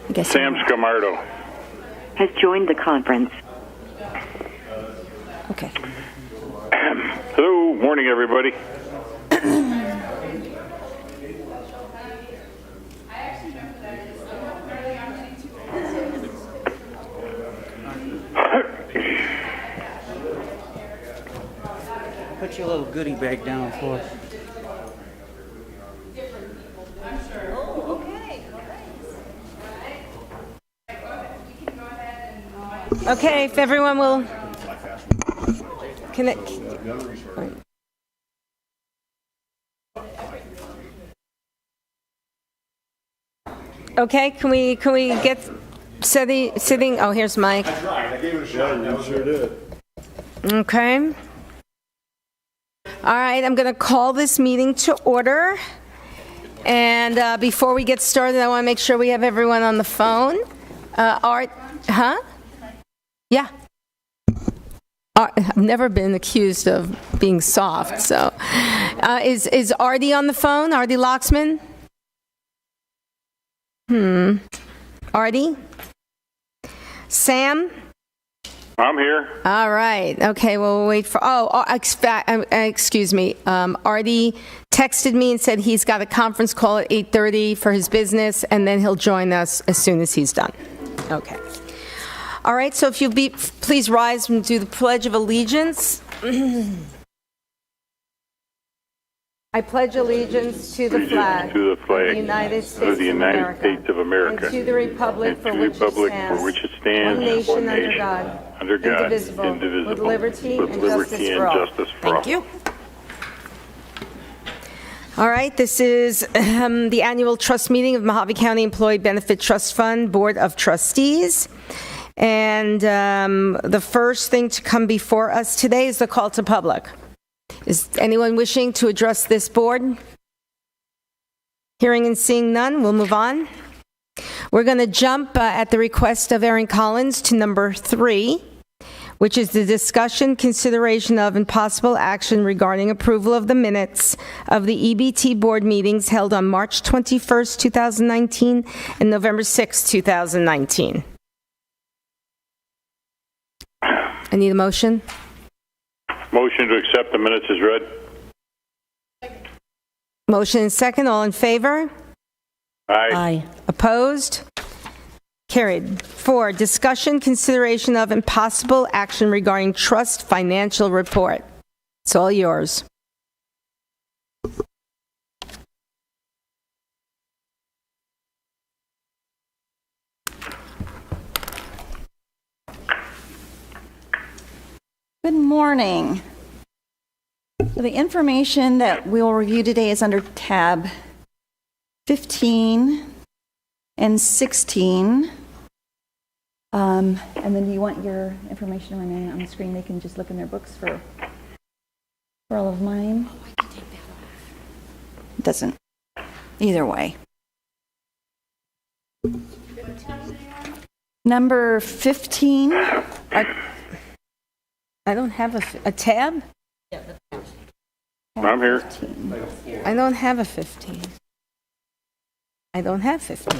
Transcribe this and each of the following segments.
I guess Sam Scamardo has joined the conference. Okay. Hello, morning, everybody. Put your little goodie bag down for us. Okay, if everyone will connect. Okay, can we get sitting? Oh, here's Mike. I tried. I gave it a shot. You sure did. Okay. All right, I'm going to call this meeting to order. And before we get started, I want to make sure we have everyone on the phone. Art, huh? Yeah. I've never been accused of being soft, so. Is Artie on the phone? Artie Locksman? Artie? Sam? I'm here. All right. Okay, well, we'll wait for... excuse me. Artie texted me and said he's got a conference call at 8:30 for his business, and then he'll join us as soon as he's done. Okay. All right, so if you'll please rise and do the Pledge of Allegiance. I pledge allegiance to the flag, to the flag of the United States of the United States of America, and to the republic for which it stands, one nation under God, indivisible, with liberty and justice for all. Thank you. All right, this is the annual trust meeting of Mohave County Employee Benefit Trust Fund Board of Trustees. And the first thing to come before us today is the call to public. Is anyone wishing to address this board? Hearing and seeing none, we'll move on. We're going to jump at the request of Erin Collins to number 3, which is the discussion, consideration of, and possible action regarding approval of the minutes of the EBT board meetings held on March 21st, 2019 and November 6th, 2019. I need a motion. Motion to accept the minutes is read. Motion and second. All in favor? Aye. Opposed? Carried. 4, discussion, consideration of, and possible action regarding trust financial report. It's all yours. Good morning. So the information that we will review today is under tab 15 and 16. And then you want your information to remain on the screen. They can just look in their books for all of mine. Oh, I can take that off. It doesn't. Either way. Number 15. I don't have a tab? I'm here. 15. I don't have a 15. I don't have 15.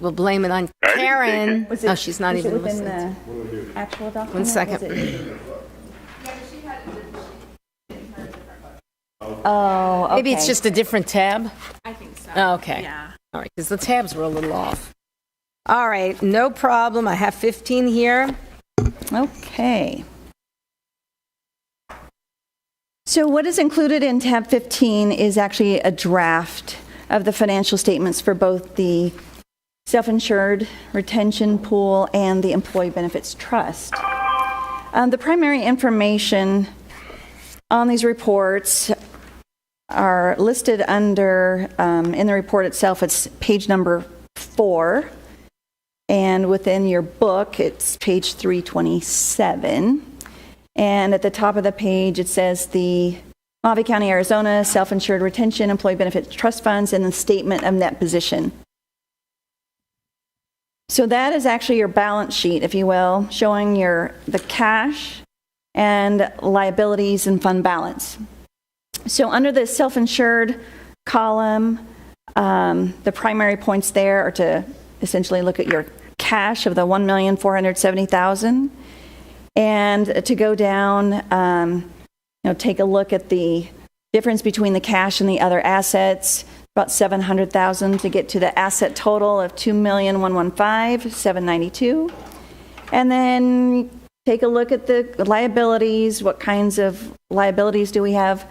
We'll blame it on Karen. Oh, she's not even within listening. the actual document? 1 second. Oh, okay. Maybe it's just a different tab? I think so. Oh, okay. Yeah. All right, because the tabs were a little off. All right, no problem. I have 15 here. Okay. So what is included in tab 15 is actually a draft of the financial statements for both the self-insured retention pool and the employee benefits trust. The primary information on these reports are listed under, in the report itself, it's page number 4. And within your book, it's page 327. And at the top of the page, it says the Mohave County, Arizona Self-Insured Retention Employee Benefit Trust Funds and the Statement of Net Position. So that is actually your balance sheet, if you will, showing the cash and liabilities and fund balance. So under the self-insured column, the primary points there are to essentially look at your cash of the $1,470,000, and to go down, take a look at the difference between the cash and the other assets, about $700,000 to get to the asset total of $2,115,792, and then take a look at the liabilities. What kinds of liabilities do we have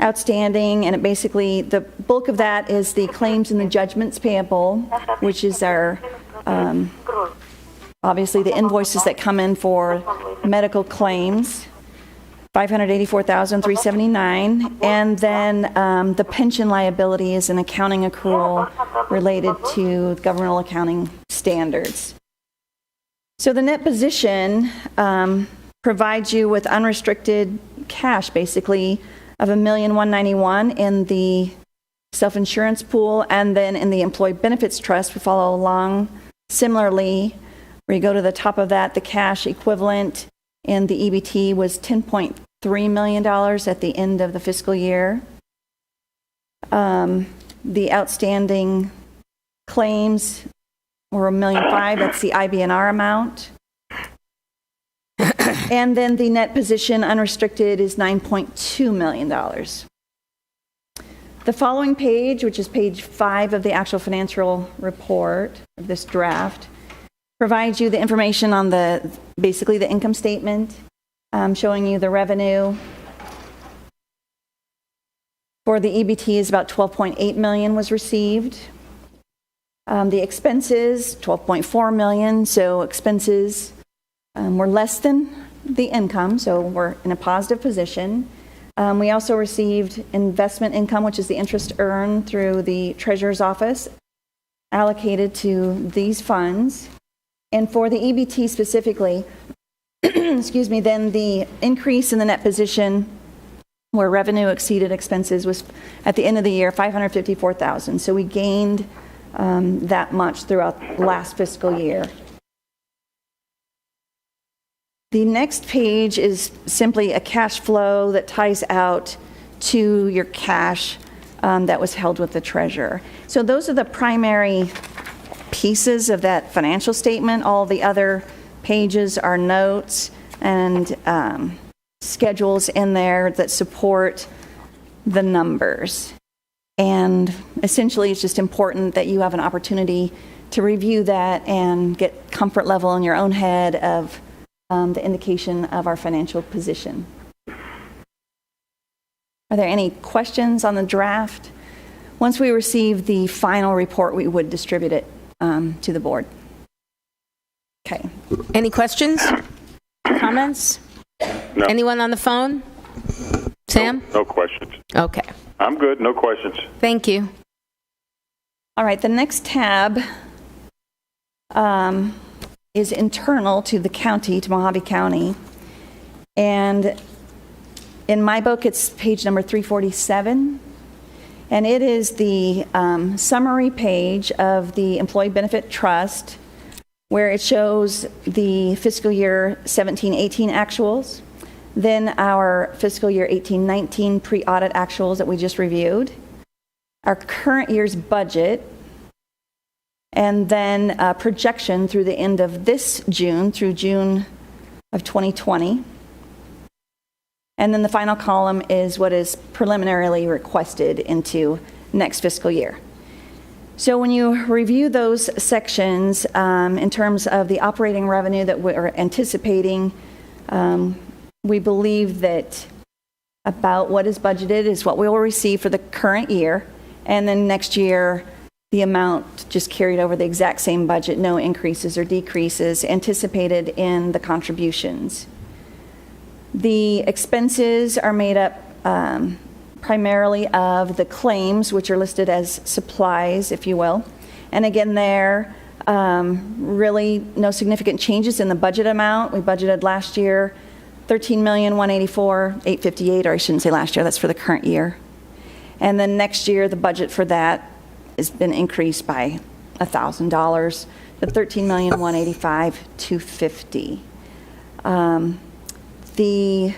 outstanding? And basically, the bulk of that is the claims and the judgments payable, which is our, obviously, the invoices that come in for medical claims, $584,379, and then the pension liability is an accounting accrual related to governmental accounting standards. So the net position provides you with unrestricted cash, basically, of $1,191,000 in the self-insurance pool, and then in the employee benefits trust, we follow along similarly, where you go to the top of that, the cash equivalent in the EBT was $10.3 million at the end of the fiscal year. The outstanding claims were $1.5 million, that's the IBNR amount. And then the net position unrestricted is $9.2 million. The following page, which is page 5 of the actual financial report of this draft, provides you the information on basically the income statement, showing you the revenue. For the EBT is about $12.8 million was received. The expenses, $12.4 million, so expenses were less than the income, so we're in a positive position. We also received investment income, which is the interest earned through the Treasurer's Office, allocated to these funds. And for the EBT specifically, excuse me, then the increase in the net position where revenue exceeded expenses was at the end of the year $554,000. So we gained that much throughout last fiscal year. The next page is simply a cash flow that ties out to your cash that was held with the treasurer. So those are the primary pieces of that financial statement. All the other pages are notes and schedules in there that support the numbers. And essentially, it's just important that you have an opportunity to review that and get comfort level in your own head of the indication of our financial position. Are there any questions on the draft? Once we receive the final report, we would distribute it to the board. Okay. Any questions? Comments? No. Anyone on the phone? Sam? No questions. Okay. I'm good. No questions. Thank you. All right, the next tab is internal to the county, to Mohave County. And in my book, it's page number 347. And it is the summary page of the Employee Benefit Trust, where it shows the fiscal year 17-18 actuals, then our fiscal year 18-19 pre-audit actuals that we just reviewed, our current year's budget, and then a projection through the end of this June, through June of 2020. And then the final column is what is preliminarily requested into next fiscal year. So when you review those sections in terms of the operating revenue that we're anticipating, we believe that about what is budgeted is what we will receive for the current year, and then next year the amount just carried over the exact same budget, no increases or decreases anticipated in the contributions. The expenses are made up primarily of the claims, which are listed as supplies, if you will. And again, there really no significant changes in the budget amount. We budgeted last year $13,184,858, or I shouldn't say last year, that's for the current year. And then next year, the budget for that has been increased by $1,000 to $13,185,250. The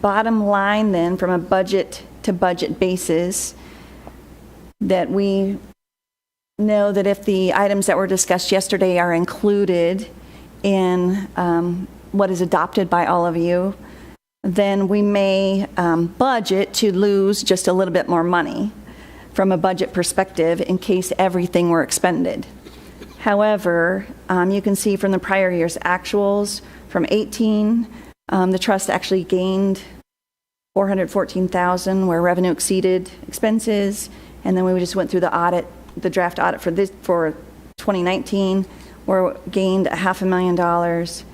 bottom line then, from a budget to budget basis, that we know that if the items that were discussed yesterday are included in what is adopted by all of you, then we may budget to lose just a little bit more money from a budget perspective in case everything were expended. However, you can see from the prior year's actuals from 18, the trust actually gained $414,000 where revenue exceeded expenses, and then we just went through the audit, the draft audit for 2019, where we gained $500,000,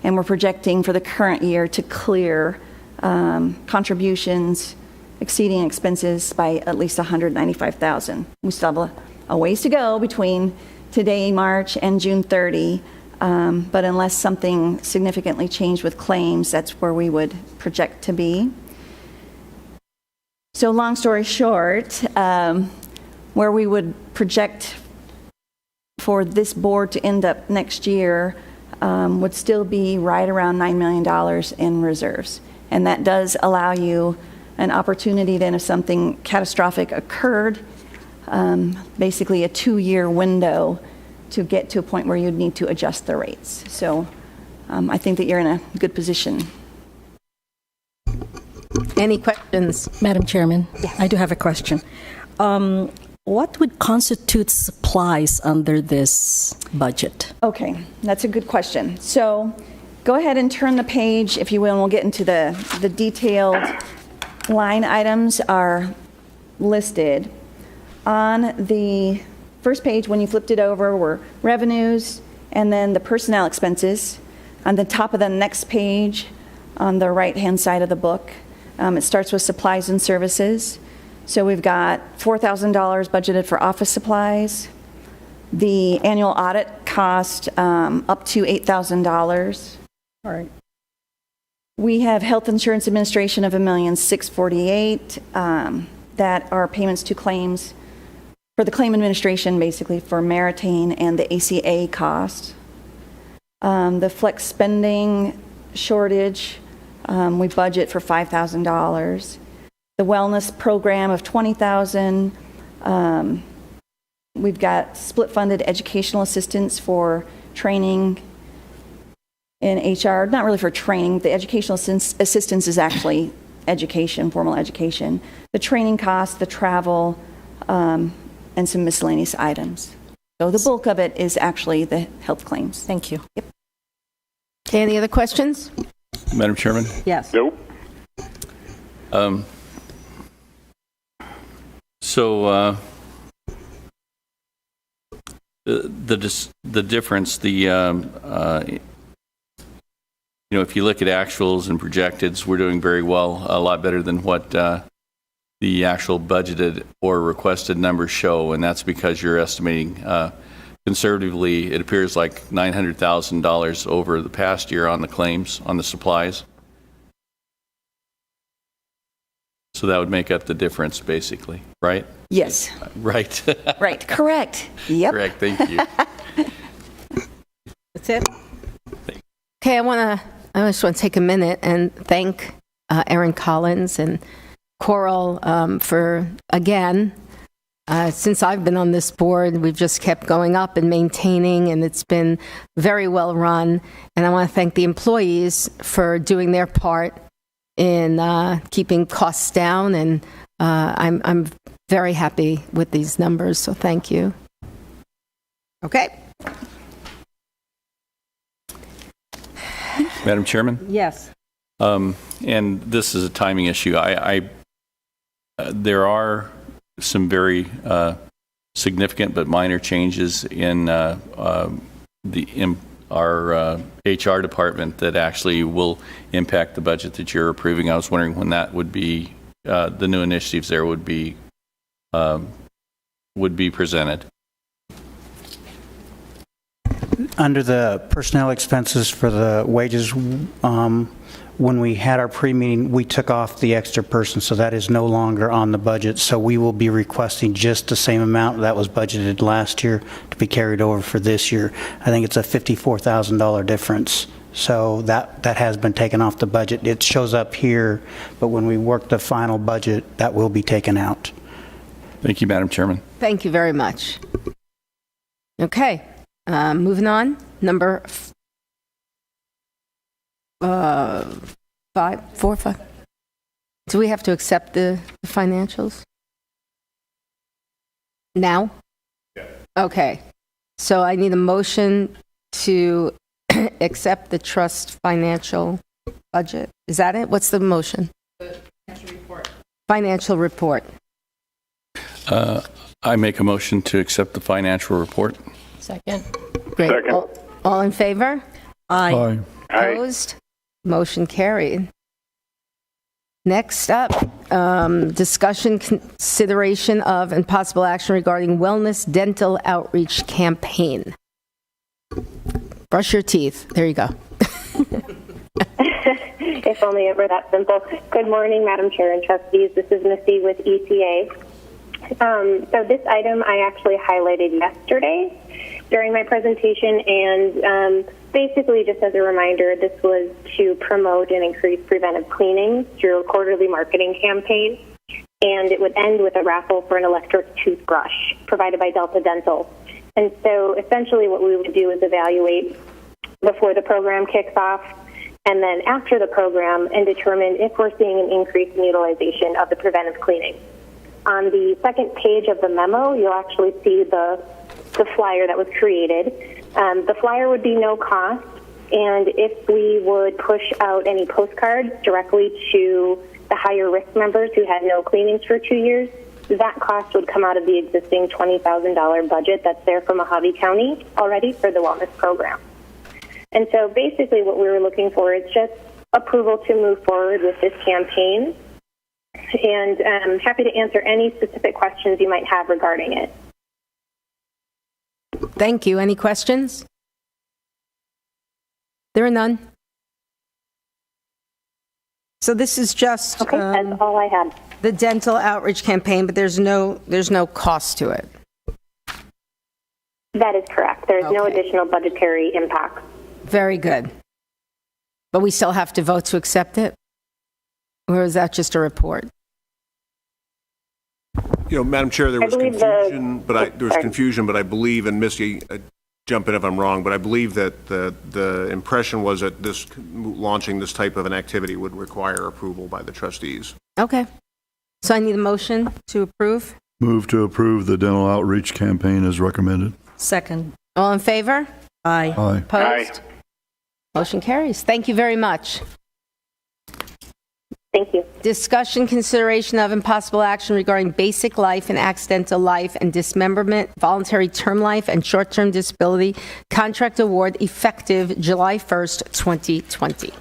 and we're projecting for the current year to clear contributions exceeding expenses by at least $195,000. We still have a ways to go between today, March, and June 30, but unless something significantly changed with claims, that's where we would project to be. So long story short, where we would project for this board to end up next year would still be right around $9 million in reserves. And that does allow you an opportunity then if something catastrophic occurred, basically a 2-year window to get to a point where you'd need to adjust the rates. So I think that you're in a good position. Any questions? Madam Chairman, I do have a question. What would constitute supplies under this budget? Okay, that's a good question. So go ahead and turn the page, if you will, and we'll get into the detailed line items are listed. On the first page, when you flipped it over, were revenues and then the personnel expenses. On the top of the next page, on the right-hand side of the book, it starts with supplies and services. So we've got $4,000 budgeted for office supplies. The annual audit cost up to $8,000. All right. We have health insurance administration of $1,648,000 that are payments to claims for the claim administration, basically for Meritain and the ACA cost. The flex spending shortage, we budget for $5,000. The wellness program of $20,000. We've got split-funded educational assistance for training in HR, not really for training. The educational assistance is actually education, formal education. The training costs, the travel, and some miscellaneous items. So the bulk of it is actually the health claims. Thank you. Yep. Okay, any other questions? Madam Chairman? Yes. Nope. So the difference, if you look at actuals and projecteds, we're doing very well, a lot better than what the actual budgeted or requested numbers show, and that's because you're estimating conservatively. It appears like $900,000 over the past year on the claims, on the supplies. So that would make up the difference, basically, right? Yes. Right. Right. Correct. Yep. Correct. Thank you. That's it? Okay, I just want to take a minute and thank Erin Collins and Coral for, again, since I've been on this board, we've just kept going up and maintaining, and it's been very well run. And I want to thank the employees for doing their part in keeping costs down, and I'm very happy with these numbers, so thank you. Okay. Madam Chairman? Yes. And this is a timing issue. There are some very significant but minor changes in our HR department that actually will impact the budget that you're approving. I was wondering when that would be, the new initiatives there would be presented. Under the personnel expenses for the wages, when we had our pre-meeting, we took off the extra person, so that is no longer on the budget. So we will be requesting just the same amount that was budgeted last year to be carried over for this year. I think it's a $54,000 difference. So that has been taken off the budget. It shows up here, but when we work the final budget, that will be taken out. Thank you, Madam Chairman. Thank you very much. Okay, moving on. Number 5. Do we have to accept the financials? Now? Yeah. Okay. So I need a motion to accept the trust financial budget. Is that it? What's the motion? The financial report. Financial report. I make a motion to accept the financial report. Second. Great. Second. All in favor? Aye. Opposed? Motion carried. Next up, discussion, consideration of, and possible action regarding wellness dental outreach campaign. Brush your teeth. There you go. If only it were that simple. Good morning, Madam Chair and trustees. This is Missy with ECA. So this item I actually highlighted yesterday during my presentation, and basically just as a reminder, this was to promote and increase preventive cleaning through a quarterly marketing campaign, and it would end with a raffle for an electric toothbrush provided by Delta Dental. And so essentially what we would do is evaluate before the program kicks off and then after the program and determine if we're seeing an increase in utilization of the preventive cleaning. On the second page of the memo, you'll actually see the flyer that was created. The flyer would be no cost, and if we would push out any postcards directly to the higher risk members who had no cleanings for 2 years, that cost would come out of the existing $20,000 budget that's there for Mohave County already for the wellness program. And so basically what we were looking for is just approval to move forward with this campaign. And I'm happy to answer any specific questions you might have regarding it. Thank you. Any questions? There are none. So this is just Okay, that's all I had. the dental outreach campaign, but there's no cost to it. That is correct. There's no Okay. additional budgetary impact. Very good. But we still have to vote to accept it? Or is that just a report? You know, Madam Chair, there I was believe confusion, sorry. but I believe, and Missy, jump in if I'm wrong, but I believe that the impression was that this, launching this type of an activity would require approval by the trustees. Okay. So I need a motion to approve. Move to approve the dental outreach campaign as recommended. Second. All in favor? Aye. Aye. Opposed? Motion carries. Thank you very much. Thank you. Discussion, consideration of, and possible action regarding basic life and accidental life and dismemberment, voluntary term life, and short-term disability contract award effective July 1st, 2020.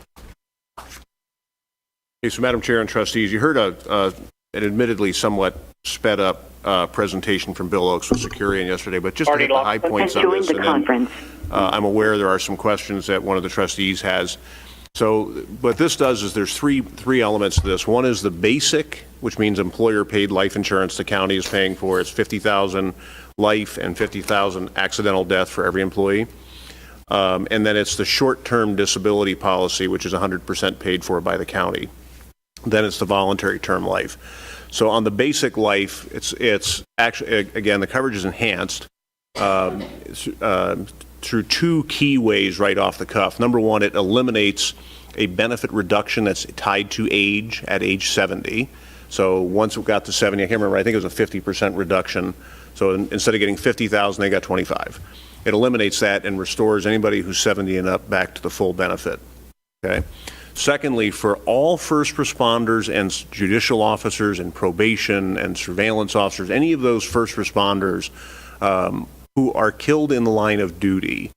Okay, so Madam Chair and trustees, you heard an admittedly somewhat sped up presentation from Bill Oakes with Securian yesterday, but just to hit the high Has points on joined this, the and then conference. I'm aware there are some questions that one of the trustees has. So what this does is there's three elements to this. One is the basic, which means employer-paid life insurance the county is paying for. It's $50,000 life and $50,000 accidental death for every employee. And then it's the short-term disability policy, which is 100% paid for by the county. Then it's the voluntary term life. So on the basic life, it's actually, again, the coverage is enhanced through two key ways right off the cuff. Number one, it eliminates a benefit reduction that's tied to age at age 70. So once it got to 70, I can't remember, I think it was a 50% reduction. So instead of getting 50,000, they got 25. It eliminates that and restores anybody who's 70 and up back to the full benefit. Okay. Secondly, for all first responders and judicial officers and probation and surveillance officers, any of those first responders who are killed in the line of duty,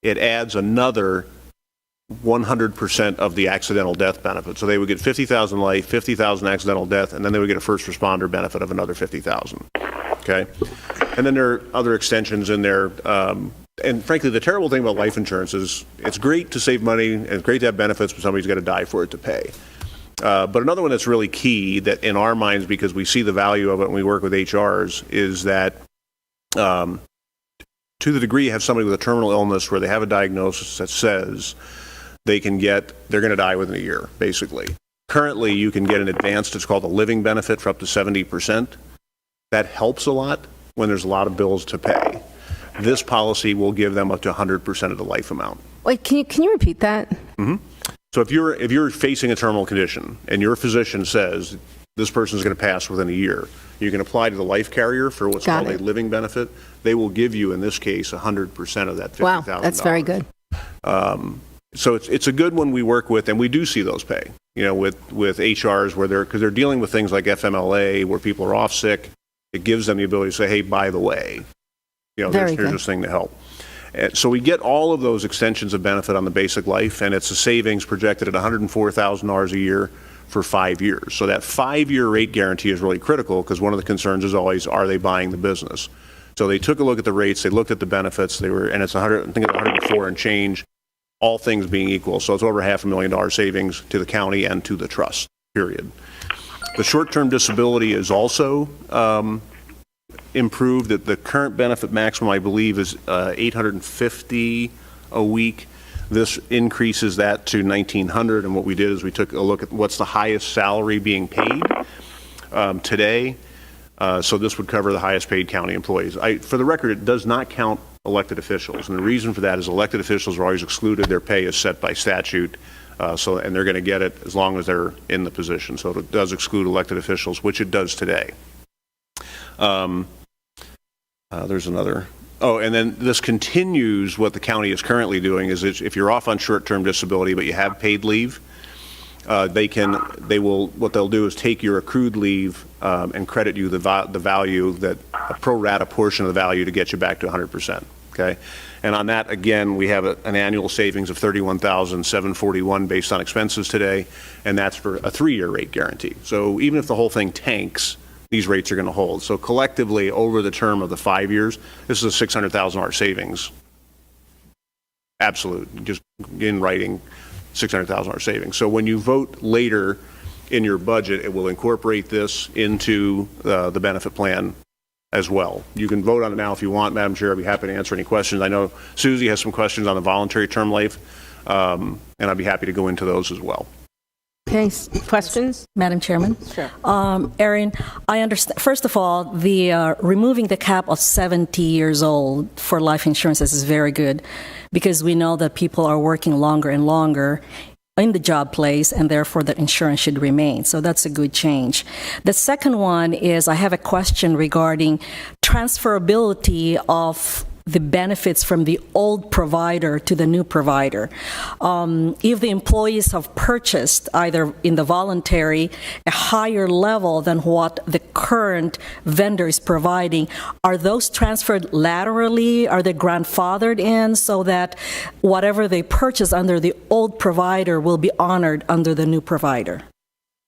it adds another 100% of the accidental death benefit. So they would get 50,000 life, 50,000 accidental death, and then they would get a first responder benefit of another 50,000. Okay? And then there are other extensions in there. And frankly, the terrible thing about life insurance is it's great to save money and it's great to have benefits, but somebody's got to die for it to pay. But another one that's really key that in our minds, because we see the value of it when we work with HRs, is that to the degree you have somebody with a terminal illness where they have a diagnosis that says they're going to die within a year, basically. Currently, you can get an advanced, it's called a living benefit for up to 70%. That helps a lot when there's a lot of bills to pay. This policy will give them up to 100% of the life amount. Wait, can you repeat that? So if you're facing a terminal condition and your physician says this person is going to pass within a year, you can apply to the life carrier for what's Got called it. a living benefit. They will give you, in this case, 100% of that $50,000. Wow, that's very good. So it's a good one we work with, and we do see those pay. With HRs because they're dealing with things like FMLA where people are off sick. It gives them the ability to say, hey, by the way, here's this thing to help. And so we get all of those extensions of benefit on the basic life, and it's a savings projected at $104,000 a year for 5 years. So that 5-year rate guarantee is really critical because one of the concerns is always, are they buying the business? So they took a look at the rates, they looked at the benefits, and it's 104 and change, all things being equal. So it's over $500,000 savings to the county and to the trust, period. The short-term disability is also improved. That the current benefit maximum, I believe, is $850 a week. This increases that to $1,900, and what we did is we took a look at what's the highest salary being paid today. So this would cover the highest paid county employees. For the record, it does not count elected officials, and the reason for that is elected officials are always excluded. Their pay is set by statute, and they're going to get it as long as they're in the position. So it does exclude elected officials, which it does today. There's another. Oh, and then this continues what the county is currently doing is if you're off on short-term disability but you have paid leave, what they'll do is take your accrued leave and credit you the value, that a pro rata portion of the value to get you back to 100%. Okay, and on that again we have an annual savings of $31,741 based on expenses today, and that's for a 3-year rate guarantee. So even if the whole thing tanks, these rates are going to hold. So collectively, over the term of the 5 years, this is a $600,000 savings. Absolute, just in writing, $600,000 savings. So when you vote later in your budget, it will incorporate this into the benefit plan as well. You can vote on it now if you want, Madam Chair. I'd be happy to answer any questions. I know Susie has some questions on the voluntary term life, and I'd be happy to go into those as well. Okay, questions? Madam Chairman? Sure. Erin, I understand, first of all, the removing the cap of 70 years old for life insurances is very good because we know that people are working longer and longer in the job place, and therefore that insurance should remain. So that's a good change. The second one is I have a question regarding transferability of the benefits from the old provider to the new provider. If the employees have purchased either in the voluntary a higher level than what the current vendor is providing, are those transferred laterally? Are they grandfathered in so that whatever they purchase under the old provider will be honored under the new provider?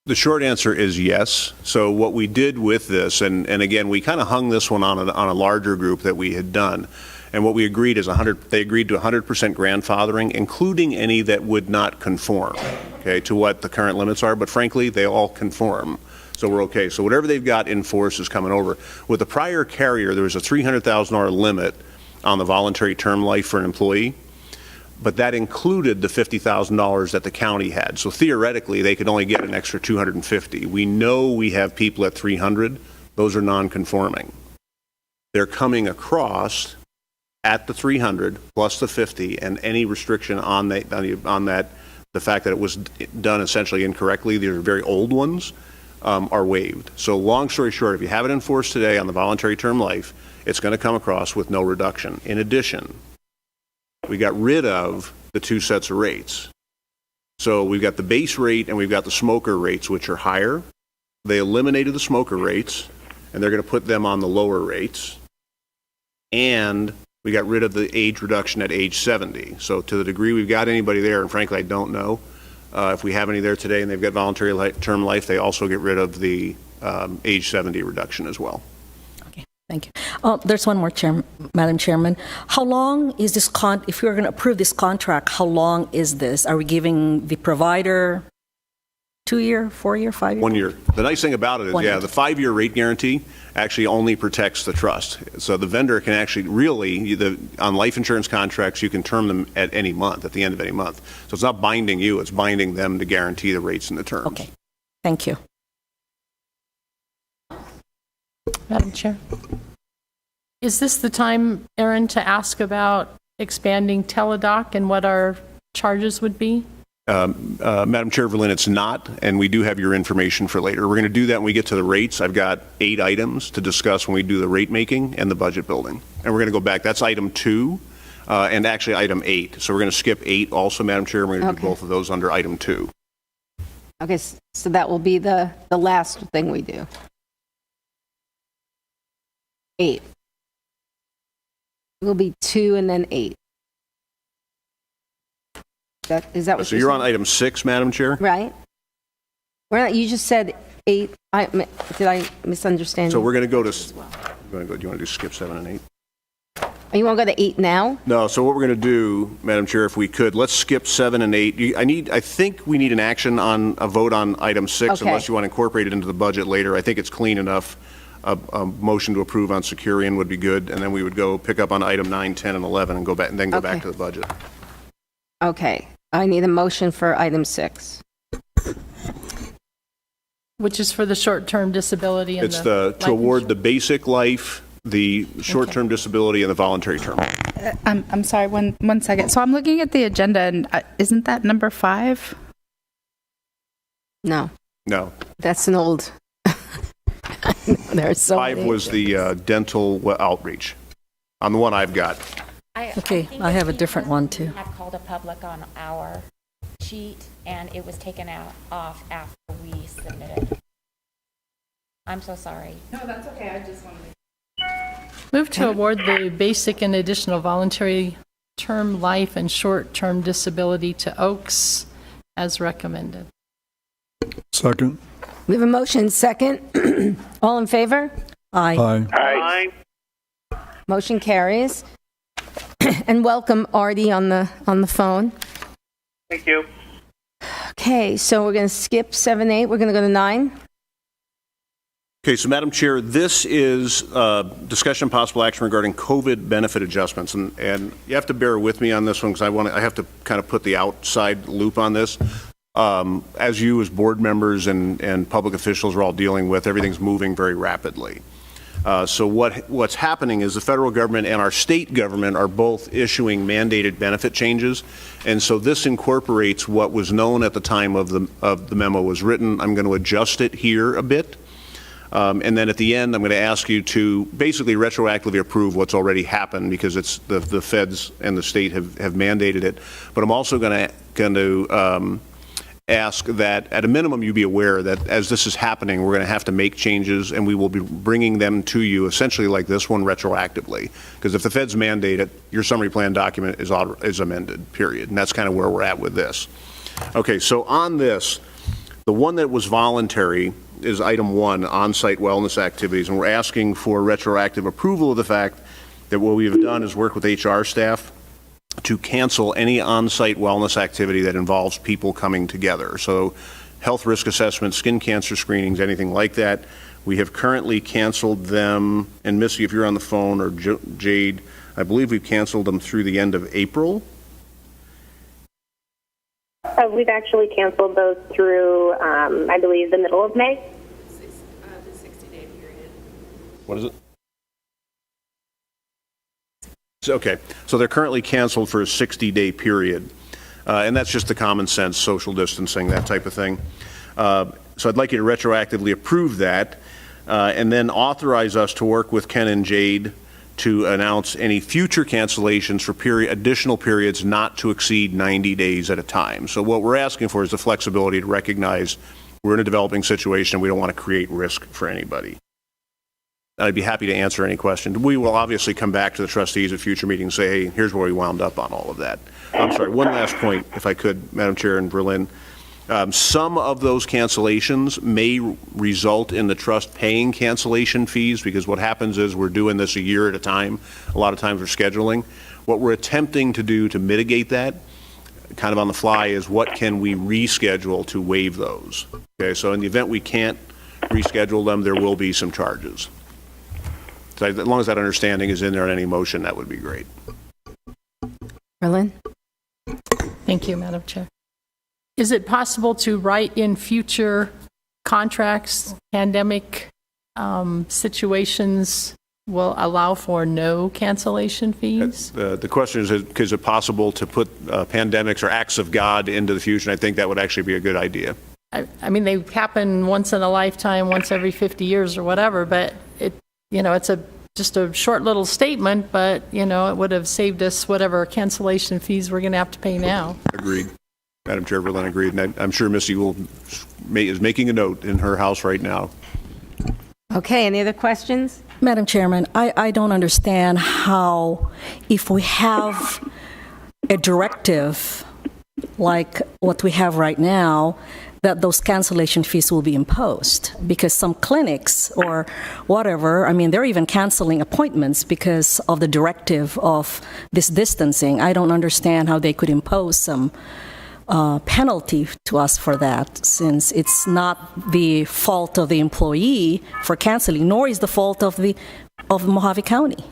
The short answer is yes. So what we did with this, and again, we kind of hung this one on a larger group that we had done, and what we agreed is they agreed to 100% grandfathering, including any that would not conform, okay, to what the current limits are, but frankly, they all conform. So we're okay. So whatever they've got in force is coming over. With the prior carrier, there was a $300,000 limit on the voluntary term life for an employee, but that included the $50,000 that the county had. So theoretically, they could only get an extra $250,000. We know we have people at $300,000. Those are non-conforming. They're coming across at the $300,000 plus the $50,000, and any restriction on that, the fact that it was done essentially incorrectly, these are very old ones, are waived. So long story short, if you have it in force today on the voluntary term life, it's going to come across with no reduction. In addition, we got rid of the two sets of rates. So we've got the base rate and we've got the smoker rates, which are higher. They eliminated the smoker rates, and they're going to put them on the lower rates. And we got rid of the age reduction at age 70. So to the degree we've got anybody there, and frankly I don't know, if we have any there today and they've got voluntary term life, they also get rid of the age 70 reduction as well. Thank you. There's one more, Madam Chairman. How long is this if we're going to approve this contract, how long is this? Are we giving the provider 2-year, 4-year, 5-year? 1 year. The nice thing about it is, 1 year. the 5-year rate guarantee actually only protects the trust. So the vendor can actually really, on life insurance contracts, you can term them at any month, at the end of any month. So it's not binding you, it's binding them to guarantee the rates and the terms. Okay, thank you. Madam Chair. Is this the time, Erin, to ask about expanding Teladoc and what our charges would be? Madam Chair Verlin, it's not, and we do have your information for later. We're going to do that when we get to the rates. I've got 8 items to discuss when we do the rate making and the budget building. And we're going to go back. That's item 2 and actually item 8. So we're going to skip 8 also, Madam Chair, and we're going to do both of those under item 2. Okay, so that will be the last thing we do. 8. It will be 2 and then 8. Is that what So you're on saying? item 6, Madam Chair? Right? You just said 8. Did I misunderstand So you? we're going to go to, do you want to do skip 7 and 8? You want to go to 8 now? No, so what we're going to do, Madam Chair, if we could, let's skip 7 and 8. I think we need an action on a vote on item 6, Okay. unless you want to incorporate it into the budget later. I think it's clean enough. A motion to approve on Securian would be good, and then we would go pick up on item 9, 10, and 11 and go back, and then go back Okay. to the budget. Okay. I need a motion for item 6. Which is for the short-term disability and It's the to life award the insurance? basic life, the short-term disability, and the voluntary term. I'm sorry, one second. So I'm looking at the agenda, and isn't that number 5? No, No. that's an old. There's so 5 many. was the dental outreach, on the one I've got. Okay, I have a different one too. We have called a public on our sheet, and it was taken off after we submitted. I'm so sorry. No, that's okay. I just wanted Move to award the basic and additional voluntary term life and short-term disability to Oaks as recommended. Second. We have a motion, second. All in favor? Aye. Aye. Motion carries. And welcome Artie on the phone. Thank you. Okay, so we're going to skip 7, 8. We're going to go to 9. Okay, so Madam Chair, this is discussion and possible action regarding COVID benefit adjustments, and you have to bear with me on this one because I have to kind of put the outside loop on this. As you as board members and public officials are all dealing with, everything's moving very rapidly. So what's happening is the federal government and our state government are both issuing mandated benefit changes, and so this incorporates what was known at the time of the memo was written. I'm going to adjust it here a bit. And then at the end, I'm going to ask you to basically retroactively approve what's already happened because it's the feds and the state have mandated it. But I'm also going to ask that at a minimum you be aware that as this is happening, we're going to have to make changes and we will be bringing them to you essentially like this one retroactively. Because if the feds mandate it, your summary plan document is amended, period. And that's kind of where we're at with this. Okay, so on this, the one that was voluntary is item 1, on-site wellness activities, and we're asking for retroactive approval of the fact that what we've done is work with HR staff to cancel any on-site wellness activity that involves people coming together. So health risk assessments, skin cancer screenings, anything like that. We have currently canceled them, and Missy, if you're on the phone, or Jade, I believe we've canceled them through the end of April. We've actually canceled those through, I believe, the middle of May. the 60-day period. What is it? Okay, so they're currently canceled for a 60-day period, and that's just the common sense, social distancing, that type of thing. So I'd like you to retroactively approve that, and then authorize us to work with Ken and Jade to announce any future cancellations for additional periods not to exceed 90 days at a time. So what we're asking for is the flexibility to recognize we're in a developing situation and we don't want to create risk for anybody. I'd be happy to answer any questions. We will obviously come back to the trustees at future meetings and say, hey, here's where we wound up on all of that. I'm sorry, one last point, if I could, Madam Chair and Berlin. Some of those cancellations may result in the trust paying cancellation fees because what happens is we're doing this a year at a time. A lot of times we're scheduling. What we're attempting to do to mitigate that kind of on the fly is what can we reschedule to waive those? Okay, so in the event we can't reschedule them, there will be some charges. So as long as that understanding is in there in any motion, that would be great. Berlin? Thank you, Madam Chair. Is it possible to write in future contracts, pandemic situations will allow for no cancellation fees? The question is it possible to put pandemics or acts of God into the future? I think that would actually be a good idea. I mean, they happen once in a lifetime, once every 50 years or whatever, but it's just a short little statement, but, it would have saved us whatever cancellation fees we're going to have to pay now. Agreed. Madam Chair, Berlin agreed. And I'm sure Missy is making a note in her house right now. Okay, any other questions? Madam Chairman, I don't understand how, if we have a directive like what we have right now, that those cancellation fees will be imposed, because some clinics or whatever, I mean, they're even canceling appointments because of the directive of this distancing. I don't understand how they could impose some penalty to us for that, since it's not the fault of the employee for canceling, nor is the fault of Mohave County.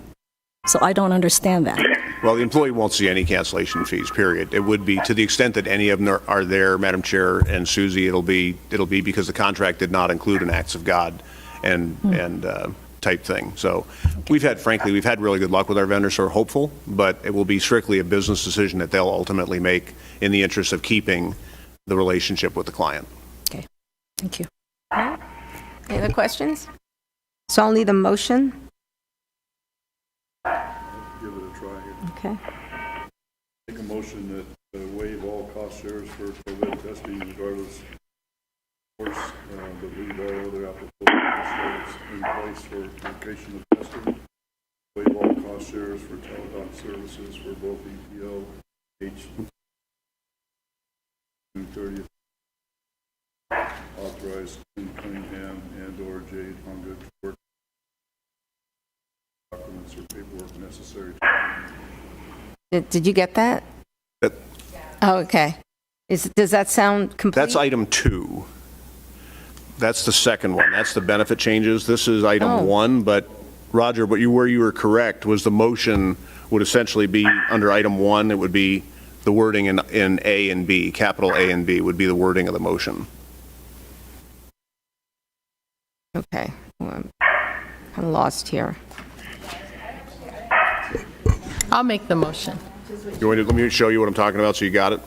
So I don't understand that. Well, the employee won't see any cancellation fees, period. It would be, to the extent that any of them are there, Madam Chair and Susie, it'll be because the contract did not include an acts of God and type thing. So we've had really good luck with our vendors, so we're hopeful, but it will be strictly a business decision that they'll ultimately make in the interest of keeping the relationship with the client. Okay, thank you. Any other questions? So I'll need a motion. Give it a try here. Okay. Make a motion that waive all cost shares for COVID testing regardless of course, but leave all other applicable cost shares in place for location of testing. Waive all cost shares for teledoc services for both EPO, June 30th. Authorized in Cunningham and/or Jade Honda to work documents or paperwork necessary. Did you get that? Oh, okay. Does that sound complete? That's item 2. That's the second one. That's the benefit changes. This is item 1, but Roger, where you were correct was the motion would essentially be under item 1, it would be the wording in A and B, capital A and B would be the wording of the motion. Okay. Well, I'm kind of lost here. I'll make the motion. Let me show you what I'm talking about so you got it.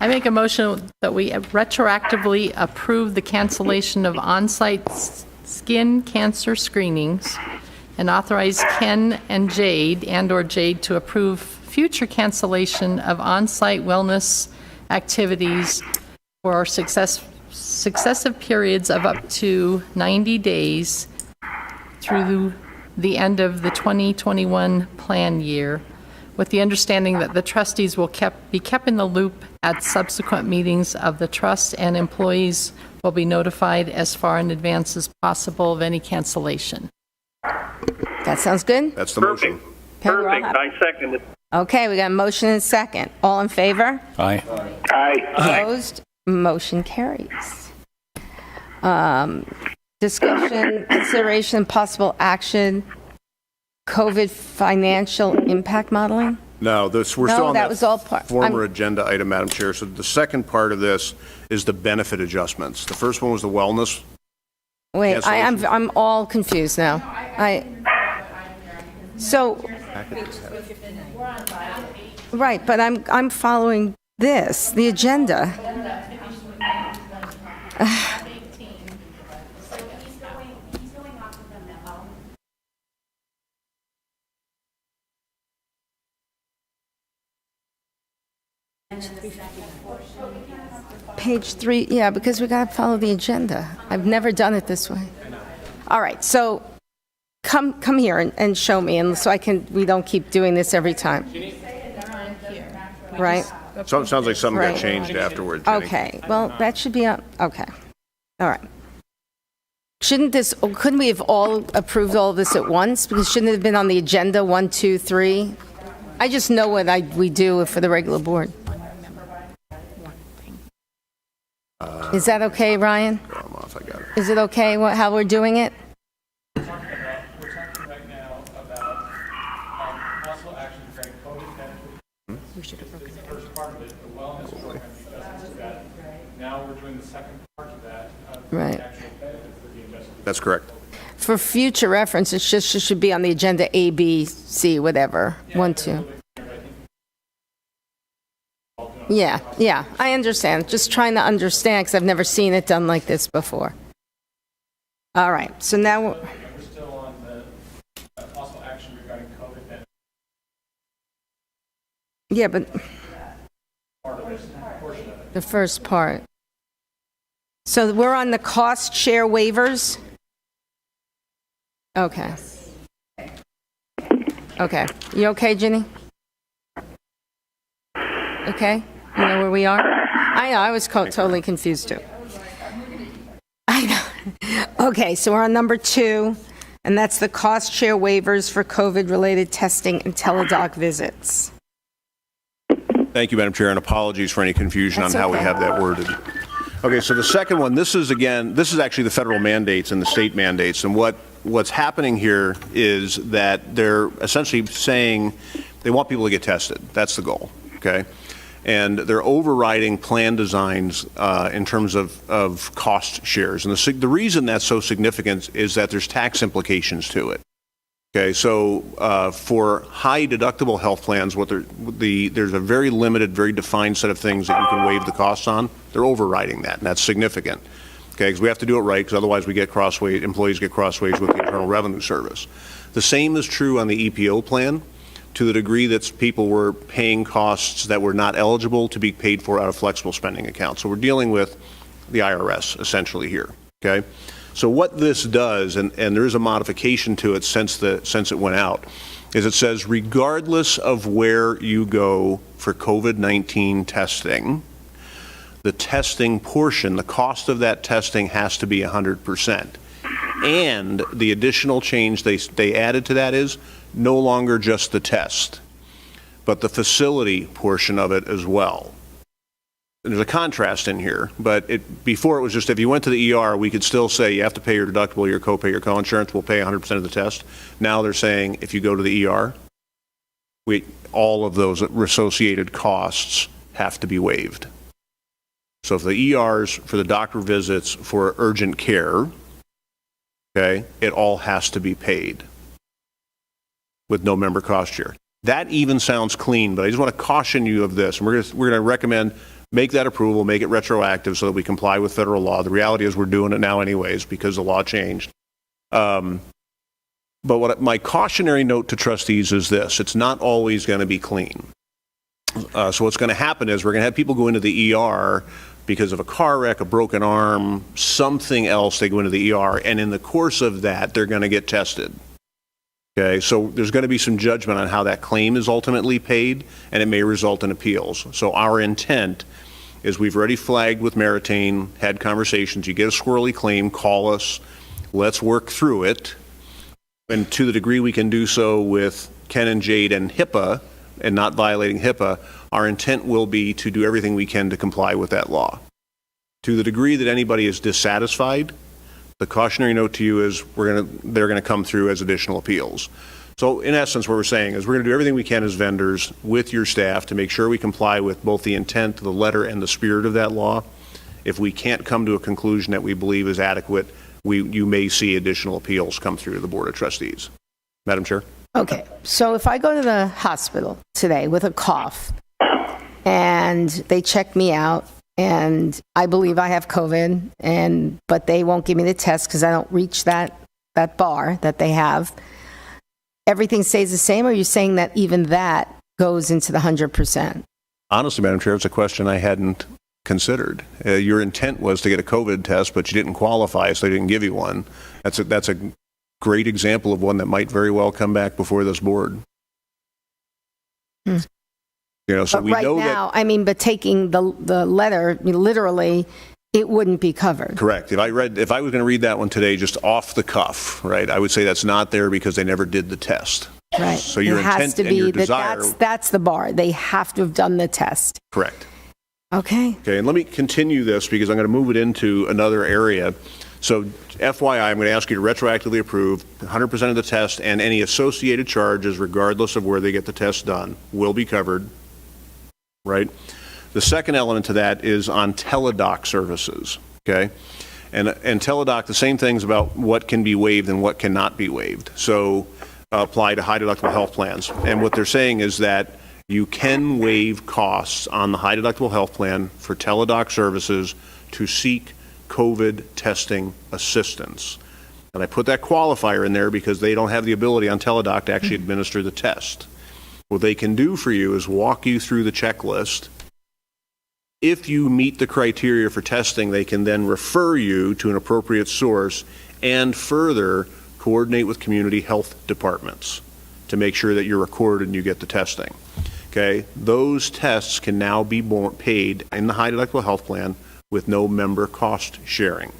I make a motion that we retroactively approve the cancellation of on-site skin cancer screenings and authorize Ken and Jade and/or Jade to approve future cancellation of on-site wellness activities for successive periods of up to 90 days through the end of the 2021 plan year, with the understanding that the trustees will be kept in the loop at subsequent meetings of the trust, and employees will be notified as far in advance as possible of any cancellation. That sounds good? That's the motion. Perfect. I second it. Okay, we got a motion and a second. All in favor? Aye. Opposed? Motion carries. Discussion, consideration, and possible action, COVID financial impact modeling? No, we're still on that was all part. former agenda item, Madam Chair. So the second part of this is the benefit adjustments. The first one was the wellness. Wait, I'm all confused now. Right, but I'm following the agenda. Page 3, yeah, because we got to follow the agenda. I've never done it this way. All right, so come here and show me, and so we don't keep doing this every time. Right? So it sounds like something got changed afterward, Jenny. Okay, well, that should be up. Okay, all right. Couldn't we have all approved all of this at once? Because shouldn't it have been on the agenda, 1, 2, 3? I just know what we do for the regular board. Is that okay, Ryan? I'm off, I got it. Is it okay how we're doing it? We're talking right now about possible action regarding COVID benefits. We should have broken it The first part of it, the wellness program adjustments to that. Now we're doing the second part of that, Right. the actual benefits for the adjustment. That's correct. For future reference, it should be on the agenda A, B, C, whatever. 1, 2. Yeah, I understand. Just trying to understand because I've never seen it done like this before. All right, so now, We're still on the possible action regarding COVID benefits. yeah, but Part of this portion of it. the first part. So we're on the cost share waivers? Okay. Okay. You okay, Ginny? Okay? You know where we are? I know, I was totally confused too. I know. Okay, so we're on number 2, and that's the cost share waivers for COVID-related testing and teledoc visits. Thank you, Madam Chair, and apologies for any confusion That's on how we okay. have that worded. Okay, so the second one, this is actually the federal mandates and the state mandates, and what's happening here is that they're essentially saying they want people to get tested. That's the goal, okay? And they're overriding plan designs in terms of cost shares. And the reason that's so significant is that there's tax implications to it. Okay, so for high deductible health plans, there's a very limited, very defined set of things that you can waive the costs on. They're overriding that, and that's significant. Okay, because we have to do it right, because otherwise employees get cross-waged with the Internal Revenue Service. The same is true on the EPO plan, to the degree that people were paying costs that were not eligible to be paid for out of flexible spending accounts. So we're dealing with the IRS essentially here, okay? So what this does, and there is a modification to it since it went out, is it says regardless of where you go for COVID-19 testing, the testing portion, the cost of that testing has to be 100%. And the additional change they added to that is no longer just the test, but the facility portion of it as well. There's a contrast in here, but before it was just if you went to the ER, we could still say you have to pay your deductible, your copay, your coinsurance, we'll pay 100% of the test. Now they're saying if you go to the ER, all of those associated costs have to be waived. So for the ERs, for the doctor visits, for urgent care, okay, it all has to be paid with no member cost share. That even sounds clean, but I just want to caution you of this. And we're going to recommend make that approval, make it retroactive so that we comply with federal law. The reality is we're doing it now anyways because the law changed. But my cautionary note to trustees is this: it's not always going to be clean. So what's going to happen is we're going to have people go into the ER because of a car wreck, a broken arm, something else. They go into the ER, and in the course of that, they're going to get tested. Okay, so there's going to be some judgment on how that claim is ultimately paid, and it may result in appeals. So our intent is we've already flagged with Meritain, had conversations. You get a squirrely claim, call us. Let's work through it. And to the degree we can do so with Ken and Jade and HIPAA and not violating HIPAA, our intent will be to do everything we can to comply with that law. To the degree that anybody is dissatisfied, the cautionary note to you is they're going to come through as additional appeals. So in essence, what we're saying is we're going to do everything we can as vendors with your staff to make sure we comply with both the intent, the letter, and the spirit of that law. If we can't come to a conclusion that we believe is adequate, you may see additional appeals come through to the Board of Trustees. Madam Chair? Okay, so if I go to the hospital today with a cough and they check me out and I believe I have COVID, but they won't give me the test because I don't reach that bar that they have, everything stays the same, or are you saying that even that goes into the 100%? Honestly, Madam Chair, it's a question I hadn't considered. Your intent was to get a COVID test, but you didn't qualify, so they didn't give you one. That's a great example of one that might very well come back before this board. You know, so But we right know now, that. I mean, but taking the letter, literally, it wouldn't be covered. Correct. If I was going to read that one today, just off the cuff, right, I would say that's not there because they never did the test. Right. So your it has intent to and be your that desire. that's the bar. They have to have done the test. Correct. Okay. Okay, and let me continue this because I'm going to move it into another area. So FYI, I'm going to ask you to retroactively approve 100% of the test, and any associated charges, regardless of where they get the test done, will be covered, right? The second element to that is on teledoc services, okay? And teledoc, the same things about what can be waived and what cannot be waived. So apply to high deductible health plans. And what they're saying is that you can waive costs on the high deductible health plan for teledoc services to seek COVID testing assistance. And I put that qualifier in there because they don't have the ability on teledoc to actually administer the test. What they can do for you is walk you through the checklist. If you meet the criteria for testing, they can then refer you to an appropriate source and further coordinate with community health departments to make sure that you're recorded and you get the testing. Okay, those tests can now be paid in the high deductible health plan with no member cost sharing,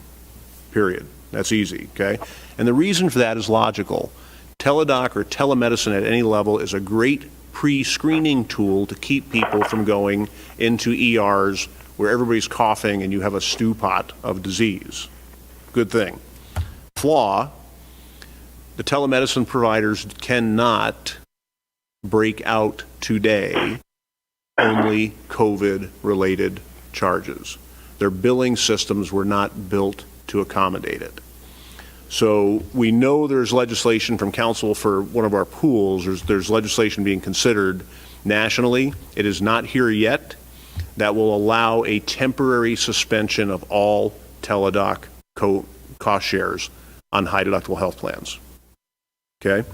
period. That's easy, okay? And the reason for that is logical. Teledoc or telemedicine at any level is a great pre-screening tool to keep people from going into ERs where everybody's coughing and you have a stew pot of disease. Good thing. Flaw, the telemedicine providers cannot break out today only COVID-related charges. Their billing systems were not built to accommodate it. So we know there's legislation from council for one of our pools. There's legislation being considered nationally. It is not here yet. That will allow a temporary suspension of all teledoc cost shares on high deductible health plans. Okay?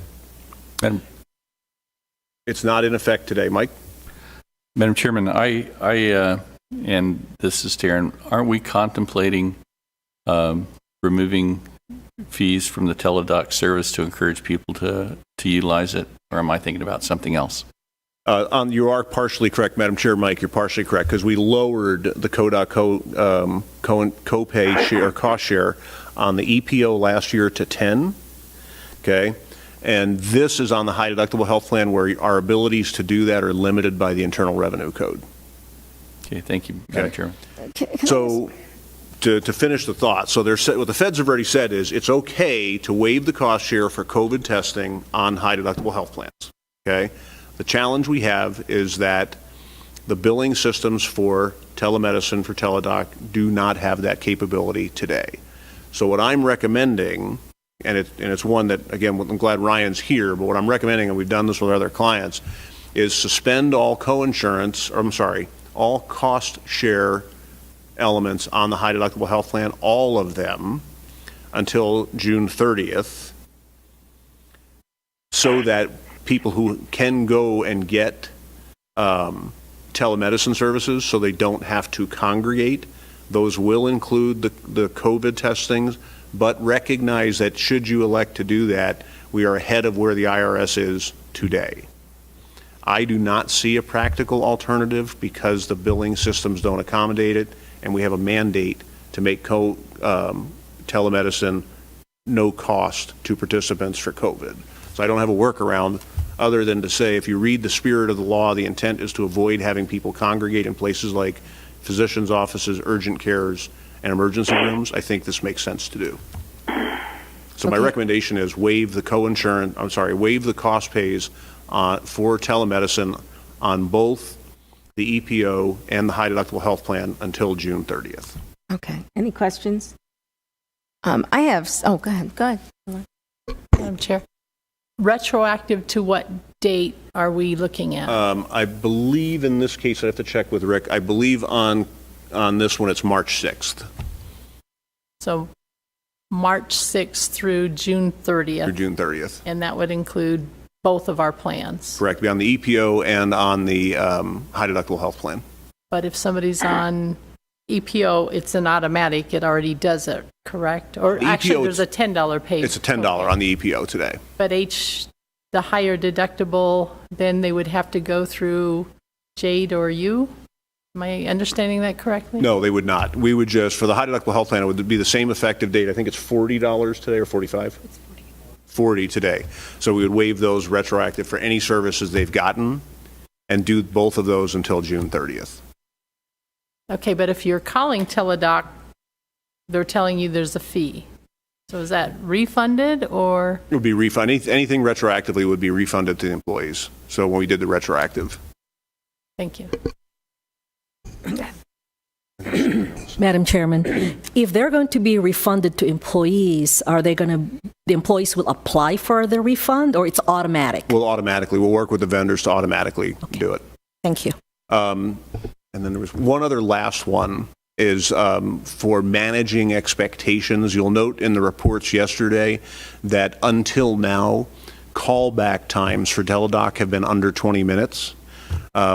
Madam, it's not in effect today. Mike? Madam Chairman, I and this is Taryn, aren't we contemplating removing fees from the teledoc service to encourage people to utilize it, or am I thinking about something else? You are partially correct, Madam Chair. Mike, you're partially correct, because we lowered the copay share, cost share on the EPO last year to 10, okay? And this is on the high deductible health plan where our abilities to do that are limited by the Internal Revenue Code. Okay, thank you, Madam Chairman. So to finish the thought, so what the feds have already said is it's okay to waive the cost share for COVID testing on high deductible health plans, okay? The challenge we have is that the billing systems for telemedicine, for teledoc, do not have that capability today. So what I'm recommending, and it's one that, again, I'm glad Ryan's here, but what I'm recommending, and we've done this with other clients, is suspend all all cost share elements on the high deductible health plan, all of them, until June 30th, so that people who can go and get telemedicine services so they don't have to congregate, those will include the COVID testings, but recognize that should you elect to do that, we are ahead of where the IRS is today. I do not see a practical alternative because the billing systems don't accommodate it, and we have a mandate to make telemedicine no cost to participants for COVID. So I don't have a workaround other than to say, if you read the spirit of the law, the intent is to avoid having people congregate in places like physicians' offices, urgent cares, and emergency rooms. I think this makes sense to do. So my recommendation is waive the waive the cost pays for telemedicine on both the EPO and the high deductible health plan until June 30th. Okay. Any questions? Go ahead. Madam Chair. Retroactive to what date are we looking at? I believe in this case, I have to check with Rick. I believe on this one, it's March 6th. So March 6th through June 30th. Through June 30th. And that would include both of our plans. Correct. Be on the EPO and on the high deductible health plan. But if somebody's on EPO, it's an automatic. It already does it, correct? Or actually, there's a $10 pay. It's a $10 on the EPO today. But the higher deductible, then they would have to go through Jade or you? Am I understanding that correctly? No, they would not. We would just, for the high deductible health plan, it would be the same effective date. I think it's $40 today or $45? It's $40 today. So we would waive those retroactive for any services they've gotten and do both of those until June 30th. Okay, but if you're calling Teladoc, they're telling you there's a fee. So is that refunded or? It would be refunded. Anything retroactively would be refunded to the employees. So when we did the retroactive. Thank you. Madam Chairman, if they're going to be refunded to employees, the employees will apply for the refund or it's automatic? We'll work with the vendors to automatically do it. Thank you. And then there was one other last one is for managing expectations. You'll note in the reports yesterday that until now, callback times for Teladoc have been under 20 minutes.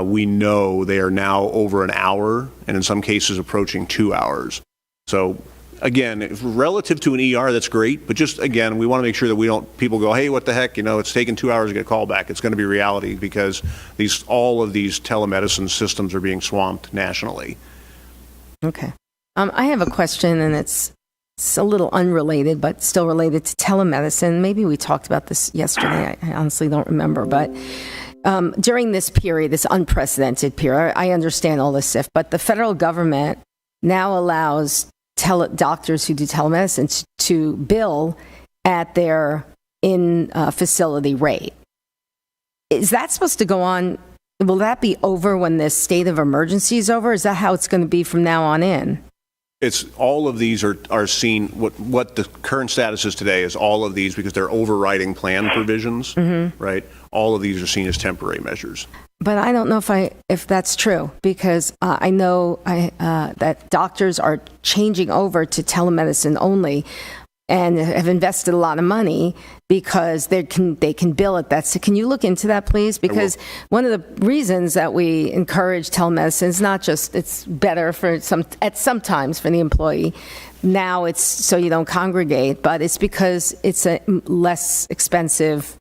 We know they are now over an hour and in some cases approaching 2 hours. So again, relative to an ER, that's great. But just again, we want to make sure that people go, hey, what the heck? It's taken 2 hours to get a call back. It's going to be reality because all of these telemedicine systems are being swamped nationally. Okay. I have a question, and it's a little unrelated, but still related to telemedicine. Maybe we talked about this yesterday. I honestly don't remember. But during this period, this unprecedented period, I understand all this stuff, but the federal government now allows doctors who do telemedicine to bill at their in-facility rate. Is that supposed to go on? Will that be over when this state of emergency is over? Is that how it's going to be from now on in? It's all of these are seen, what the current status is today is all of these, because they're overriding plan provisions, right? All of these are seen as temporary measures. But I don't know if that's true, because I know that doctors are changing over to telemedicine only and have invested a lot of money because they can bill at that. So can you look into that, please? Because one of the reasons that we encourage telemedicine is not just it's better sometimes for the employee. Now it's so you don't congregate, but it's because it's a less expensive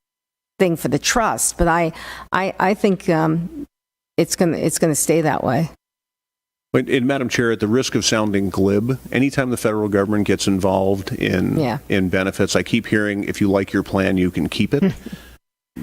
thing for the trust. But I think it's going to stay that way. But, Madam Chair, at the risk of sounding glib, anytime the federal government gets involved in benefits, I keep hearing, if you like your plan, you can keep it.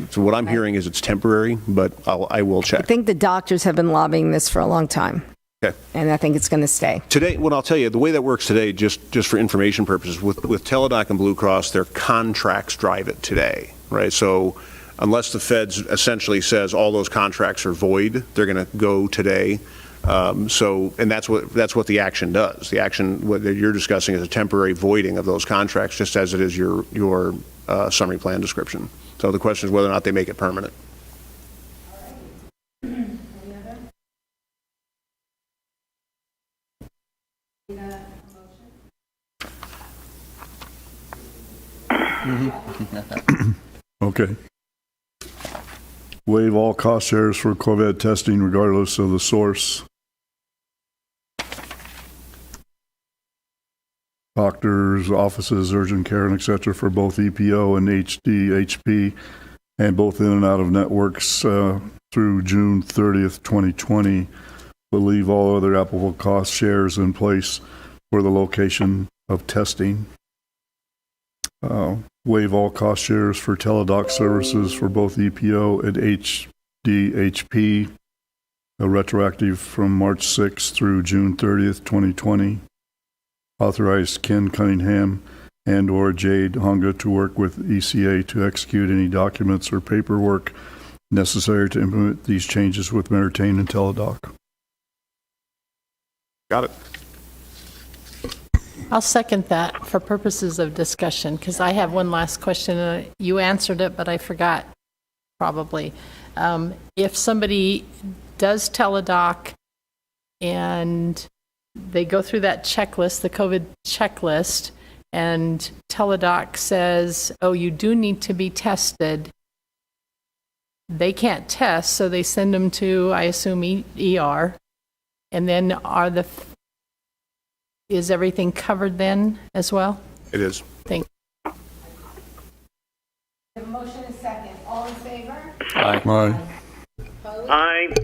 So what I'm hearing is it's temporary, but I will check. I think the doctors have been lobbying this for a long time. Okay. And I think it's going to stay. Today, what I'll tell you, the way that works today, just for information purposes, with Teladoc and Blue Cross, their contracts drive it today, right? So unless the feds essentially says all those contracts are void, they're going to go today. And that's what the action does. The action what you're discussing is a temporary voiding of those contracts, just as it is your summary plan description. So the question is whether or not they make it permanent. Okay. Waive all cost shares for COVID testing regardless of the source. Doctors, offices, urgent care, and et cetera for both EPO and HP, and both in and out of networks through June 30th, 2020, but leave all other applicable cost shares in place for the location of testing. Waive all cost shares for Teladoc services for both EPO and HP, retroactive from March 6th through June 30th, 2020. Authorize Ken Cunningham and or Jade Honga to work with ECA to execute any documents or paperwork necessary to implement these changes with Meritain and Teladoc. Got it. I'll second that for purposes of discussion, because I have one last question. You answered it, but I forgot, probably. If somebody does Teladoc and they go through that checklist, the COVID checklist, and Teladoc says, oh, you do need to be tested, they can't test, so they send them to, I assume, ER. And then is everything covered then as well? It is. Thank you. The motion is second. All in favor? Aye. Aye. Opposed? Aye.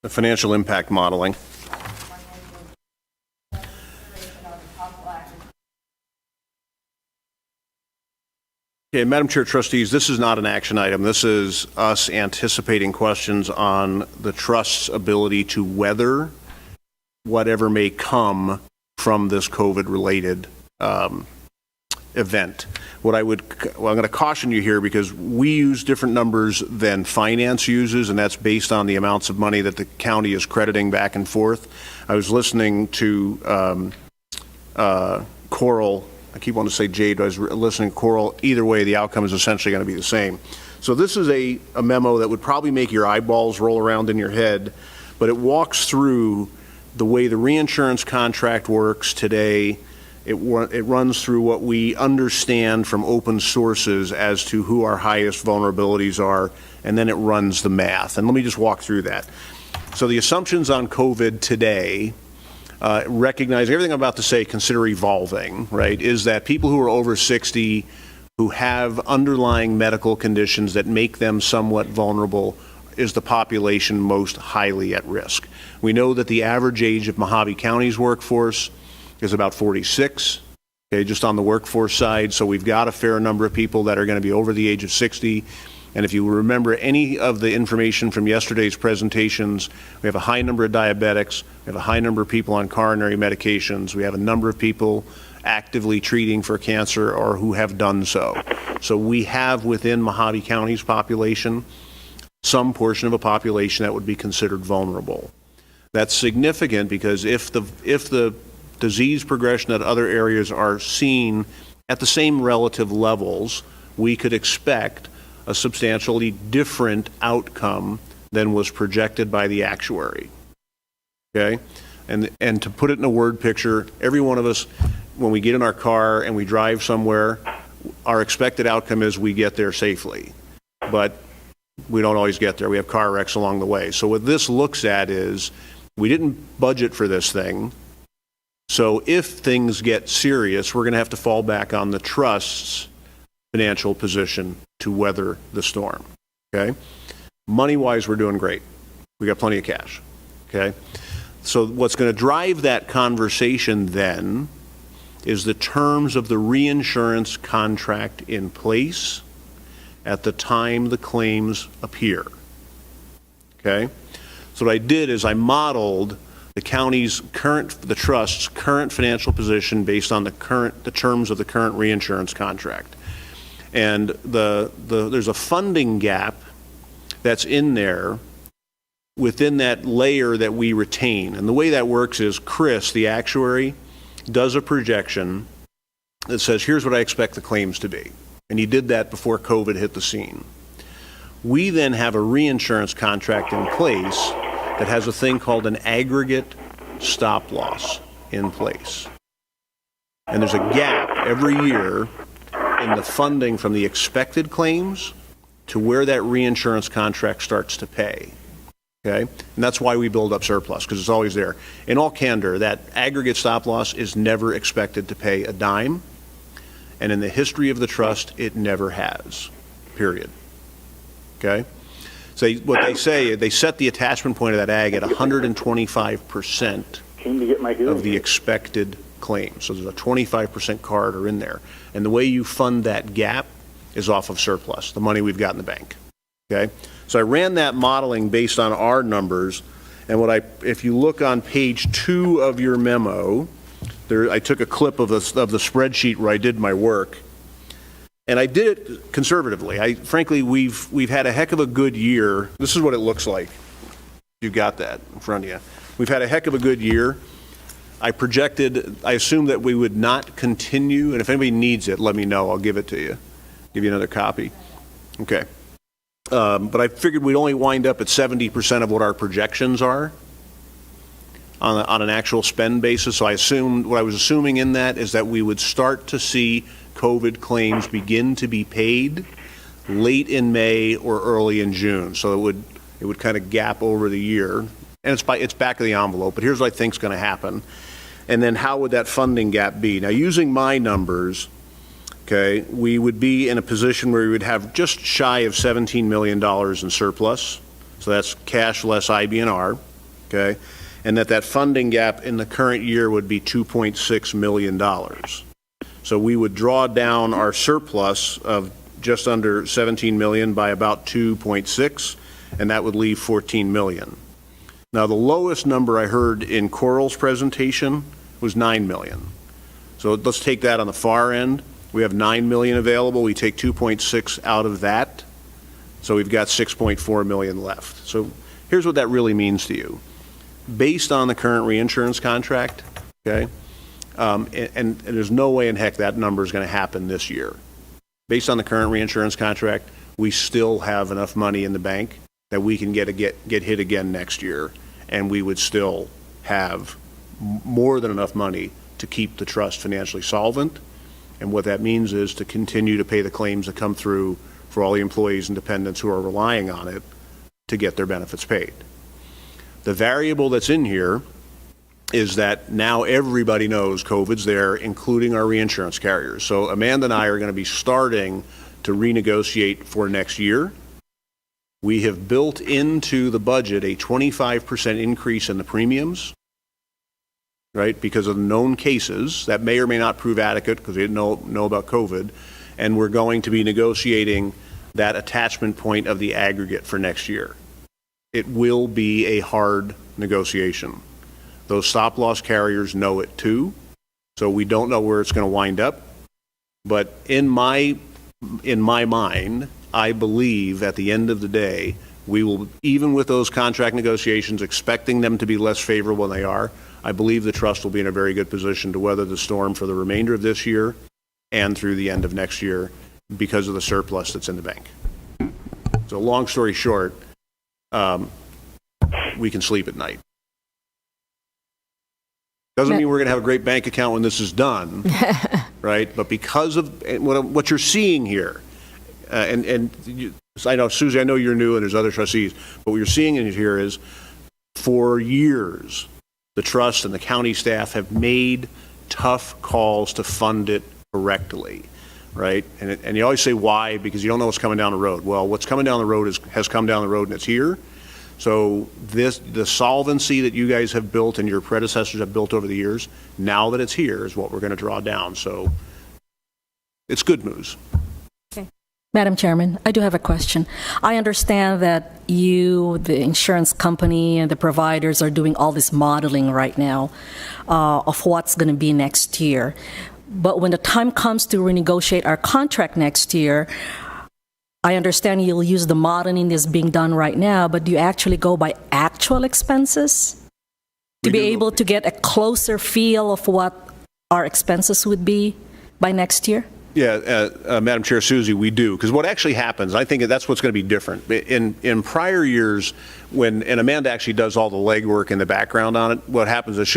The financial impact modeling. Okay, Madam Chair, trustees, this is not an action item. This is us anticipating questions on the trust's ability to weather whatever may come from this COVID-related event. I'm going to caution you here because we use different numbers than finance uses, and that's based on the amounts of money that the county is crediting back and forth. I was listening to Coral. I keep wanting to say Jade, but I was listening to Coral. Either way, the outcome is essentially going to be the same. So this is a memo that would probably make your eyeballs roll around in your head, but it walks through the way the reinsurance contract works today. It runs through what we understand from open sources as to who our highest vulnerabilities are, and then it runs the math. And let me just walk through that. So the assumptions on COVID today, recognize everything I'm about to say, consider evolving, right, is that people who are over 60 who have underlying medical conditions that make them somewhat vulnerable is the population most highly at risk. We know that the average age of Mohave County's workforce is about 46, okay, just on the workforce side. So we've got a fair number of people that are going to be over the age of 60. And if you remember any of the information from yesterday's presentations, we have a high number of diabetics, we have a high number of people on coronary medications, we have a number of people actively treating for cancer or who have done so. So we have within Mohave County's population some portion of a population that would be considered vulnerable. That's significant because if the disease progression at other areas are seen at the same relative levels, we could expect a substantially different outcome than was projected by the actuary. Okay? And to put it in a word picture, every one of us, when we get in our car and we drive somewhere, our expected outcome is we get there safely. But we don't always get there. We have car wrecks along the way. So what this looks at is we didn't budget for this thing. So if things get serious, we're going to have to fall back on the trust's financial position to weather the storm. Okay? Money-wise, we're doing great. We got plenty of cash. Okay? So what's going to drive that conversation then is the terms of the reinsurance contract in place at the time the claims appear. Okay? So what I did is I modeled the trust's current financial position based on the terms of the current reinsurance contract. And there's a funding gap that's in there within that layer that we retain. And the way that works is Chris, the actuary, does a projection that says, here's what I expect the claims to be. And he did that before COVID hit the scene. We then have a reinsurance contract in place that has a thing called an aggregate stop loss in place. And there's a gap every year in the funding from the expected claims to where that reinsurance contract starts to pay. Okay? And that's why we build up surplus, because it's always there. In all candor, that aggregate stop loss is never expected to pay a dime. And in the history of the trust, it never has, period. Okay? So what they say, they set the attachment point of that ag at 125% of the expected claim. So there's a 25% corridor in there. And the way you fund that gap is off of surplus, the money we've got in the bank. Okay? So I ran that modeling based on our numbers. And if you look on page 2 of your memo, I took a clip of the spreadsheet where I did my work, and I did it conservatively. Frankly, we've had a heck of a good year. This is what it looks like. You've got that in front of you. We've had a heck of a good year. I assumed that we would not continue, and if anybody needs it, let me know. I'll give it to you. Give you another copy. Okay. But I figured we'd only wind up at 70% of what our projections are on an actual spend basis. So what I was assuming in that is that we would start to see COVID claims begin to be paid late in May or early in June. So it would kind of gap over the year. And it's back of the envelope, but here's what I think is going to happen. And then how would that funding gap be? Now, using my numbers, okay, we would be in a position where we would have just shy of $17 million in surplus. So that's cash less IBNR, okay? And that funding gap in the current year would be $2.6 million. So we would draw down our surplus of just under 17 million by about 2.6, and that would leave 14 million. Now, the lowest number I heard in Coral's presentation was 9 million. So let's take that on the far end. We have 9 million available. We take 2.6 out of that. So we've got 6.4 million left. So here's what that really means to you. Based on the current reinsurance contract, okay, and there's no way in heck that number is going to happen this year. Based on the current reinsurance contract, we still have enough money in the bank that we can get hit again next year, and we would still have more than enough money to keep the trust financially solvent. And what that means is to continue to pay the claims that come through for all the employees and dependents who are relying on it to get their benefits paid. The variable that's in here is that now everybody knows COVID's there, including our reinsurance carriers. So Amanda and I are going to be starting to renegotiate for next year. We have built into the budget a 25% increase in the premiums, right, because of known cases that may or may not prove adequate because we didn't know about COVID, and we're going to be negotiating that attachment point of the aggregate for next year. It will be a hard negotiation. Those stop-loss carriers know it too, so we don't know where it's going to wind up. But in my mind, I believe at the end of the day, we will, even with those contract negotiations, expecting them to be less favorable than they are, I believe the trust will be in a very good position to weather the storm for the remainder of this year and through the end of next year because of the surplus that's in the bank. So long story short, we can sleep at night. Doesn't mean we're going to have a great bank account when this is done, right? But because of what you're seeing here, I know, Susie, I know you're new and there's other trustees, but what you're seeing in here is for years, the trust and the county staff have made tough calls to fund it correctly, right? And you always say why, because you don't know what's coming down the road. Well, what's coming down the road has come down the road and it's here. So the solvency that you guys have built and your predecessors have built over the years, now that it's here is what we're going to draw down. So it's good news. Madam Chairman, I do have a question. I understand that you, the insurance company, and the providers are doing all this modeling right now of what's going to be next year. But when the time comes to renegotiate our contract next year, I understand you'll use the modeling that's being done right now, but do you actually go by actual expenses to be able to get a closer feel of what our expenses would be by next year? Yeah, Madam Chair, Susie, we do. Because what actually happens, I think that's what's going to be different. In prior years, and Amanda actually does all the legwork in the background on it, what happens is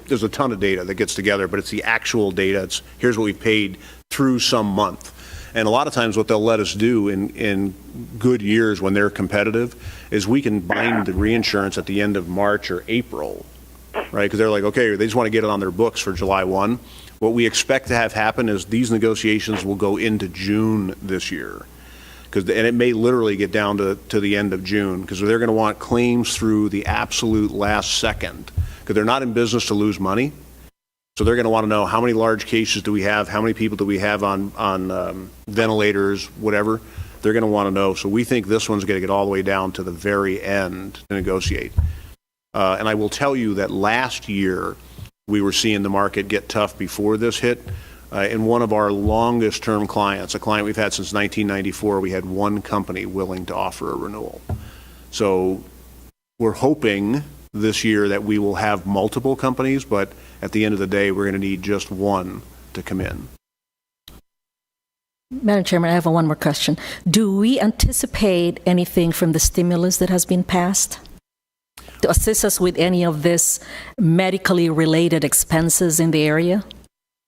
there's a ton of data that gets together, but it's the actual data. It's here's what we paid through some month. And a lot of times what they'll let us do in good years when they're competitive is we can bind the reinsurance at the end of March or April, right? Because they're like, okay, they just want to get it on their books for July 1. What we expect to have happen is these negotiations will go into June this year. And it may literally get down to the end of June because they're going to want claims through the absolute last second because they're not in business to lose money. So they're going to want to know how many large cases do we have, how many people do we have on ventilators, whatever. They're going to want to know. So we think this one's going to get all the way down to the very end to negotiate. And I will tell you that last year, we were seeing the market get tough before this hit. And one of our longest term clients, a client we've had since 1994, we had one company willing to offer a renewal. So we're hoping this year that we will have multiple companies, but at the end of the day, we're going to need just one to come in. Madam Chairman, I have one more question. Do we anticipate anything from the stimulus that has been passed to assist us with any of this medically related expenses in the area?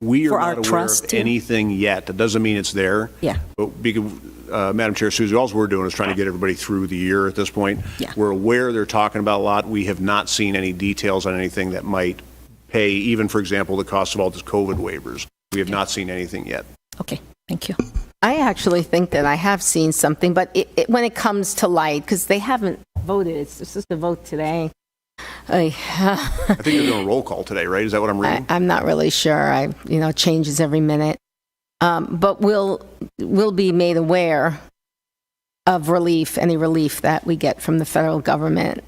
We are not aware of anything yet. That doesn't mean it's there. Yeah. But because, Madam Chair, Susie, all we're doing is trying to get everybody through the year at this point. Yeah. We're aware they're talking about a lot. We have not seen any details on anything that might pay, even, for example, the cost of all these COVID waivers. We have not seen anything yet. Okay, thank you. I actually think that I have seen something, but when it comes to light, because they haven't voted, it's just a vote today. I think they're doing a roll call today, right? Is that what I'm reading? I'm not really sure. It changes every minute. But we'll be made aware of relief, any relief that we get from the federal government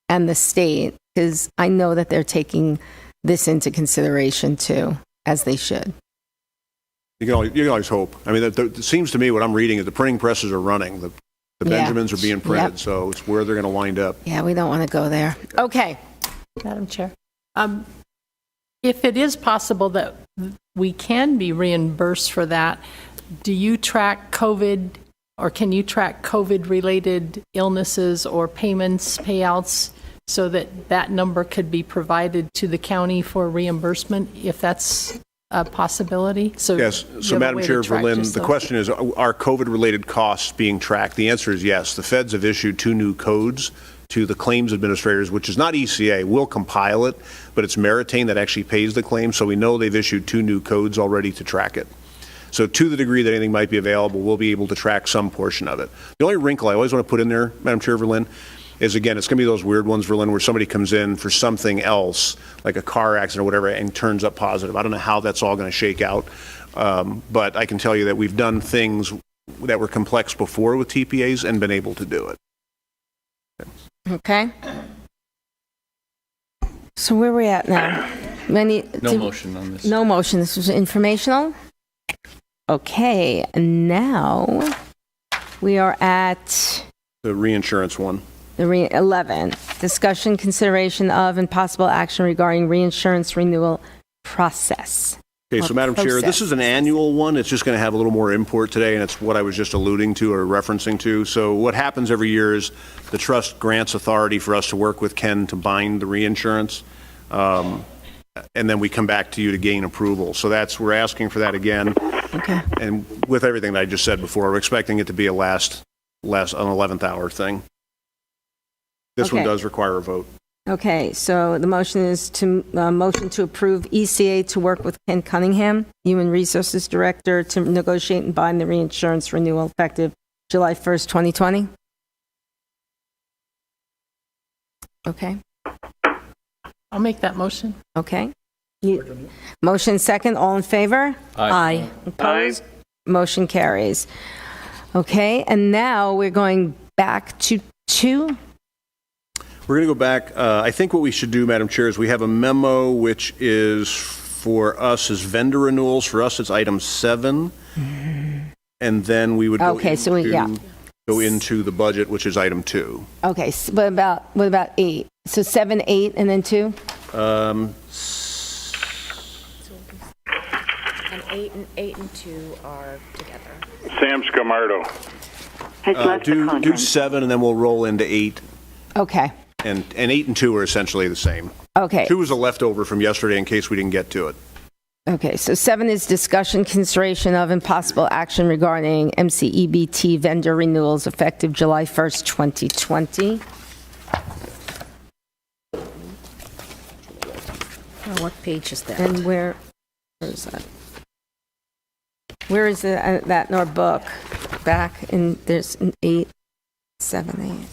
and the state, because I know that they're taking this into consideration too, as they should. You can always hope. I mean, it seems to me what I'm reading is the printing presses are running. The Yeah. Benjamins are being printed, Yep. so it's where they're going to wind up. Yeah, we don't want to go there. Okay. Madam Chair. If it is possible that we can be reimbursed for that, do you track COVID, or can you track COVID-related illnesses or payments, payouts, so that that number could be provided to the county for reimbursement, if that's a possibility? So Yes. you So, have a Madam way to Chair track Verlin, just the those? question is, are COVID-related costs being tracked? The answer is yes. The feds have issued 2 new codes to the claims administrators, which is not ECA. We'll compile it, but it's Meritain that actually pays the claim. So we know they've issued 2 new codes already to track it. So to the degree that anything might be available, we'll be able to track some portion of it. The only wrinkle I always want to put in there, Madam Chair Verlin, is, again, it's going to be those weird ones, Verlin, where somebody comes in for something else, like a car accident or whatever, and turns up positive. I don't know how that's all going to shake out, but I can tell you that we've done things that were complex before with TPAs and been able to do it. Okay. So where are we at now? No motion on this. No motion. This was informational? Okay, and now we are at The reinsurance one. the 11. Discussion, consideration of, and possible action regarding reinsurance renewal process. Okay, or so Madam Chair, this process. is an annual one. It's just going to have a little more import today, and it's what I was just alluding to or referencing to. So what happens every year is the trust grants authority for us to work with Ken to bind the reinsurance, and then we come back to you to gain approval. So we're asking for that again. Okay. And with everything that I just said before, we're expecting it to be an 11th hour thing. This one Okay. does require a vote. Okay, so the motion is to, motion to approve ECA to work with Ken Cunningham, Human Resources Director, to negotiate and bind the reinsurance renewal effective July 1st, 2020. Okay, I'll make that motion. okay. Motion second, all in favor? Aye. Opposed? Motion carries. Okay, and now we're going back to 2. We're going to go back. I think what we should do, Madam Chair, is we have a memo which is for us as vendor renewals. For us, it's item 7. And then we would go, Okay, so go into the budget, which is item 2. Okay, so what about 8? So 7, 8, and then 2? And 8 and 2 are together. Sam Scamardo. Has left the Do conference. 7, and then we'll roll into 8. Okay, And 8 and 2 are essentially the same. okay. 2 was a leftover from yesterday in case we didn't get to it. Okay, so 7 is discussion, consideration of, and possible action regarding EBT vendor renewals effective July 1st, 2020. What page is that? And where is that? Where is that in our book? Back in, there's an 8, 7, 8.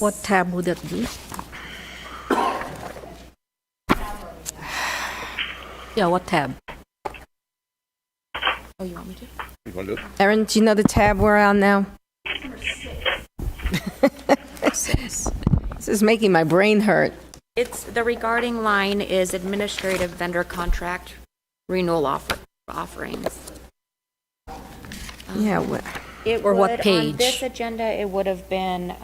What tab would that be? Yeah, what tab? Oh, you want me to? You want to do it? Erin, do you know the tab we're on now? This is making my brain hurt. It's, the regarding line is administrative vendor contract renewal offerings. Yeah, It Or what would, page? On this agenda, it would have been,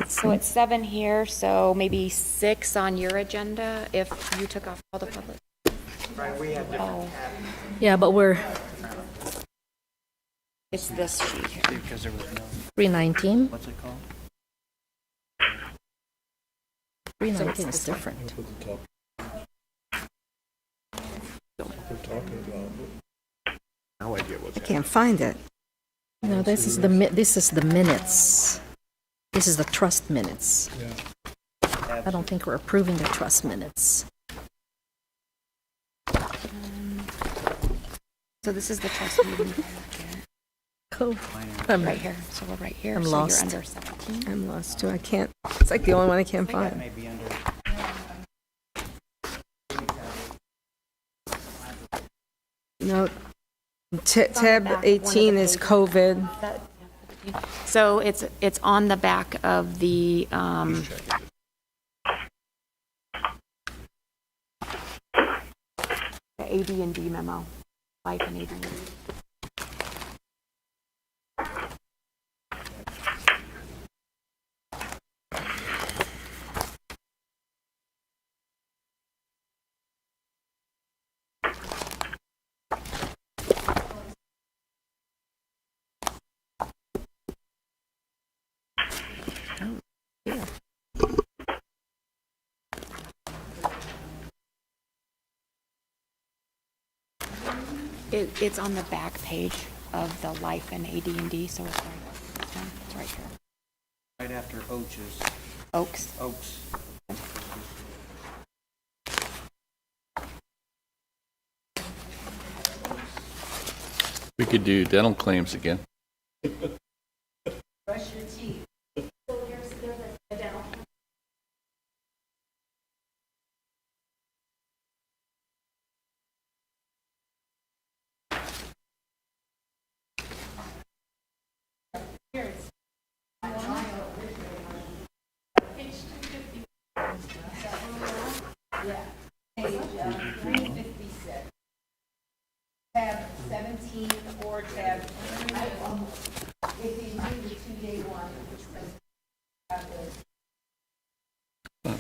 so it's 7 here, so maybe 6 on your agenda if you took off all the public. Right, we have. Oh, Yeah, but we're it's this sheet here. 319. What's it called? 319 is different. No idea what's I can't find it. No, this is the minutes. This is the trust minutes. I don't think we're approving the trust minutes. So this is the trust meeting. Cool. Right here, so we're right here. I'm so lost. You're under 17. I'm lost too. I can't, it's like the only one I can't find. Maybe under. No, tab 18 is COVID. So it's on the back of the, AD&D memo, life and AD&D. It's on the back page of the life and AD&D, so it's right here. Right after Oaches. Oaks. Oaks. We could do dental claims again. Brush your teeth. Tab 17 or tab, if you do the 2-day one, which says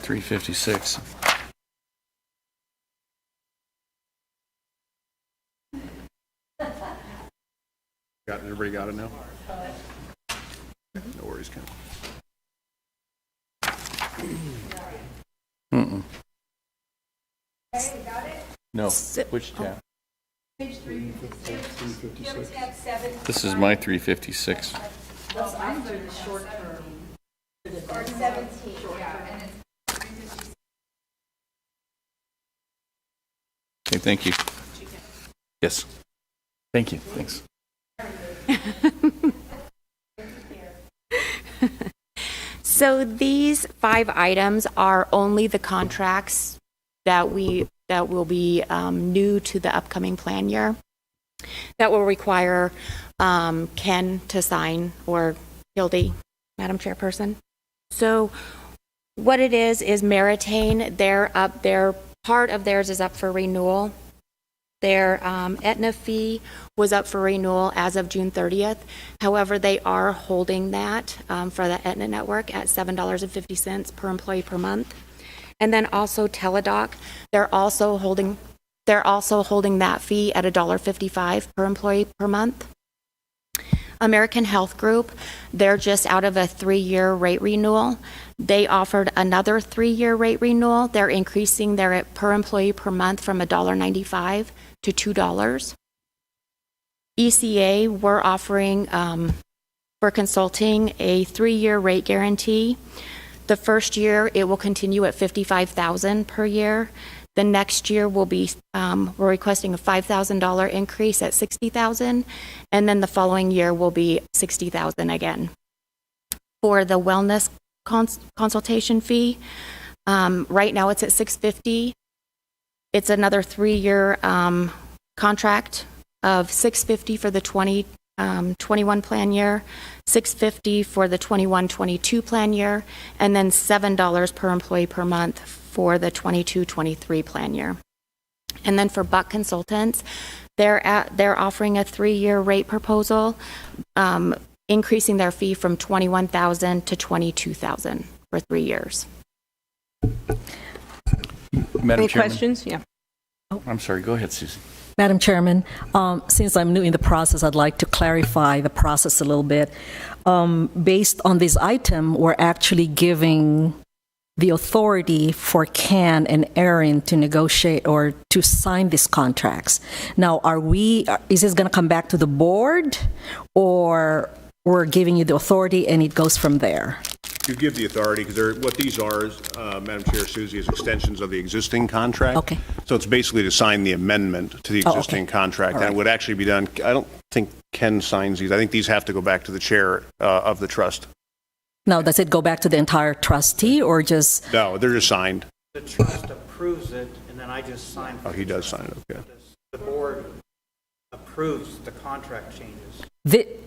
356. Everybody got it now? No worries, Ken. No. Which tab? page 356. Tab 7. This is my 356. That's after the short term. Or 17, yeah, and it's 356. Okay, thank you. Yes. Thank you. Thanks. So these 5 items are only the contracts that will be new to the upcoming plan year, that will require Ken to sign, or Hildy, Madam Chairperson. So what it is Meritain, their part of theirs is up for renewal. Their Aetna fee was up for renewal as of June 30th. However, they are holding that for the Aetna network at $7.50 per employee per month. And then also Teladoc, they're also holding that fee at $1.55 per employee per month. American Health Group, they're just out of a 3-year rate renewal. They offered another 3-year rate renewal. They're increasing their per employee per month from $1.95 to $2. ECA, we're offering for consulting a 3-year rate guarantee. The first year, it will continue at $55,000 per year. The next year will be, we're requesting a $5,000 increase at $60,000, and then the following year will be $60,000 again. For the wellness consultation fee, right now it's at $650. It's another 3-year contract of $650 for the 21 plan year, $650 for the 21-22 plan year, and then $7 per employee per month for the 22-23 plan year. And then for Buck Consultants, they're offering a 3-year rate proposal, increasing their fee from $21,000 to $22,000 for 3 years. Madam Any Chairman. questions? Yeah. Oh, I'm sorry. Go ahead, Susan. Madam Chairman, since I'm new in the process, I'd like to clarify the process a little bit. Based on this item, we're actually giving the authority for Ken and Erin to negotiate or to sign these contracts. Now, is this going to come back to the board, or we're giving you the authority and it goes from there? You give the authority, because what these are, Madam Chair, Susie, is extensions of the existing contract. Okay. So it's basically to sign the amendment to the existing contract. All right. And it would actually be done, think Ken signs these. I think these have to go back to the chair of the trust. Now, does it go back to the entire trustee or just? No, they're just signed. The trust approves it, and then I just sign. Oh, he does sign it, okay. The board approves the contract changes.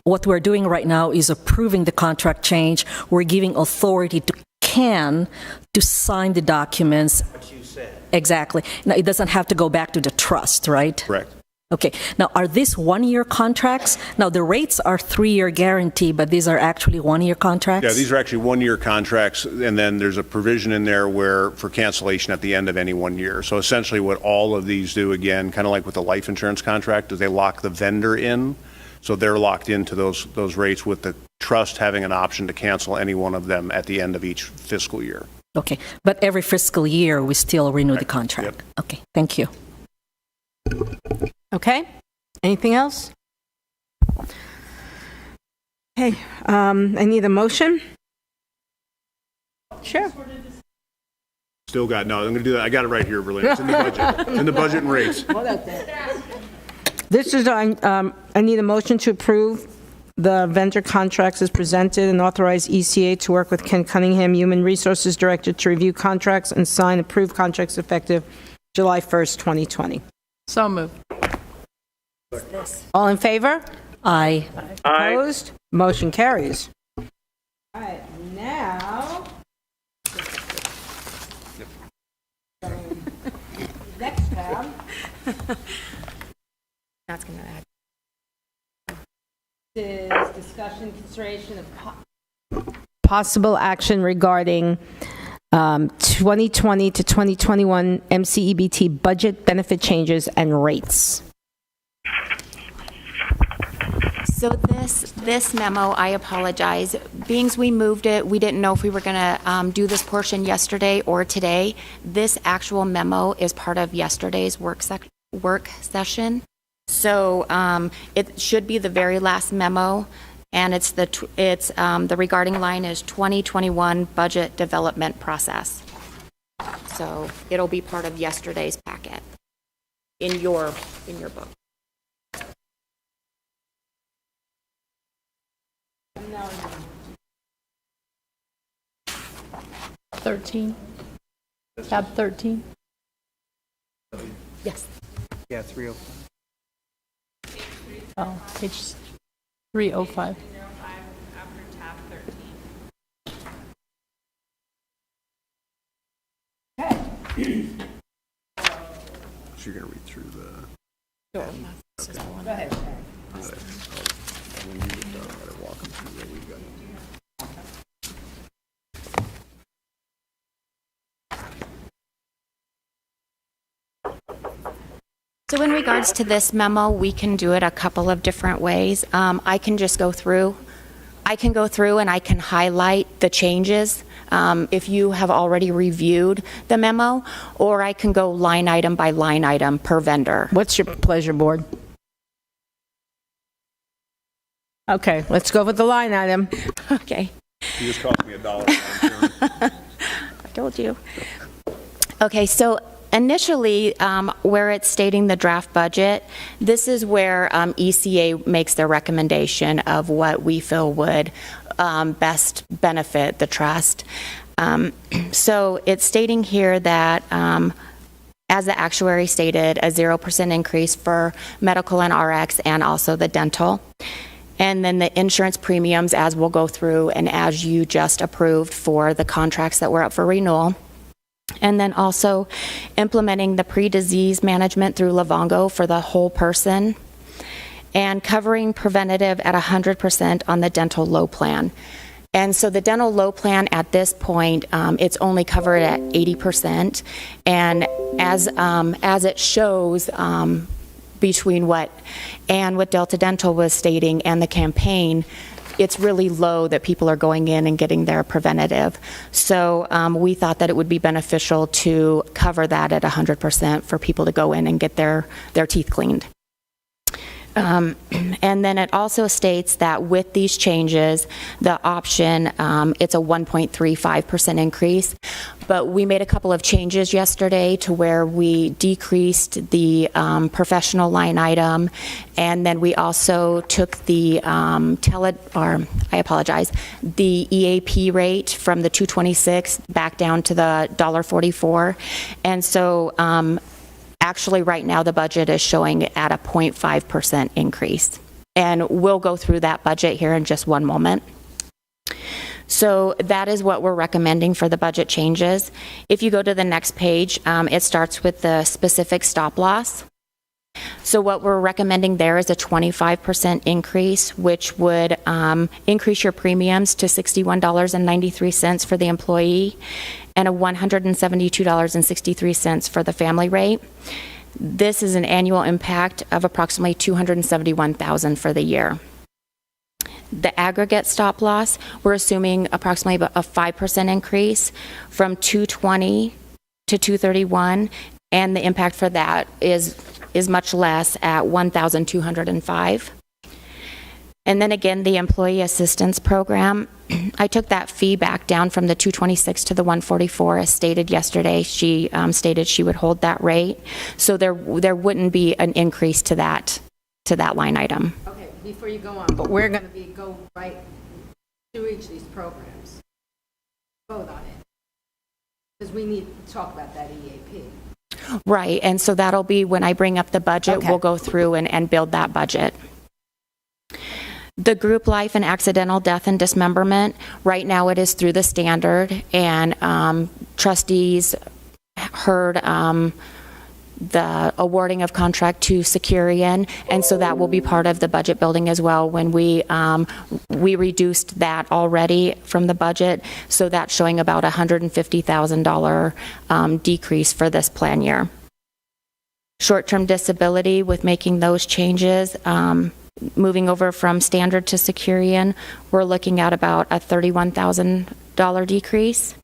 What we're doing right now is approving the contract change. We're giving authority to Ken to sign the documents. What you said. Exactly. Now, it doesn't have to go back to the trust, right? Correct. Okay. Now, are these one-year contracts? Now, the rates are 3-year guarantee, but these are actually one-year contracts? Yeah, these are actually one-year contracts, and then there's a provision in there where, for cancellation at the end of any 1 year. So essentially what all of these do, again, kind of like with the life insurance contract, is they lock the vendor in. So they're locked into those rates, with the trust having an option to cancel any one of them at the end of each fiscal year. Okay. But every fiscal year, we still renew the contract? Yep. Okay. Thank you. Okay, anything else? Okay, I need a motion. Sure. Still got, no, I'm going to do that. I got it right here, Berlin. It's in the budget. It's in the budget and rates. This is, I need a motion to approve the vendor contracts as presented and authorize ECA to work with Ken Cunningham, Human Resources Director, to review contracts and sign approved contracts effective July 1st, 2020. So moved. All in favor? Aye. Opposed? Motion carries. All right, now. Next tab. That's going to add. Is discussion, consideration of possible action regarding 2020 to 2021 MCEBT budget benefit changes and rates. So this memo, I apologize. Being we moved it, we didn't know if we were going to do this portion yesterday or today. This actual memo is part of yesterday's work session. So it should be the very last memo, and it's the regarding line is 2021 budget development process. So it'll be part of yesterday's packet in your book. No. 13. Tab 13. Yes. Yeah, 305. Oh, page 305. So you're going to read through the... Sure. Okay. Go ahead. When you get done, I'll walk them through what we've got. So in regards to this memo, we can do it a couple of different ways. I can just go through. I can go through and I can highlight the changes if you have already reviewed the memo, or I can go line item by line item per vendor. What's your pleasure, board? Okay, let's go with the line item. Okay. You just cost me $1. I told you. Okay, so initially, where it's stating the draft budget, this is where ECA makes their recommendation of what we feel would best benefit the trust. So it's stating here that, as the actuary stated, a 0% increase for medical and RX and also the dental. And then the insurance premiums, as we'll go through and as you just approved for the contracts that were up for renewal. And then also implementing the pre-disease management through Livongo for the whole person, and covering preventative at 100% on the dental low plan. And so the dental low plan at this point, it's only covered at 80%. And as it shows between what Delta Dental was stating and the campaign, it's really low that people are going in and getting their preventative. So we thought that it would be beneficial to cover that at 100% for people to go in and get their teeth cleaned. And then it also states that with these changes, the option, it's a 1.35% increase. But we made a couple of changes yesterday to where we decreased the professional line item, and then we also took the the EAP rate from the 226 back down to the $1.44. And so actually, right now, the budget is showing at a 0.5% increase. And we'll go through that budget here in just one moment. So that is what we're recommending for the budget changes. If you go to the next page, it starts with the specific stop loss. So what we're recommending there is a 25% increase, which would increase your premiums to $61.93 for the employee and a $172.63 for the family rate. This is an annual impact of approximately $271,000 for the year. The aggregate stop loss, we're assuming approximately a 5% increase from 220 to 231, and the impact for that is much less at 1,205. And then again, the employee assistance program, I took that fee back down from the 226 to the 144 as stated yesterday. She stated she would hold that rate, so there wouldn't be an increase to that line item. Okay, before you go on, but we're going to go right through each of these programs. Vote on it. Because we need to talk about that EAP. Right, and so that'll be when I bring up the budget, Okay. we'll go through and build that budget. The group life and accidental death and dismemberment, right now it is through the standard, and trustees heard the awarding of contract to Securian, and so that will be part of the budget building as well. When we reduced that already from the budget, so that's showing about $150,000 decrease for this plan year. Short-term disability, with making those changes, moving over from standard to Securian, we're looking at about a $31,000 decrease.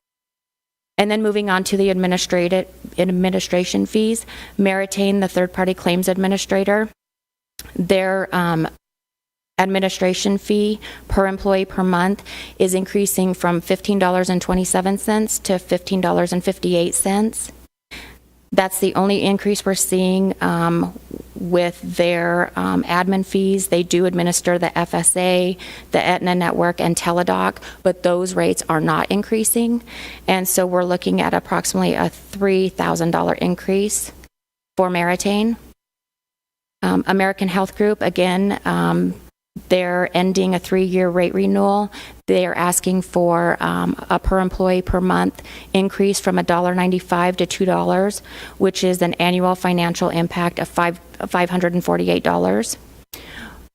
And then moving on to the administration fees, Meritain, the third-party claims administrator, their administration fee per employee per month is increasing from $15.27 to $15.58. That's the only increase we're seeing with their admin fees. They do administer the FSA, the Aetna Network, and Teladoc, but those rates are not increasing. And so we're looking at approximately a $3,000 increase for Meritain. American Health Group, again, they're ending a 3-year rate renewal. They are asking for a per employee per month increase from $1.95 to $2, which is an annual financial impact of $548.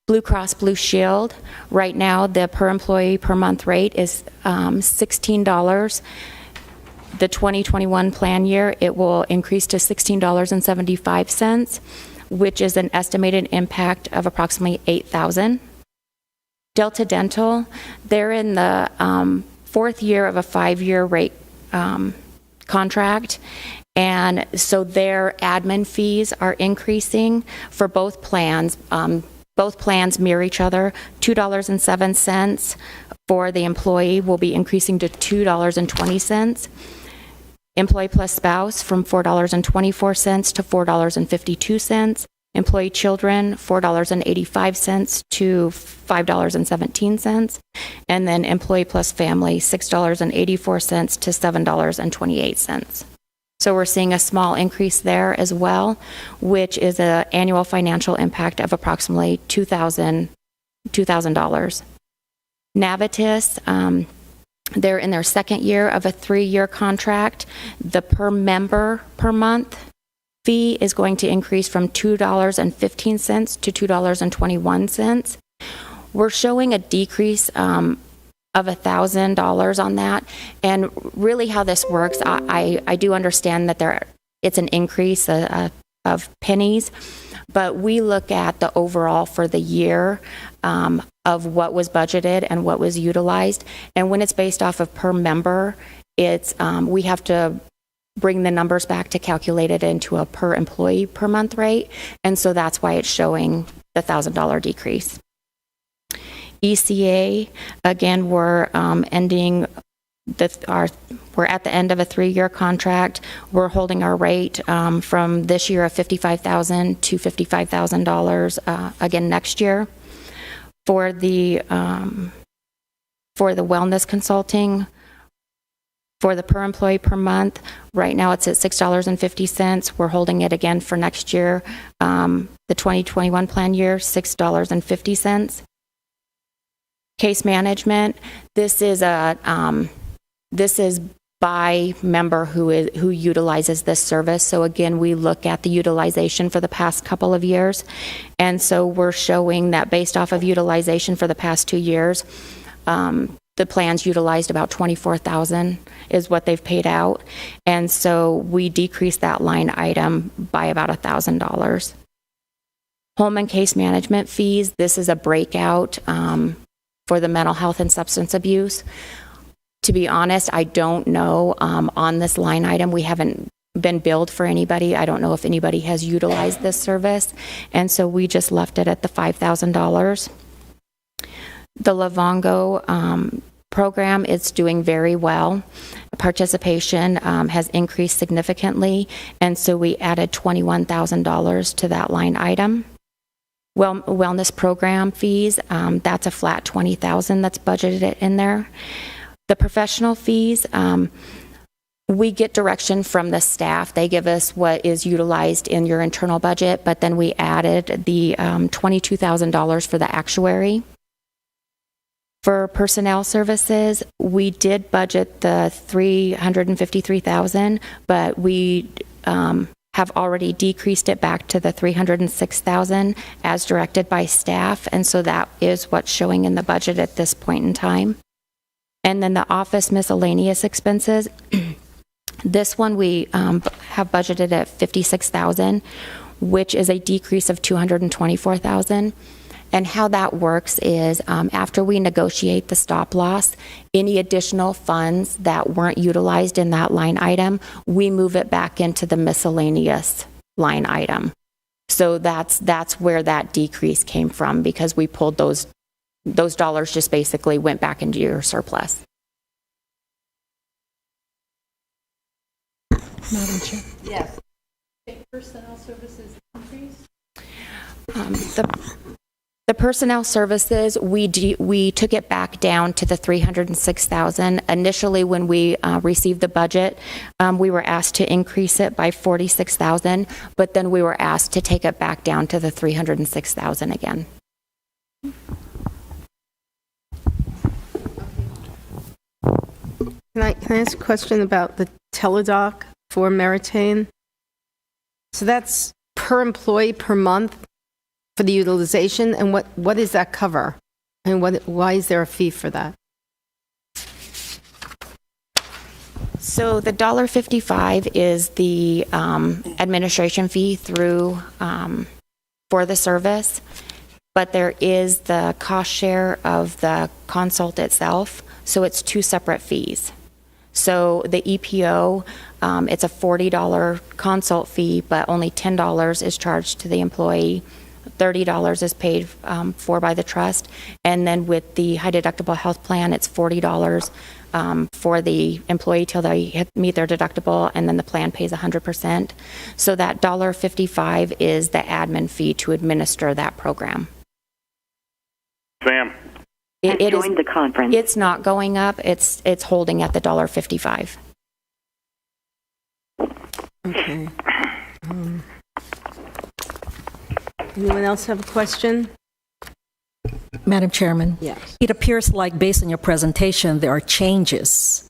Blue Cross Blue Shield, right now the per employee per month rate is $16. The 2021 plan year, it will increase to $16.75, which is an estimated impact of approximately $8,000. Delta Dental, they're in the 4th year of a 5-year rate contract, and so their admin fees are increasing for both plans. Both plans mirror each other. $2.07 for the employee will be increasing to $2.20. Employee plus spouse from $4.24 to $4.52. Employee children, $4.85 to $5.17. And then employee plus family, $6.84 to $7.28. So we're seeing a small increase there as well, which is an annual financial impact of approximately $2,000. Navitus, they're in their 2nd year of a 3-year contract. The per member per month fee is going to increase from $2.15 to $2.21. We're showing a decrease of $1,000 on that. And really how this works, I do understand that it's an increase of pennies, but we look at the overall for the year of what was budgeted and what was utilized. And when it's based off of per member, it's we have to bring the numbers back to calculate it into a per employee per month rate. And so that's why it's showing the $1,000 decrease. ECA, again, we're ending we're at the end of a 3-year contract. We're holding our rate from this year of $55,000 to $55,000 again next year. For the wellness consulting, for the per employee per month, right now it's at $6.50. We're holding it again for next year, the 2021 plan year, $6.50. Case management, this is by member who utilizes this service. So again, we look at the utilization for the past couple of years, and so we're showing that based off of utilization for the past 2 years, the plans utilized about $24,000 is what they've paid out, and so we decreased that line item by about $1,000. Home and case management fees, this is a breakout for the mental health and substance abuse. To be honest, I don't know on this line item. We haven't been billed for anybody. I don't know if anybody has utilized this service, and so we just left it at the $5,000. The Livongo program is doing very well. Participation has increased significantly, and so we added $21,000 to that line item. Wellness program fees, that's a flat $20,000 that's budgeted in there. The professional fees, we get direction from the staff. They give us what is utilized in your internal budget, but then we added the $22,000 for the actuary. For personnel services, we did budget the $353,000, but we have already decreased it back to the $306,000 as directed by staff, and so that is what's showing in the budget at this point in time. And then the office miscellaneous expenses, this one we have budgeted at $56,000, which is a decrease of $224,000. And how that works is after we negotiate the stop loss, any additional funds that weren't utilized in that line item, we move it back into the miscellaneous line item. So that's where that decrease came from, because we pulled those dollars just basically went back into your surplus. Madam Chair. Yes. Personnel services increase? The personnel services, we took it back down to the $306,000. Initially, when we received the budget, we were asked to increase it by $46,000, but then we were asked to take it back down to the $306,000 again. Can I ask a question about the teledoc for Meritain? So that's per employee per month for the utilization, and what does that cover? And why is there a fee for that? So the $1.55 is the administration fee through for the service, but there is the cost share of the consult itself, so it's 2 separate fees. So the EPO, it's a $40 consult fee, but only $10 is charged to the employee. $30 is paid for by the trust. And then with the high deductible health plan, it's $40 for the employee till they meet their deductible, and then the plan pays 100%. So that $1.55 is the admin fee to administer that program. Sam. It joined the conference. It's not going up. It's holding at the $1.55. Okay. Anyone else have a question? Madam Chairman? Yes. It appears like based on your presentation, there are changes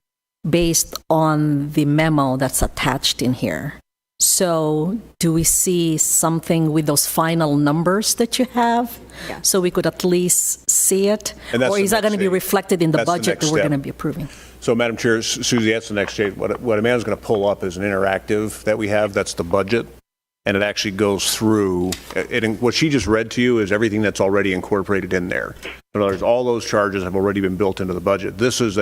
based on the memo that's attached in here. So do we see something with those final numbers that you have? Yeah. So we could at least see it? And that's or is the that going to next be stage. reflected in the That's the budget next that we're step. going to be approving? So, Madam Chair, Susie, that's the next stage. What Amanda's going to pull up is an interactive that we have. That's the budget. And it actually goes through, what she just read to you is everything that's already incorporated in there. In other words, all those charges have already been built into the budget. This is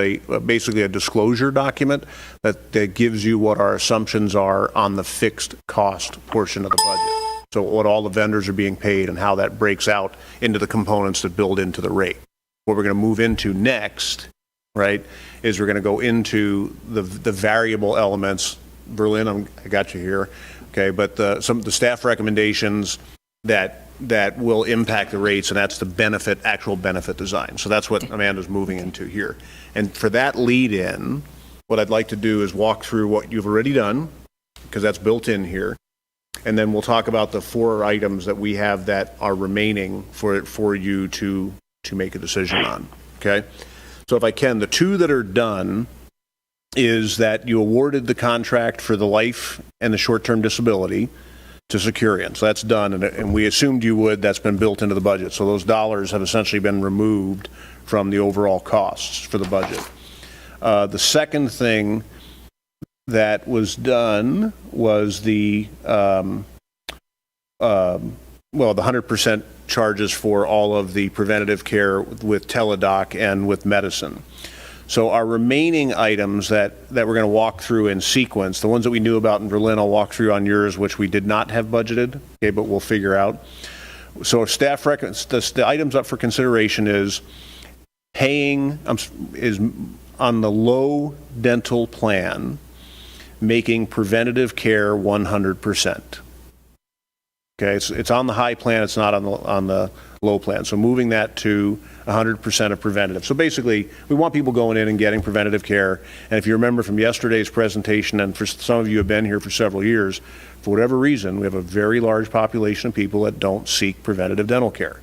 basically a disclosure document that gives you what our assumptions are on the fixed cost portion of the budget. So what all the vendors are being paid and how that breaks out into the components that build into the rate. What we're going to move into next, right, is we're going to go into the variable elements. Berlin, I got you here, okay, but some of the staff recommendations that will impact the rates, and that's the actual benefit design. So that's what Amanda's moving into here. And for that lead-in, what I'd like to do is walk through what you've already done, because that's built in here, and then we'll talk about the 4 items that we have that are remaining for you to make a decision on, okay? So if I can, the 2 that are done is that you awarded the contract for the life and the short-term disability to Securian. So that's done, and we assumed you would. That's been built into the budget. So those dollars have essentially been removed from the overall costs for the budget. The second thing that was done was the 100% charges for all of the preventative care with teledoc and with medicine. So our remaining items that we're going to walk through in sequence, the ones that we knew about in Berlin, I'll walk through on yours, which we did not have budgeted, okay, but we'll figure out. So staff the items up for consideration is paying, is on the low dental plan, making preventative care 100%. Okay, it's on the high plan, it's not on the low plan. So moving that to 100% of preventative. So basically, we want people going in and getting preventative care. And if you remember from yesterday's presentation, and for some of you have been here for several years, for whatever reason, we have a very large population of people that don't seek preventative dental care.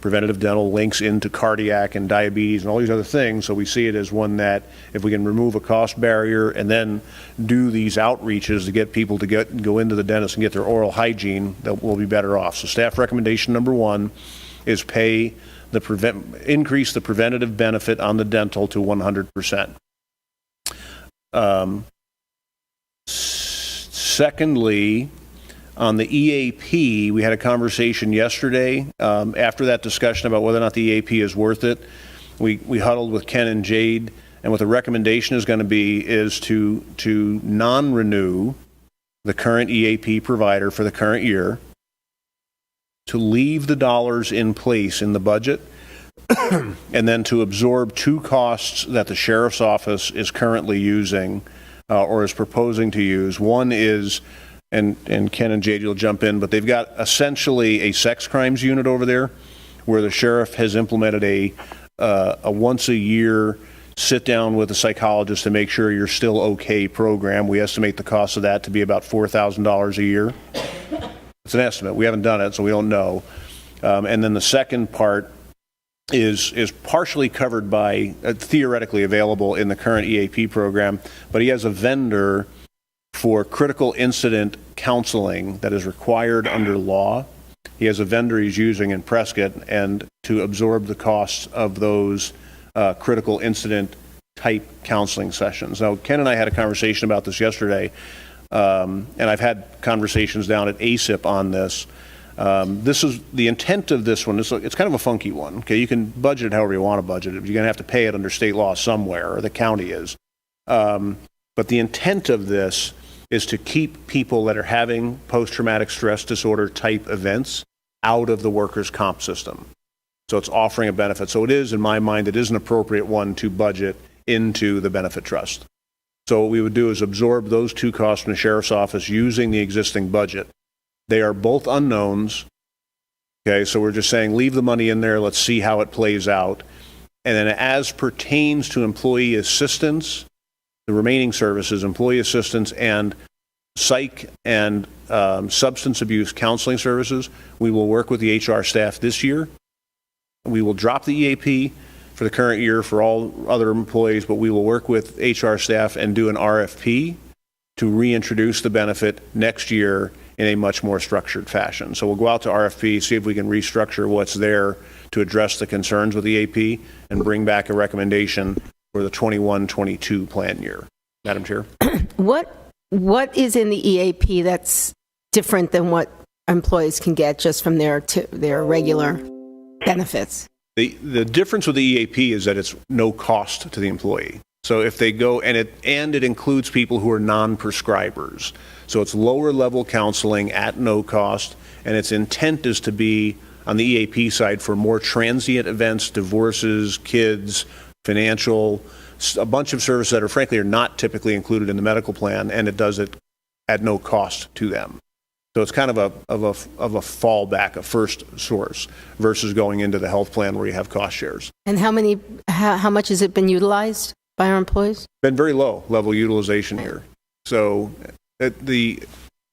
Preventative dental links into cardiac and diabetes and all these other things, so we see it as one that if we can remove a cost barrier and then do these outreaches to get people to go into the dentist and get their oral hygiene, that we'll be better off. So staff recommendation number 1 is increase the preventative benefit on the dental to 100%. Secondly, on the EAP, we had a conversation yesterday. After that discussion about whether or not the EAP is worth it, we huddled with Ken and Jade, and what the recommendation is going to be is to non-renew the current EAP provider for the current year, to leave the dollars in place in the budget, and then to absorb 2 costs that the sheriff's office is currently using or is proposing to use. One is, and Ken and Jade will jump in, but they've got essentially a sex crimes unit over there where the sheriff has implemented a once a year sit down with a psychologist to make sure you're still okay program. We estimate the cost of that to be about $4,000 a year. It's an estimate. We haven't done it, so we don't know. And then the second part is partially covered by, theoretically available in the current EAP program, but he has a vendor for critical incident counseling that is required under law. He has a vendor he's using in Prescott, and to absorb the costs of those critical incident type counseling sessions. Now, Ken and I had a conversation about this yesterday, and I've had conversations down at ASIP on this. This is the intent of this one. It's kind of a funky one. Okay, you can budget it however you want to budget it. You're going to have to pay it under state law somewhere, or the county is. But the intent of this is to keep people that are having post-traumatic stress disorder type events out of the workers' comp system. So it's offering a benefit. So it is, in my mind, it is an appropriate one to budget into the benefit trust. So what we would do is absorb those 2 costs from the sheriff's office using the existing budget. They are both unknowns. Okay, so we're just saying leave the money in there, let's see how it plays out. And then as pertains to employee assistance, the remaining services, employee assistance and psych and substance abuse counseling services, we will work with the HR staff this year. We will drop the EAP for the current year for all other employees, but we will work with HR staff and do an RFP to reintroduce the benefit next year in a much more structured fashion. So we'll go out to RFP, see if we can restructure what's there to address the concerns with the EAP and bring back a recommendation for the 21-22 plan year. Madam Chair? What is in the EAP that's different than what employees can get just from their regular benefits? The difference with the EAP is that it's no cost to the employee. So if they go, and it includes people who are non-prescribers. So it's lower level counseling at no cost, and its intent is to be, on the EAP side, for more transient events, divorces, kids, financial, a bunch of services that are frankly are not typically included in the medical plan, and it does it at no cost to them. So it's kind of a fallback, a first source, versus going into the health plan where you have cost shares. And how much has it been utilized by our employees? Been very low level utilization here. So again,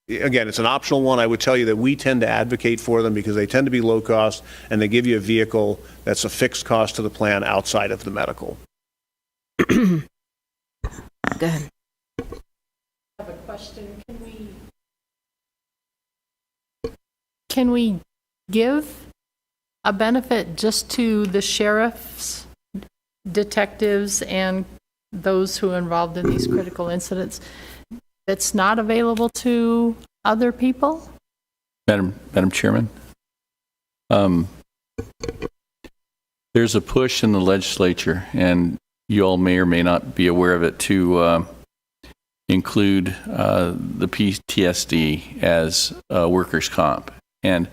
it's an optional one. I would tell you that we tend to advocate for them because they tend to be low cost, and they give you a vehicle that's a fixed cost to the plan outside of the medical. Go ahead. I have a question. Can we give a benefit just to the sheriffs, detectives, and those who are involved in these critical incidents that's not available to other people? Madam Chairman, there's a push in the legislature, and you all may or may not be aware of it, to include the PTSD as workers' comp. And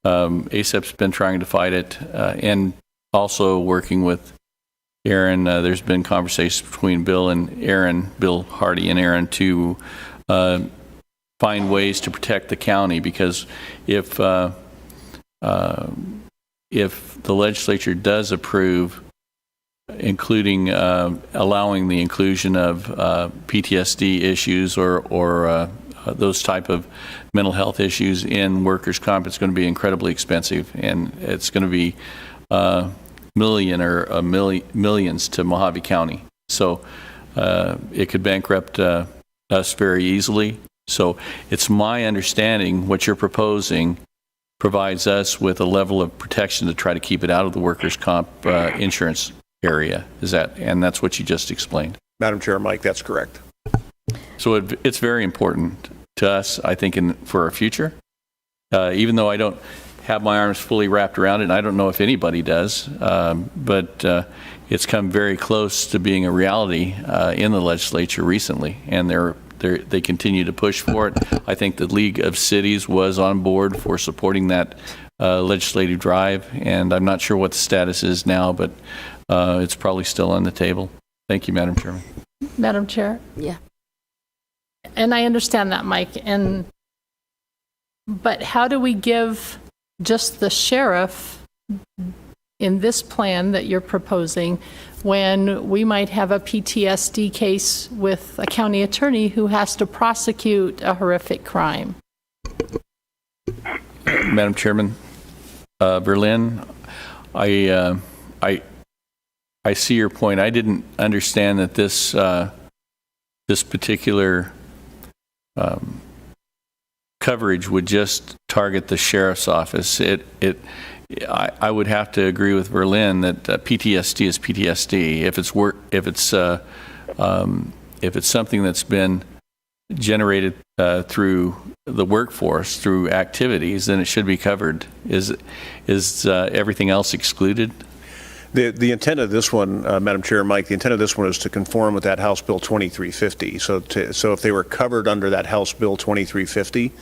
ASAP's been trying to fight it, and also working with Aaron. There's been conversations between Bill Hardy and Aaron, to find ways to protect the county, because if the legislature does approve including allowing the inclusion of PTSD issues or those type of mental health issues in workers' comp, it's going to be incredibly expensive, and it's going to be millions to Mohave County. So it could bankrupt us very easily. So it's my understanding what you're proposing provides us with a level of protection to try to keep it out of the workers' comp insurance area. And that's what you just explained. Madam Chair, Mike, that's correct. So it's very important to us, I think, for our future. Even though I don't have my arms fully wrapped around it, and I don't know if anybody does, but it's come very close to being a reality in the legislature recently, and they continue to push for it. I think the League of Cities was on board for supporting that legislative drive, and I'm not sure what the status is now, but it's probably still on the table. Thank you, Madam Chairman. Madam Chair? Yeah. And I understand that, Mike. But how do we give just the sheriff in this plan that you're proposing when we might have a PTSD case with a county attorney who has to prosecute a horrific crime? Madam Chairman, Berlin, I see your point. I didn't understand that this particular coverage would just target the sheriff's office. I would have to agree with Berlin that PTSD is PTSD. If it's something that's been generated through the workforce, through activities, then it should be covered. Is everything else excluded? The intent of this one, Madam Chair, Mike, the intent of this one is to conform with that House Bill 2350. So if they were covered under that House Bill 2350,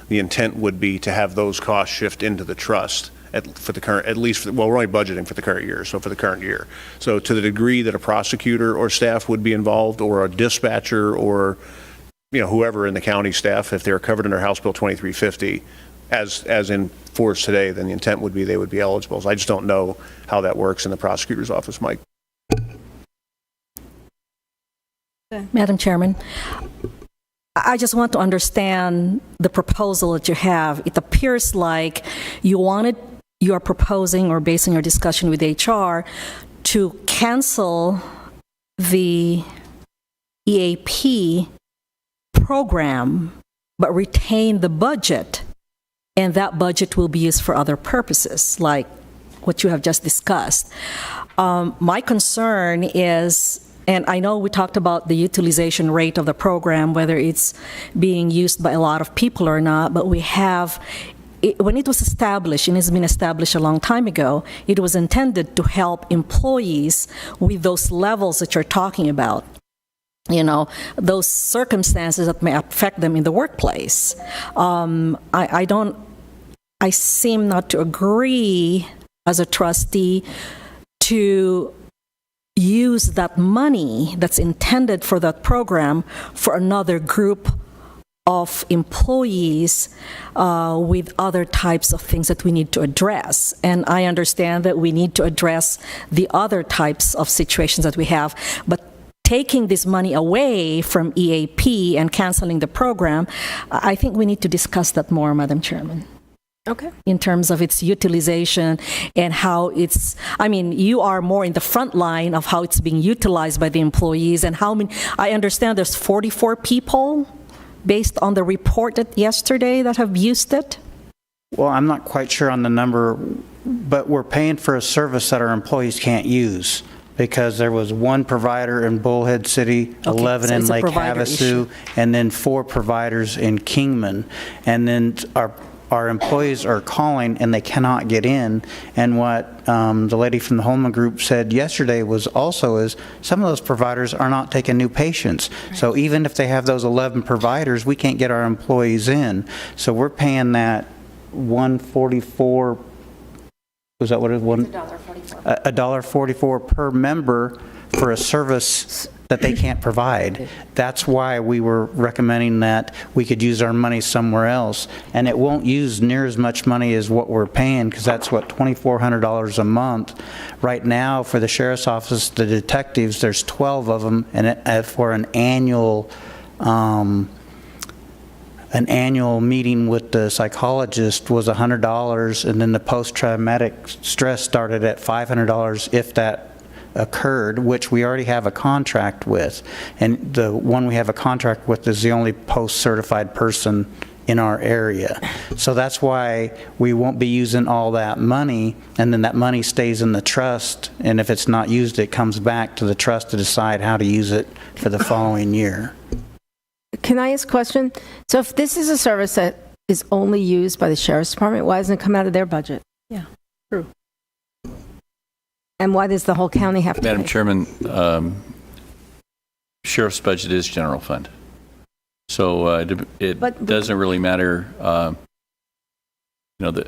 the intent would be to have those costs shift into the trust for the current, we're only budgeting for the current year, so for the current year. So to the degree that a prosecutor or staff would be involved, or a dispatcher, or whoever in the county staff, if they're covered under House Bill 2350, as in force today, then the intent would be they would be eligible. So I just don't know how that works in the prosecutor's office, Mike. Madam Chairman, I just want to understand the proposal that you have. It appears like you are proposing, or based on your discussion with HR, to cancel the EAP program but retain the budget, and that budget will be used for other purposes, like what you have just discussed. My concern is, and I know we talked about the utilization rate of the program, whether it's being used by a lot of people or not, but we have when it was established, and it's been established a long time ago, it was intended to help employees with those levels that you're talking about. You know, those circumstances that may affect them in the workplace. I seem not to agree as a trustee to use that money that's intended for that program for another group of employees with other types of things that we need to address. And I understand that we need to address the other types of situations that we have, but taking this money away from EAP and canceling the program, I think we need to discuss that more, Madam Chairman. Okay. In terms of its utilization and how it's, I mean, you are more in the front line of how it's being utilized by the employees and how many, I understand there's 44 people based on the report that yesterday that have used it. Well, I'm not quite sure on the number, but we're paying for a service that our employees can't use because there was one provider in Bullhead City, 11 so in it's a Lake provider Havasu, issue. and then 4 providers in Kingman. And then our employees are calling and they cannot get in. And what the lady from the Holman Group said yesterday was also is some of those providers are not taking new patients. Right. So even if they have those 11 providers, we can't get our employees in. So we're paying that $144. Was that what it was? $1.44 per member for a service that they can't provide. That's why we were recommending that we could use our money somewhere else. And it won't use near as much money as what we're paying, because that's what, $2,400 a month. Right now, for the sheriff's office, the detectives, there's 12 of them, and for an annual meeting with the psychologist was $100, and then the post-traumatic stress started at $500 if that occurred, which we already have a contract with. And the one we have a contract with is the only post-certified person in our area. So that's why we won't be using all that money, and then that money stays in the trust, and if it's not used, it comes back to the trust to decide how to use it for the following year. Can I ask a question? So if this is a service that is only used by the Sheriff's Department, why doesn't it come out of their budget? Yeah, true. And why does the whole county have to Madam pay? Chairman, Sheriff's budget is general fund. So it doesn't really matter, the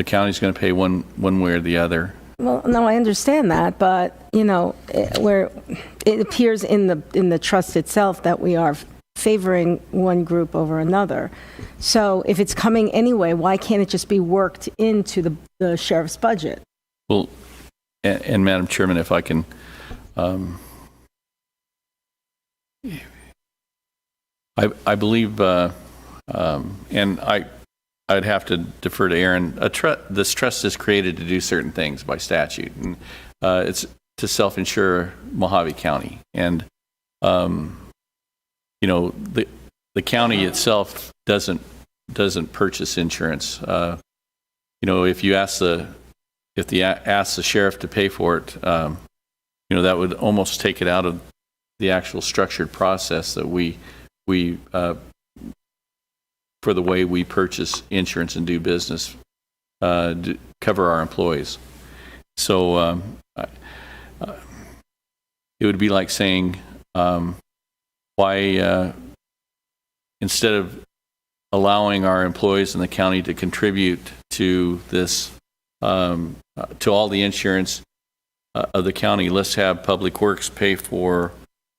county's going to pay one way or the other. Well, no, I understand that, but, it appears in the trust itself that we are favoring one group over another. So if it's coming anyway, why can't it just be worked into the sheriff's budget? Well, and Madam Chairman, if I can, I believe, and I'd have to defer to Aaron. This trust is created to do certain things by statute, and it's to self-insure Mohave County. And the county itself doesn't purchase insurance. If you ask the sheriff to pay for it, that would almost take it out of the actual structured process that we for the way we purchase insurance and do business, to cover our employees. So it would be like saying, why instead of allowing our employees in the county to contribute to this, to all the insurance of the county, let's have Public Works pay for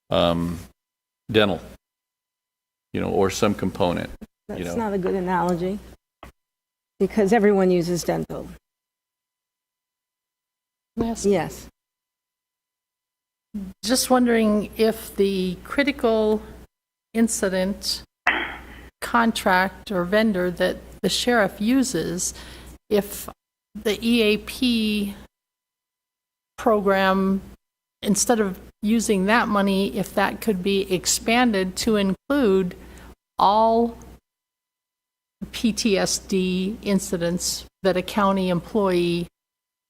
dental, or some component. That's not a good analogy, because everyone uses dental. Yes. Just wondering if the critical incident contract or vendor that the sheriff uses, if the EAP program, instead of using that money, if that could be expanded to include all PTSD incidents that a county employee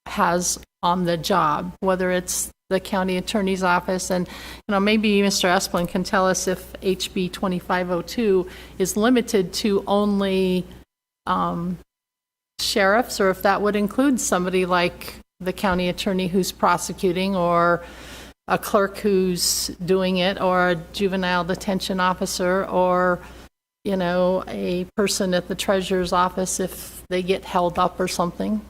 has on the job, whether it's the county attorney's office. And maybe Mr. Esplin can tell us if HB 2502 is limited to only sheriffs, or if that would include somebody like the county attorney who's prosecuting, or a clerk who's doing it, or a juvenile detention officer, or, you know, a person at the treasurer's office if they get held up or something.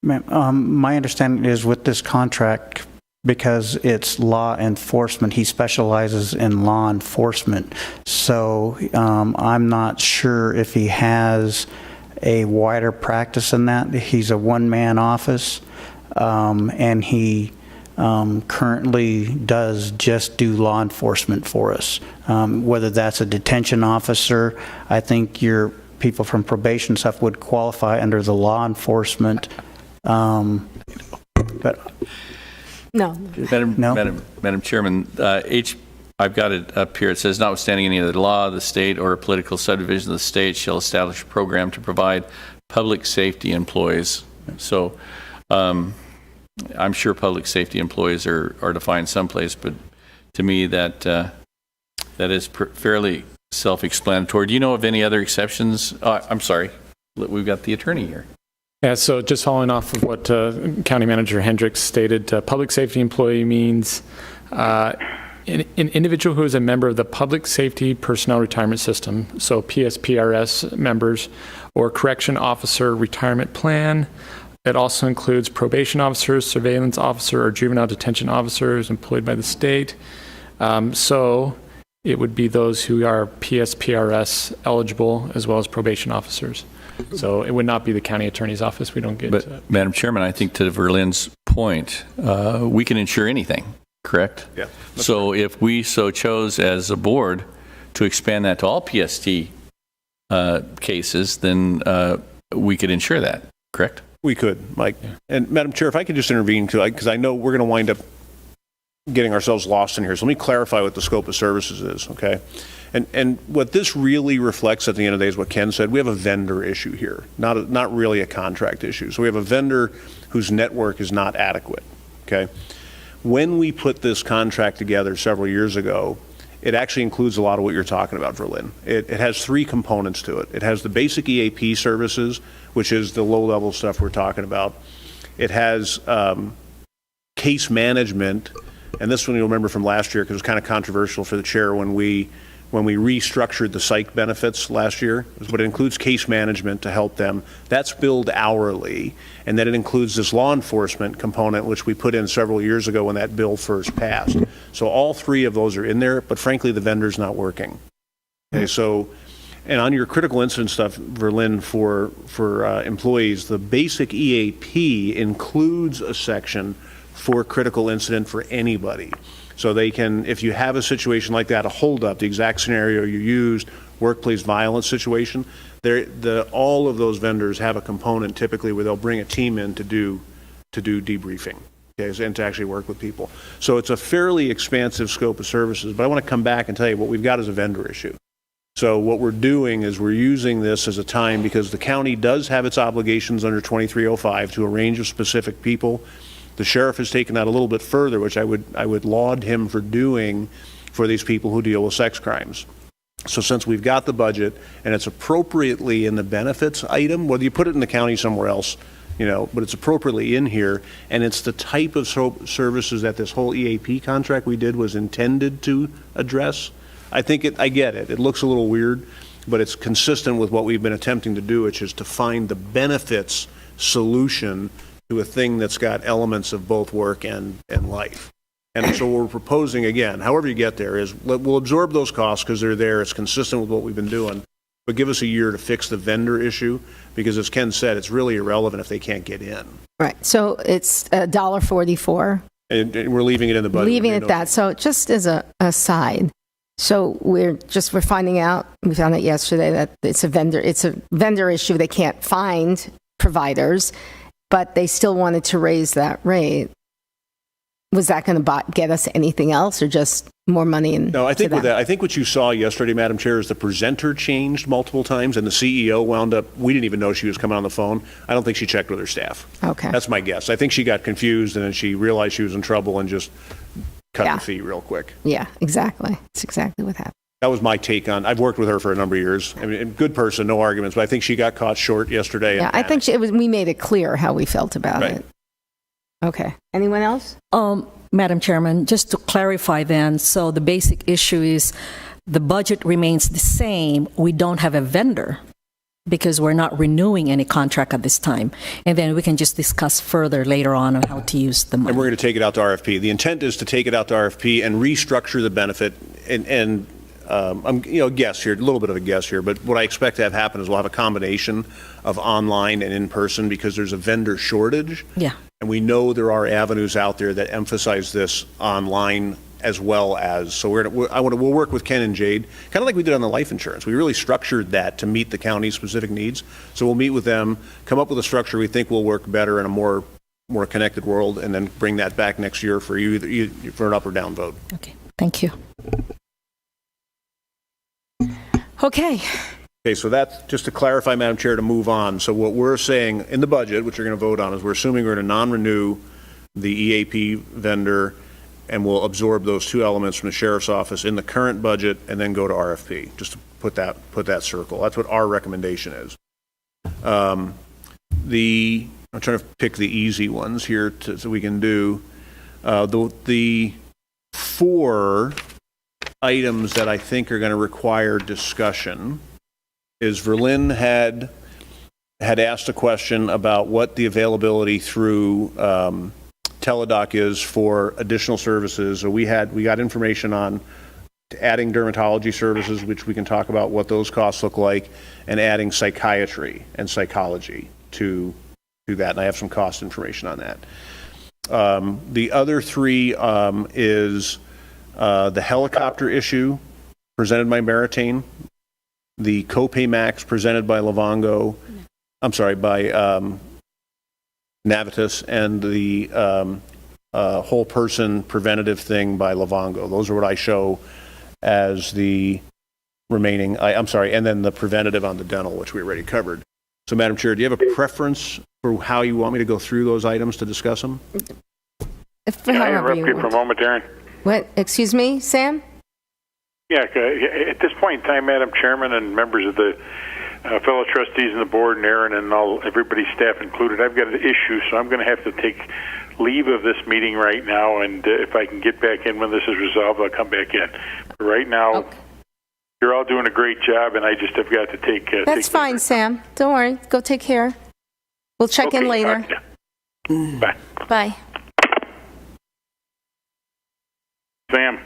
Ma'am, my understanding is with this contract, because it's law enforcement, he specializes in law enforcement. So I'm not sure if he has a wider practice in that. He's a one-man office, and he currently does just do law enforcement for us. Whether that's a detention officer, I think your people from probation stuff would qualify under the law enforcement. But No. Madam Chairman, I've got it up here. It says, notwithstanding any other law, the state or a political subdivision of the state shall establish a program to provide public safety employees. So I'm sure public safety employees are defined someplace, but to me that is fairly self-explanatory. Do you know of any other exceptions? I'm sorry, we've got the attorney here. Yeah, so just following off of what County Manager Hendricks stated, public safety employee means an individual who is a member of the Public Safety Personnel Retirement System, so PSPRS members, or Correction Officer Retirement Plan. It also includes probation officers, surveillance officer, or juvenile detention officers employed by the state. So it would be those who are PSPRS eligible, as well as probation officers. So it would not be the county attorney's office. We don't get. But Madam Chairman, I think to Verlin's point, we can insure anything, correct? Yeah. So if we so chose as a board to expand that to all PST cases, then we could insure that, correct? We could, Mike. Yeah. And Madam Chair, if I could just intervene, because I know we're going to wind up getting ourselves lost in here. So let me clarify what the scope of services is, okay? And what this really reflects at the end of the day is what Ken said. We have a vendor issue here, not really a contract issue. So we have a vendor whose network is not adequate, okay? When we put this contract together several years ago, it actually includes a lot of what you're talking about, Verlin. It has three components to it. It has the basic EAP services, which is the low-level stuff we're talking about. It has case management, and this one you'll remember from last year because it was kind of controversial for the chair when we restructured the psych benefits last year, but it includes case management to help them. That's billed hourly, and then it includes this law enforcement component, which we put in several years ago when that bill first passed. So all three of those are in there, but frankly, the vendor's not working. Okay, so, and on your critical incident stuff, Verlin, for employees, the basic EAP includes a section for critical incident for anybody. So they can, if you have a situation like that, a holdup, the exact scenario you used, workplace violence situation, all of those vendors have a component typically where they'll bring a team in to do debriefing, okay, and to actually work with people. So it's a fairly expansive scope of services, but I want to come back and tell you what we've got is a vendor issue. So what we're doing is we're using this as a time because the county does have its obligations under 2305 to a range of specific people. The sheriff has taken that a little bit further, which I would laud him for doing for these people who deal with sex crimes. So since we've got the budget and it's appropriately in the benefits item, whether you put it in the county somewhere else, but it's appropriately in here, and it's the type of services that this whole EAP contract we did was intended to address. I get it. It looks a little weird, but it's consistent with what we've been attempting to do, which is to find the benefits solution to a thing that's got elements of both work and life. And so what we're proposing, again, however you get there, is we'll absorb those costs because they're there. It's consistent with what we've been doing. But give us a year to fix the vendor issue because, as Ken said, it's really irrelevant if they can't get in. Right. So it's $1.44. And we're leaving it in the budget. Leaving it that. So just as a aside, so we found out yesterday that it's a vendor issue. They can't find providers, but they still wanted to raise that rate. Was that going to get us anything else or just more money? No, I think with that, I think what you saw yesterday, Madam Chair, is the presenter changed multiple times and the CEO wound up, we didn't even know she was coming on the phone. I don't think she checked with her staff. Okay. That's my guess. I think she got confused and then she realized she was in trouble and just cut the fee real quick. Yeah, exactly. It's exactly what happened. That was my take on, I've worked with her for a number of years. I mean, good person, no arguments, but I think she got caught short yesterday. Yeah, I think we made it clear how we felt about it. Okay. Anyone else? Madam Chairman, just to clarify then, so the basic issue is the budget remains the same. We don't have a vendor because we're not renewing any contract at this time. And then we can just discuss further later on how to use the money. And we're going to take it out to RFP. The intent is to take it out to RFP and restructure the benefit. And I'm, guess here, a little bit of a guess here, but what I expect to have happen is we'll have a combination of online and in person because there's a vendor shortage. Yeah. And we know there are avenues out there that emphasize this online as well as, so we'll work with Ken and Jade, kind of like we did on the life insurance. We really structured that to meet the county's specific needs. So we'll meet with them, come up with a structure we think will work better in a more connected world, and then bring that back next year for you for an up or down vote. Okay, thank you. Okay. Okay, so that's just to clarify, Madam Chair, to move on. So what we're saying in the budget, which you're going to vote on, is we're assuming we're going to non-renew the EAP vendor, and we'll absorb those two elements from the sheriff's office in the current budget and then go to RFP, just to put that circle. That's what our recommendation is. I'm trying to pick the easy ones here so we can do. The 4 items that I think are going to require discussion is Verlin had asked a question about what the availability through Teladoc is for additional services. So we got information on adding dermatology services, which we can talk about what those costs look like, and adding psychiatry and psychology to that. And I have some cost information on that. The other 3 is the helicopter issue presented by Meritain, the copay max presented by by Navitas, and the whole person preventative thing by Livongo. Those are what I show as the remaining, and then the preventative on the dental, which we already covered. So, Madam Chair, do you have a preference for how you want me to go through those items to discuss them? Can I interrupt you for a moment, Darren? What? Excuse me, Sam? Yeah, at this point in time, Madam Chairman and members of the fellow trustees and the board and Aaron and everybody's staff included, I've got an issue, so I'm going to have to take leave of this meeting right now, and if I can get back in when this is resolved, I'll come back in. But right now, you're all doing a great job, and I just have got to take... That's fine, Sam. Don't worry. Go take care. We'll check in later. Bye. Bye. Sam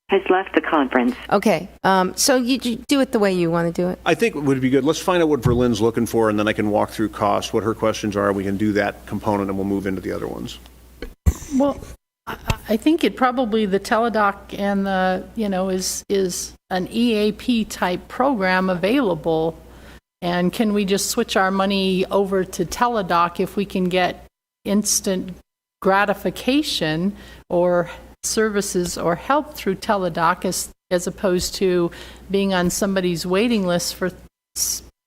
has left the conference. Okay, so you do it the way you want to do it. I think it would be good. Let's find out what Verlin's looking for, and then I can walk through cost, what her questions are. We can do that component, and we'll move into the other ones. Well, I think it probably the Teladoc and the, is an EAP type program available. And can we just switch our money over to Teladoc if we can get instant gratification or services or help through Teladoc as opposed to being on somebody's waiting list for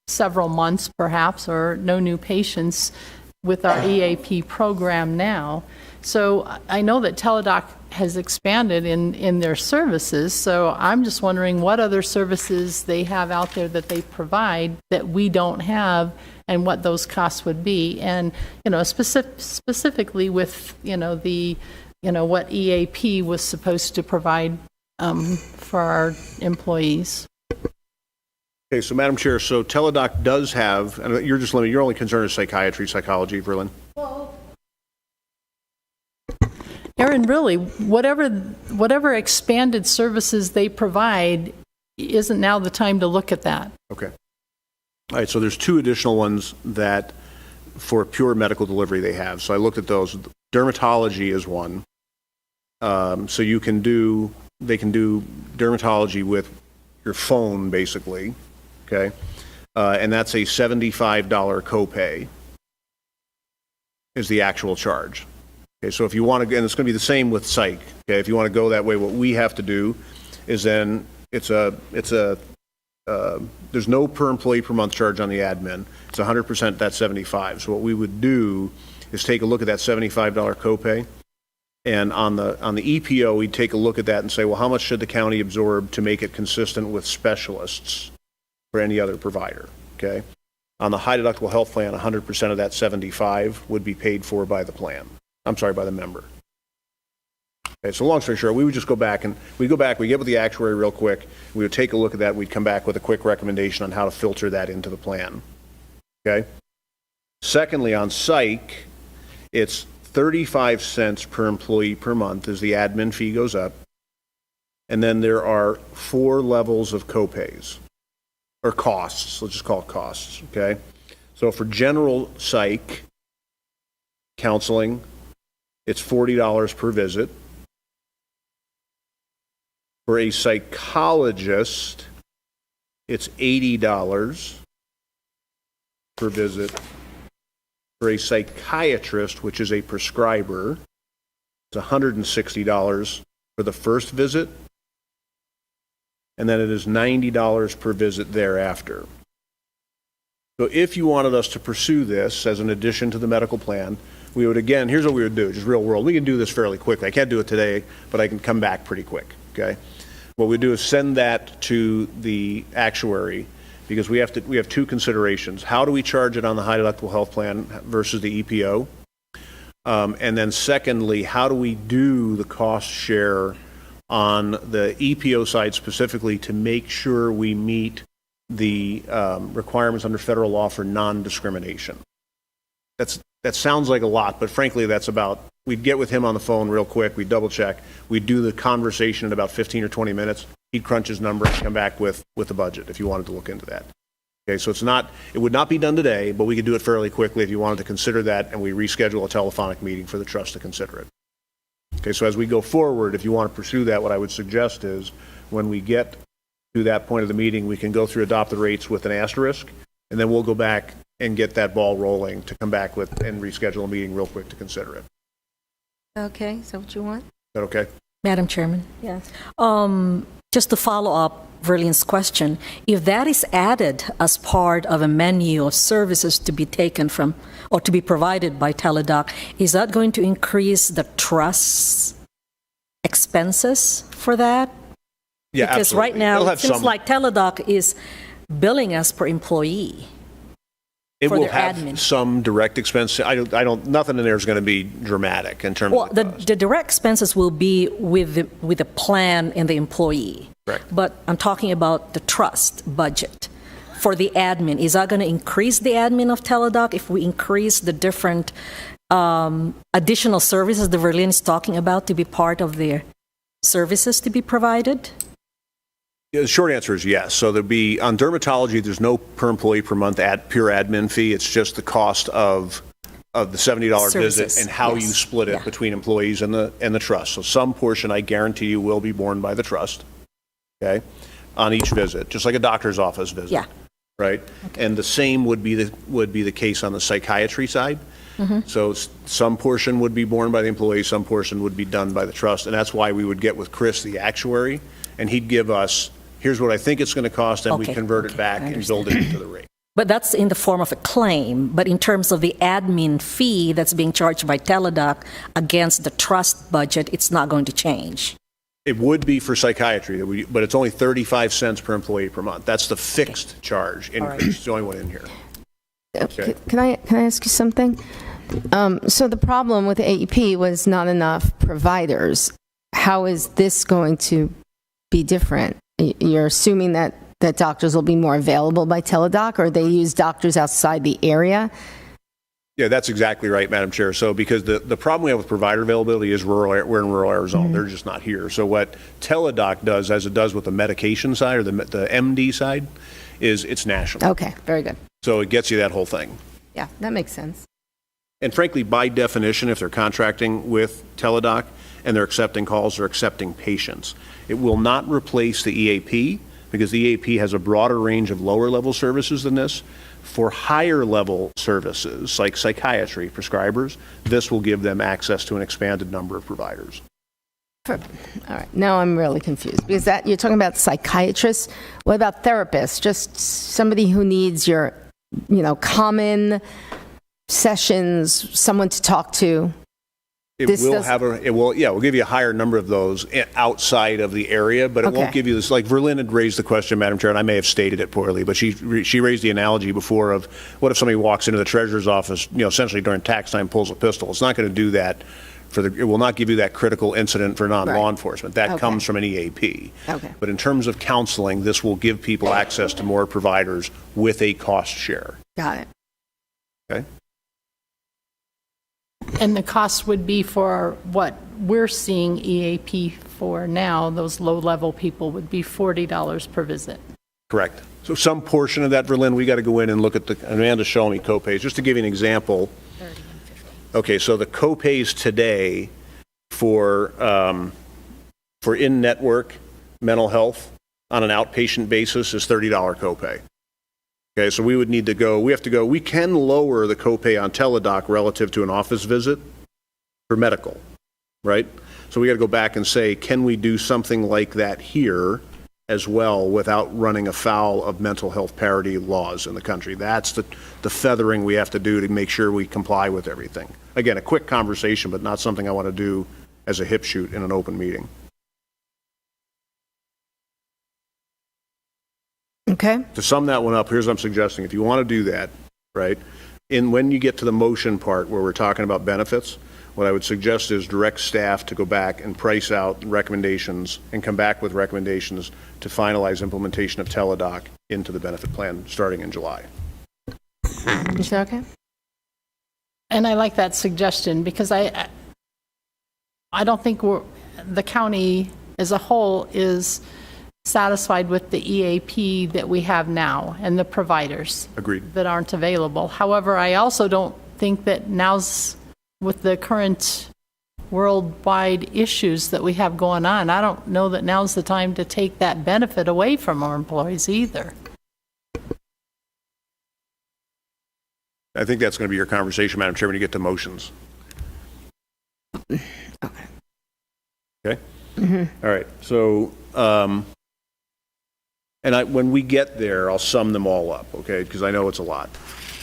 several months perhaps, or no new patients with our EAP program now. So I know that Teladoc has expanded in their services, so I'm just wondering what other services they have out there that they provide that we don't have, and what those costs would be. And, specifically with, what EAP was supposed to provide for our employees. Okay, so Madam Chair, so Teladoc does have, and you're just limited, your only concern is psychiatry, psychology, Verlin? Aaron, really, whatever expanded services they provide, isn't now the time to look at that. Okay. All right, so there's 2 additional ones that for pure medical delivery they have. So I looked at those. Dermatology is one. So they can do dermatology with your phone, basically. Okay. And that's a $75 copay is the actual charge. Okay, so if you want to, and it's going to be the same with psych. Okay, if you want to go that way, what we have to do is then there's no per employee per month charge on the admin. It's 100% that 75. So what we would do is take a look at that $75 copay And on the EPO, we'd take a look at that and say, well, how much should the county absorb to make it consistent with specialists for any other provider, okay? On the high deductible health plan, 100% of that 75 would be paid for by the plan. I'm sorry, by the member. Okay, so long story short, we would just go back, we get with the actuary real quick, we would take a look at that, we'd come back with a quick recommendation on how to filter that into the plan, okay? Secondly, on psych, it's 35 cents per employee per month as the admin fee goes up. And then there are 4 levels of copays, or costs, let's just call it costs, okay? So for general psych counseling, it's $40 per visit. For a psychologist, it's $80 per visit. For a psychiatrist, which is a prescriber, it's $160 for the first visit, and then it is $90 per visit thereafter. So if you wanted us to pursue this as an addition to the medical plan, we would, again, here's what we would do, just real world. We can do this fairly quickly. I can't do it today, but I can come back pretty quick, okay? What we do is send that to the actuary, because we have 2 considerations. How do we charge it on the high deductible health plan versus the EPO? And then secondly, how do we do the cost share on the EPO side specifically to make sure we meet the requirements under federal law for non-discrimination? That sounds like a lot, but frankly, that's about, we'd get with him on the phone real quick, we'd double check, we'd do the conversation in about 15 or 20 minutes, he'd crunch his numbers and come back with the budget if you wanted to look into that. Okay, so it would not be done today, but we could do it fairly quickly if you wanted to consider that, and we reschedule a telephonic meeting for the trust to consider it. Okay, so as we go forward, if you want to pursue that, what I would suggest is when we get to that point of the meeting, we can go through adopted rates with an asterisk, and then we'll go back and get that ball rolling to come back with and reschedule a meeting real quick to consider it. Okay, is that what you want? Is that okay? Madam Chairman? Yes. Just to follow up Verlene's question, if that is added as part of a menu of services to be taken from or to be provided by Teladoc, is that going to increase the trust's expenses for that? Yeah, because absolutely. Right now, It'll it have seems some, like Teladoc is billing us per employee. it for will their have admin. some direct expense. Nothing in there is going to be dramatic in terms Well, of the cost. the direct expenses will be with the plan and the employee. Correct. But I'm talking about the trust budget for the admin. Is that going to increase the admin of Teladoc if we increase the different additional services that Verlene is talking about to be part of their services to be provided? Yeah, the short answer is yes. So there'll be, on dermatology, there's no per employee per month pure admin fee. It's just the cost of the $70 Services, visit and how yes. you split it Yeah. between employees and the trust. So some portion, I guarantee you, will be borne by the trust, okay, on each visit, just like a doctor's office visit. Yeah. Right? Okay. And the same would be the case on the psychiatry side. Mm-hmm. So some portion would be borne by the employee, some portion would be done by the trust, and that's why we would get with Chris, the actuary, and he'd give us, here's what I think it's going to cost, and we convert it back and build it into the rate. But that's in the form of a claim. But in terms of the admin fee that's being charged by Teladoc against the trust budget, it's not going to change. It would be for psychiatry, but it's only 35 cents per employee per month. That's the fixed charge increase. It's the only one in here. Okay. Can I ask you something? So the problem with AEP was not enough providers. How is this going to be different? You're assuming that doctors will be more available by Teladoc, or they use doctors outside the area? Yeah, that's exactly right, Madam Chair. So because the problem we have with provider availability is we're in rural Arizona. Mm-hmm. They're just not here. So what Teladoc does, as it does with the medication side or the MD side, is it's national. Okay, very good. So it gets you that whole thing. Yeah, that makes sense. And frankly, by definition, if they're contracting with Teladoc and they're accepting calls, they're accepting patients. It will not replace the EAP, because the EAP has a broader range of lower level services than this. For higher level services like psychiatry prescribers, this will give them access to an expanded number of providers. All right, now I'm really confused, because you're talking about psychiatrists. What about therapists? Just somebody who needs your, common sessions, someone to talk to. We'll give you a higher number of those outside of the area, but it won't give you this, like Verlin had raised the question, Madam Chair, and I may have stated it poorly, but she raised the analogy before of what if somebody walks into the treasurer's office, essentially during tax time, pulls a pistol. It's not going to do that it will not give you that critical incident for non-law enforcement. That comes from an EAP. Okay. But in terms of counseling, this will give people access to more providers with a cost share. Got it. Okay? And the cost would be for what we're seeing EAP for now, those low-level people would be $40 per visit. Correct. So some portion of that, Verlin, we got to go in and look at Amanda's showing me copays. Just to give you an example. 30 and 50. Okay, so the copays today for in-network mental health on an outpatient basis is $30 copay. Okay, so we can lower the copay on Teladoc relative to an office visit for medical, right? So we got to go back and say, can we do something like that here as well without running afoul of mental health parity laws in the country? That's the feathering we have to do to make sure we comply with everything. Again, a quick conversation, but not something I want to do as a hip shoot in an open meeting. Okay. To sum that one up, here's what I'm suggesting. If you want to do that, right, when you get to the motion part where we're talking about benefits, what I would suggest is direct staff to go back and price out recommendations and come back with recommendations to finalize implementation of Teladoc into the benefit plan starting in July. Is that okay? And I like that suggestion because I don't think the county as a whole is satisfied with the EAP that we have now and the providers that aren't available. However, I also don't think that now's, with the current worldwide issues that we have going on, I don't know that now's the time to take that benefit away from our employees either. I think that's going to be your conversation, Madam Chair, when you get to motions. Okay. Okay? Mm-hmm. All right. So, when we get there, I'll sum them all up, okay, because I know it's a lot.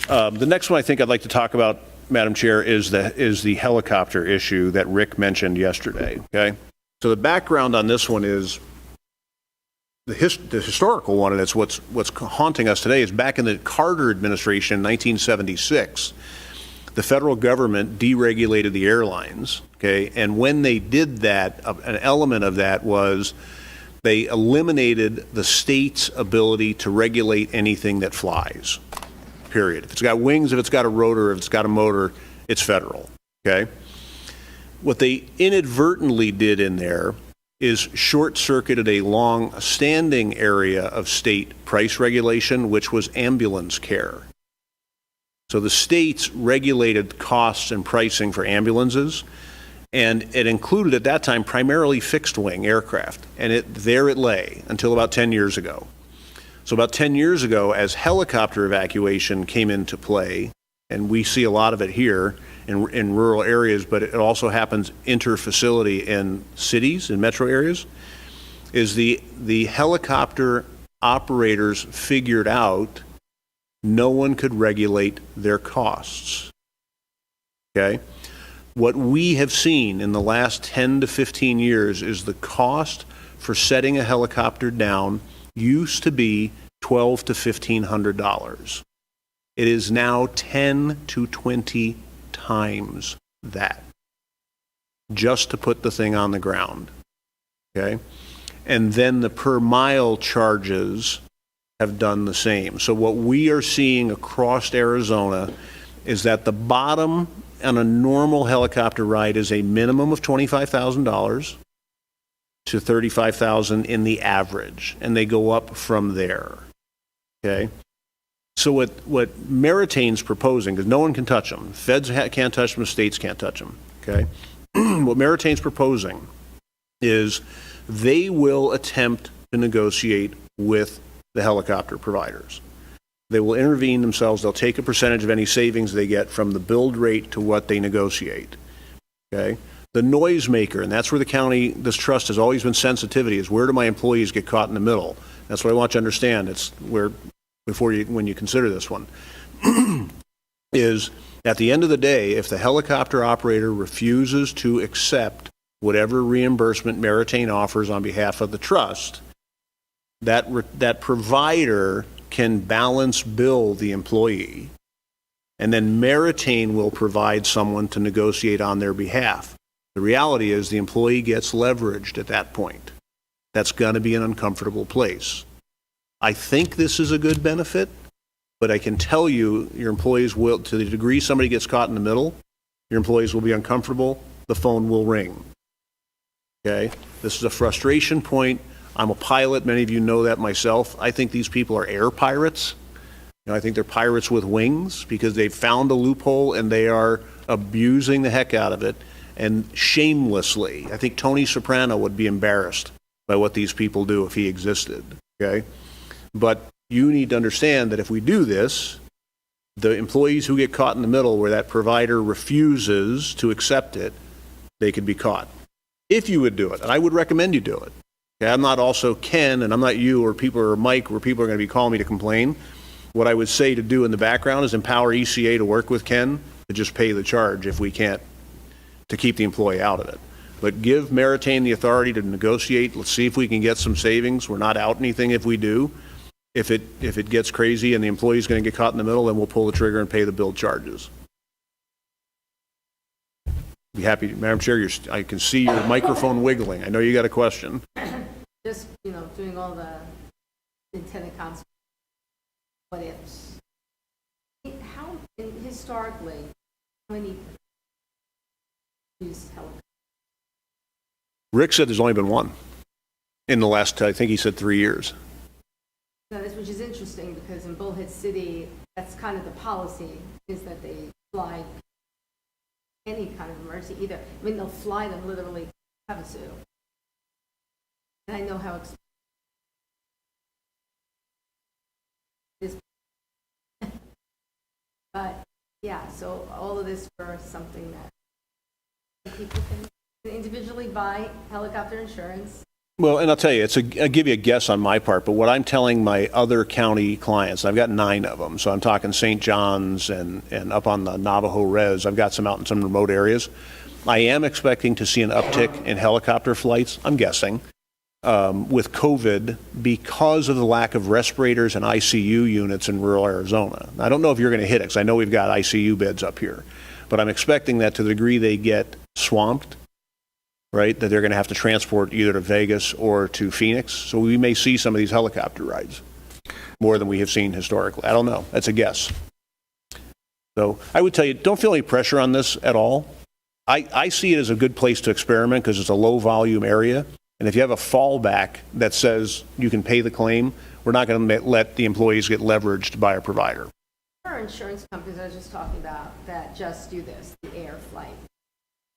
The next one I think I'd like to talk about, Madam Chair, is the helicopter issue that Rick mentioned yesterday, okay? So the background on this one is the historical one, and it's what's haunting us today, is back in the Carter administration in 1976, the federal government deregulated the airlines, okay? And when they did that, an element of that was they eliminated the state's ability to regulate anything that flies, period. If it's got wings, if it's got a rotor, if it's got a motor, it's federal, okay? What they inadvertently did in there is short-circuited a long-standing area of state price regulation, which was ambulance care. So the states regulated costs and pricing for ambulances, and it included at that time primarily fixed-wing aircraft, and there it lay until about 10 years ago. So about 10 years ago, as helicopter evacuation came into play, and we see a lot of it here in rural areas, but it also happens inter-facility in cities, in metro areas, is the helicopter operators figured out no one could regulate their costs, okay? What we have seen in the last 10 to 15 years is the cost for setting a helicopter down used to be $1,200 to $1,500. It is now 10 to 20 times that, just to put the thing on the ground, okay? And then the per mile charges have done the same. So what we are seeing across Arizona is that the bottom on a normal helicopter ride is a minimum of $25,000 to $35,000 in the average, and they go up from there, okay? So what Meritane's proposing, because no one can touch them, feds can't touch them, states can't touch them, okay? What Meritane's proposing is they will attempt to negotiate with the helicopter providers. They will intervene themselves. They'll take a percentage of any savings they get from the build rate to what they negotiate, okay? The noisemaker, and that's where the county, this trust has always been sensitivity, is where do my employees get caught in the middle? That's what I want you to understand. It's where, when you consider this one, is At the end of the day, if the helicopter operator refuses to accept whatever reimbursement Meritain offers on behalf of the trust, that provider can balance bill the employee, and then Meritain will provide someone to negotiate on their behalf. The reality is the employee gets leveraged at that point. That's going to be an uncomfortable place. I think this is a good benefit, but I can tell you your employees will, to the degree somebody gets caught in the middle, your employees will be uncomfortable, the phone will ring. Okay? This is a frustration point. I'm a pilot. Many of you know that myself. I think these people are air pirates. I think they're pirates with wings because they've found a loophole and they are abusing the heck out of it, and shamelessly. I think Tony Soprano would be embarrassed by what these people do if he existed. Okay? But you need to understand that if we do this, the employees who get caught in the middle where that provider refuses to accept it, they could be caught. If you would do it, and I would recommend you do it. Okay, I'm not also Ken, and I'm not you or people or Mike, where people are going to be calling me to complain. What I would say to do in the background is empower ECA to work with Ken to just pay the charge if we can't, to keep the employee out of it. But give Meritain the authority to negotiate. Let's see if we can get some savings. We're not out anything if we do. If it gets crazy and the employee's going to get caught in the middle, then we'll pull the trigger and pay the bill charges. Be happy, Madam Chair, I can see your microphone wiggling. I know you got a question. Just, doing all the intended consequences, what ifs. Historically, how many use helicopters? Rick said there's only been one in the last, I think he said 3 years. Which is interesting because in Bullhead City, that's kind of the policy, is that they fly any kind of emergency either. I mean, they'll fly them literally to Havasu. And I know how expensive it is. But yeah, so all of this for something that people can individually buy helicopter insurance. Well, and I'll tell you, I'll give you a guess on my part, but what I'm telling my other county clients, I've got 9 of them, so I'm talking St. John's and up on the Navajo Res, I've got some out in some remote areas. I am expecting to see an uptick in helicopter flights, I'm guessing, with COVID because of the lack of respirators and ICU units in rural Arizona. I don't know if you're going to hit it, because I know we've got ICU beds up here, but I'm expecting that to the degree they get swamped, right, that they're going to have to transport either to Vegas or to Phoenix. So we may see some of these helicopter rides more than we have seen historically. I don't know. That's a guess. So I would tell you, don't feel any pressure on this at all. I see it as a good place to experiment because it's a low volume area. And if you have a fallback that says you can pay the claim, we're not going to let the employees get leveraged by a provider. There are insurance companies I was just talking about that just do this, the air flight.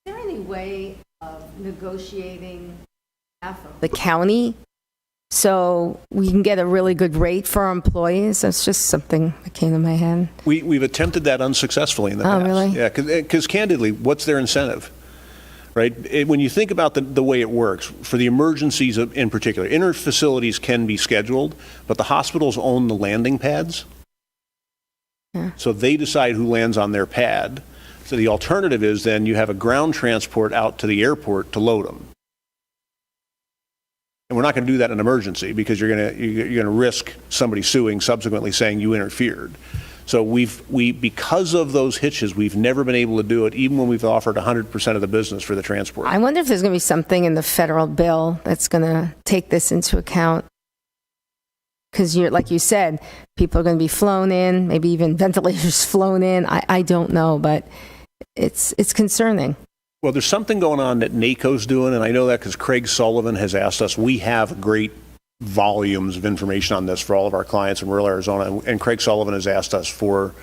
Is there any way of negotiating half of the county so we can get a really good rate for our employees? That's just something that came to my head. We've attempted that unsuccessfully in the past. Oh, really? Yeah, because candidly, what's their incentive? Right? When you think about the way it works, for the emergencies in particular, inter-facilities can be scheduled, but the hospitals own the landing pads. Yeah. So they decide who lands on their pad. So the alternative is then you have a ground transport out to the airport to load them. And we're not going to do that in an emergency because you're going to risk somebody suing, subsequently saying you interfered. So because of those hitches, we've never been able to do it, even when we've offered 100% of the business for the transport. I wonder if there's going to be something in the federal bill that's going to take this into account. Because like you said, people are going to be flown in, maybe even ventilators flown in. I don't know, but it's concerning. Well, there's something going on that NACO's doing, and I know that because Craig Sullivan has asked us. We have great volumes of information on this for all of our clients in rural Arizona, and Craig Sullivan has asked us for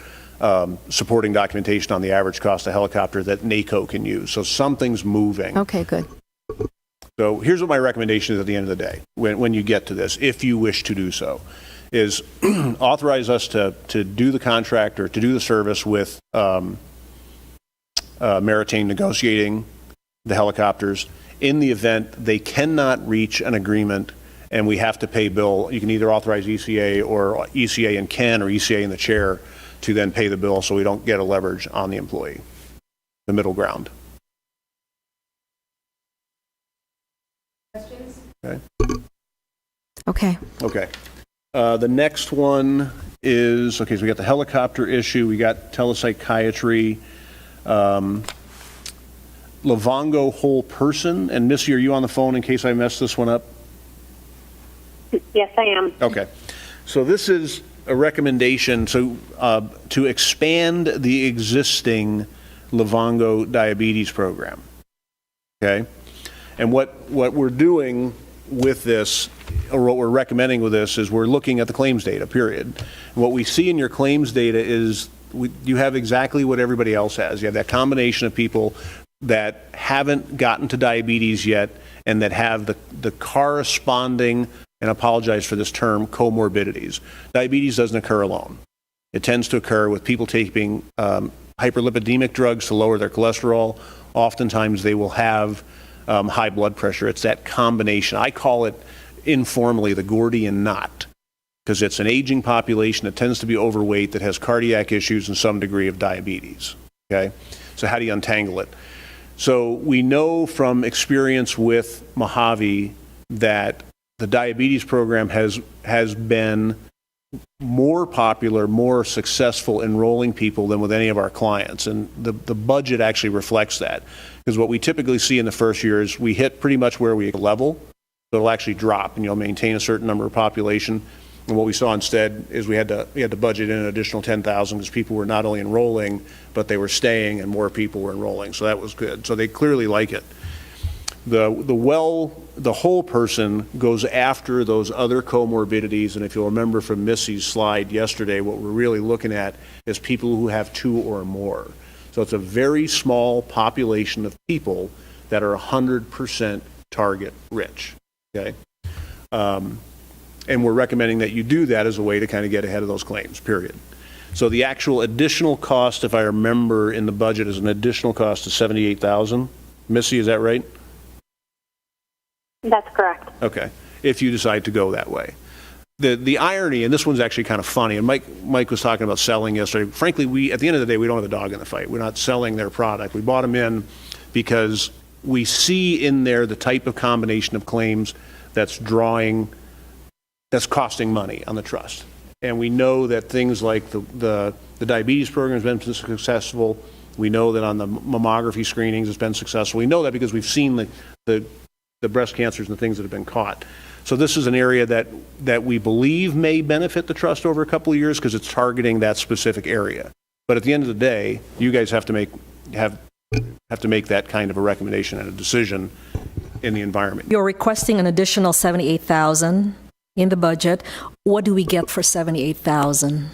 supporting documentation on the average cost of helicopter that NACO can use. So something's moving. Okay, good. So here's what my recommendation is at the end of the day, when you get to this, if you wish to do so, is authorize us to do the contract or to do the service with Meritain negotiating the helicopters. In the event they cannot reach an agreement and we have to pay bill, you can either authorize ECA or ECA and Ken or ECA in the chair to then pay the bill so we don't get a leverage on the employee, the middle ground. Questions? Okay. Okay. Okay. The next one is, okay, so we got the helicopter issue, we got telepsychiatry, Livongo whole person, and Missy, are you on the phone in case I mess this one up? Yes, I am. Okay. So this is a recommendation to expand the existing Livongo diabetes program. Okay? And what we're doing with this, or what we're recommending with this, is we're looking at the claims data, period. And what we see in your claims data is you have exactly what everybody else has. You have that combination of people that haven't gotten to diabetes yet and that have the corresponding, and I apologize for this term, comorbidities. Diabetes doesn't occur alone. It tends to occur with people taking hyperlipidemic drugs to lower their cholesterol. Oftentimes they will have high blood pressure. It's that combination. I call it informally the Gordian knot, because it's an aging population that tends to be overweight, that has cardiac issues and some degree of diabetes. Okay? So how do you untangle it? So we know from experience with Mohave that the diabetes program has been more popular, more successful enrolling people than with any of our clients. And the budget actually reflects that. Because what we typically see in the first year is we hit pretty much where we level, so it'll actually drop and you'll maintain a certain number of population. And what we saw instead is we had to budget in an additional 10,000 because people were not only enrolling, but they were staying and more people were enrolling. So that was good. So they clearly like it. The whole person goes after those other comorbidities, and if you'll remember from Missy's slide yesterday, what we're really looking at is people who have 2 or more. So it's a very small population of people that are 100% target rich, okay? And we're recommending that you do that as a way to kind of get ahead of those claims, period. So the actual additional cost, if I remember in the budget, is an additional cost of $78,000. Missy, is that right? That's correct. Okay, if you decide to go that way. The irony, and this one's actually kind of funny, and Mike was talking about selling yesterday. Frankly, at the end of the day, we don't have a dog in the fight. We're not selling their product. We bought them in because we see in there the type of combination of claims that's costing money on the trust. And we know that things like the diabetes program has been successful. We know that on the mammography screenings it's been successful. We know that because we've seen the breast cancers and the things that have been caught. So this is an area that we believe may benefit the trust over a couple of years because it's targeting that specific area. But at the end of the day, you guys have to make that kind of a recommendation and a decision in the environment. You're requesting an additional $78,000 in the budget. What do we get for $78,000?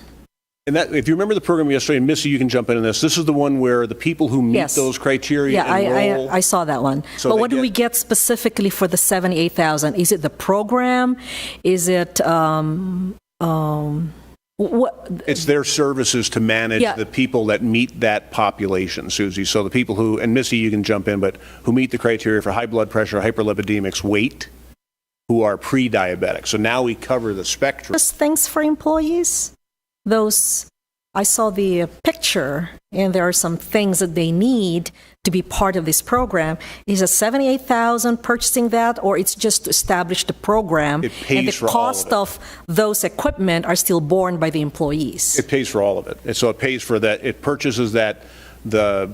And that, if you remember the program yesterday, and Missy, you can jump into this. This is the one where the people who meet those criteria enroll. I saw that one. So but what do we get specifically for the $78,000? Is it the program? Is it what? It's their services to manage the people that meet that population, Susie. So the people who, and Missy, you can jump in, but who meet the criteria for high blood pressure, hyperlipidemics, weight, who are pre-diabetic. So now we cover the spectrum. Just things for employees? Those, I saw the picture, and there are some things that they need to be part of this program. Is it $78,000 purchasing that, or it's just to establish the program? It pays and the for cost all of those equipment are still borne by the employees. It pays for all of it. And so it pays for that. It purchases that, the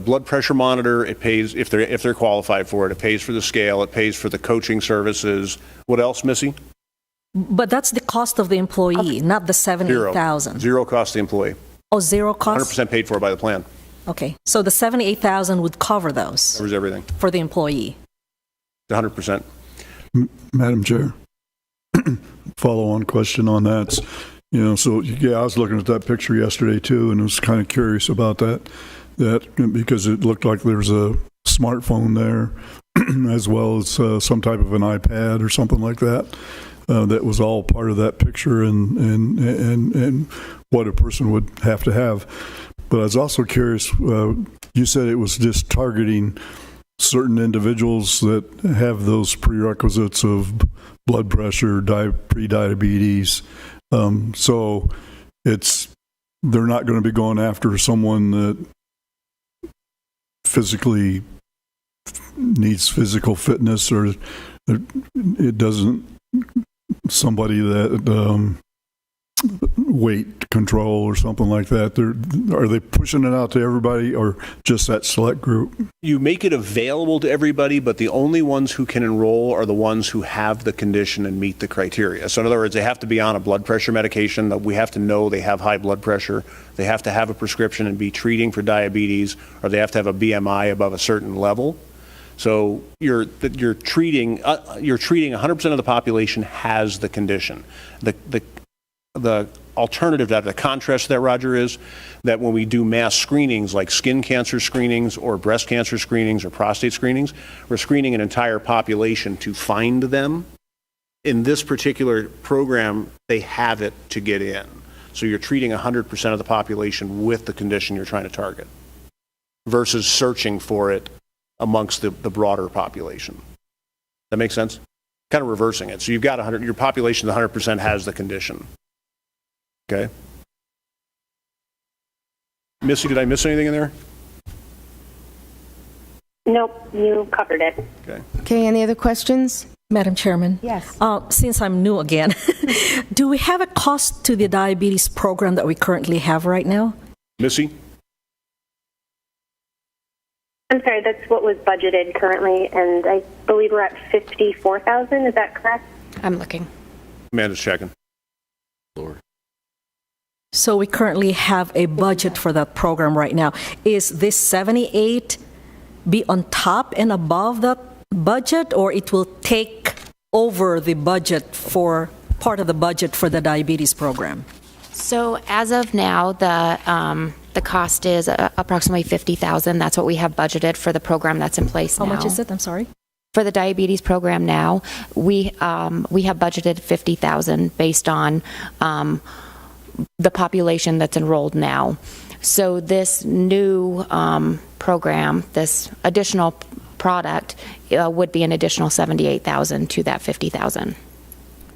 blood pressure monitor. It pays if they're qualified for it. It pays for the scale. It pays for the coaching services. What else, Missy? But that's the cost of the employee, not the $78,000. Zero cost to the employee. Oh, zero cost? 100% paid for by the plan. Okay, so the $78,000 would cover those Covers everything. for the employee. 100%. Madam Chair, follow-on question on that. So I was looking at that picture yesterday too, and was kind of curious about that because it looked like there's a smartphone there, as well as some type of an iPad or something like that. That was all part of that picture and what a person would have to have. But I was also curious, you said it was just targeting certain individuals that have those prerequisites of blood pressure, pre-diabetes. So it's they're not going to be going after someone that physically needs physical fitness, or it doesn't, somebody that weight control or something like that. Are they pushing it out to everybody or just that select group? You make it available to everybody, but the only ones who can enroll are the ones who have the condition and meet the criteria. So in other words, they have to be on a blood pressure medication, that we have to know they have high blood pressure, they have to have a prescription and be treating for diabetes, or they have to have a BMI above a certain level. So you're treating 100% of the population has the condition. The alternative to that, the contrast to that, Roger, is that when we do mass screenings like skin cancer screenings or breast cancer screenings or prostate screenings, we're screening an entire population to find them. In this particular program, they have it to get in. So you're treating 100% of the population with the condition you're trying to target versus searching for it amongst the broader population. That makes sense? Kind of reversing it. So you've got your population, 100% has the condition. Okay. Missy, did I miss anything in there? Nope, you covered it. Okay, any other questions? Madam Chairman? Yes. Since I'm new again, do we have a cost to the diabetes program that we currently have right now? Missy? I'm sorry, that's what was budgeted currently, and I believe we're at $54,000. Is that correct? I'm looking. Amanda's checking. So we currently have a budget for that program right now. Is this 78 be on top and above that budget, or it will take over the budget for part of the budget for the diabetes program? So as of now, the cost is approximately $50,000. That's what we have budgeted for the program that's in place now. How much is it? I'm sorry. For the diabetes program now, we have budgeted $50,000 based on the population that's enrolled now. So this new program, this additional product, would be an additional $78,000 to that $50,000.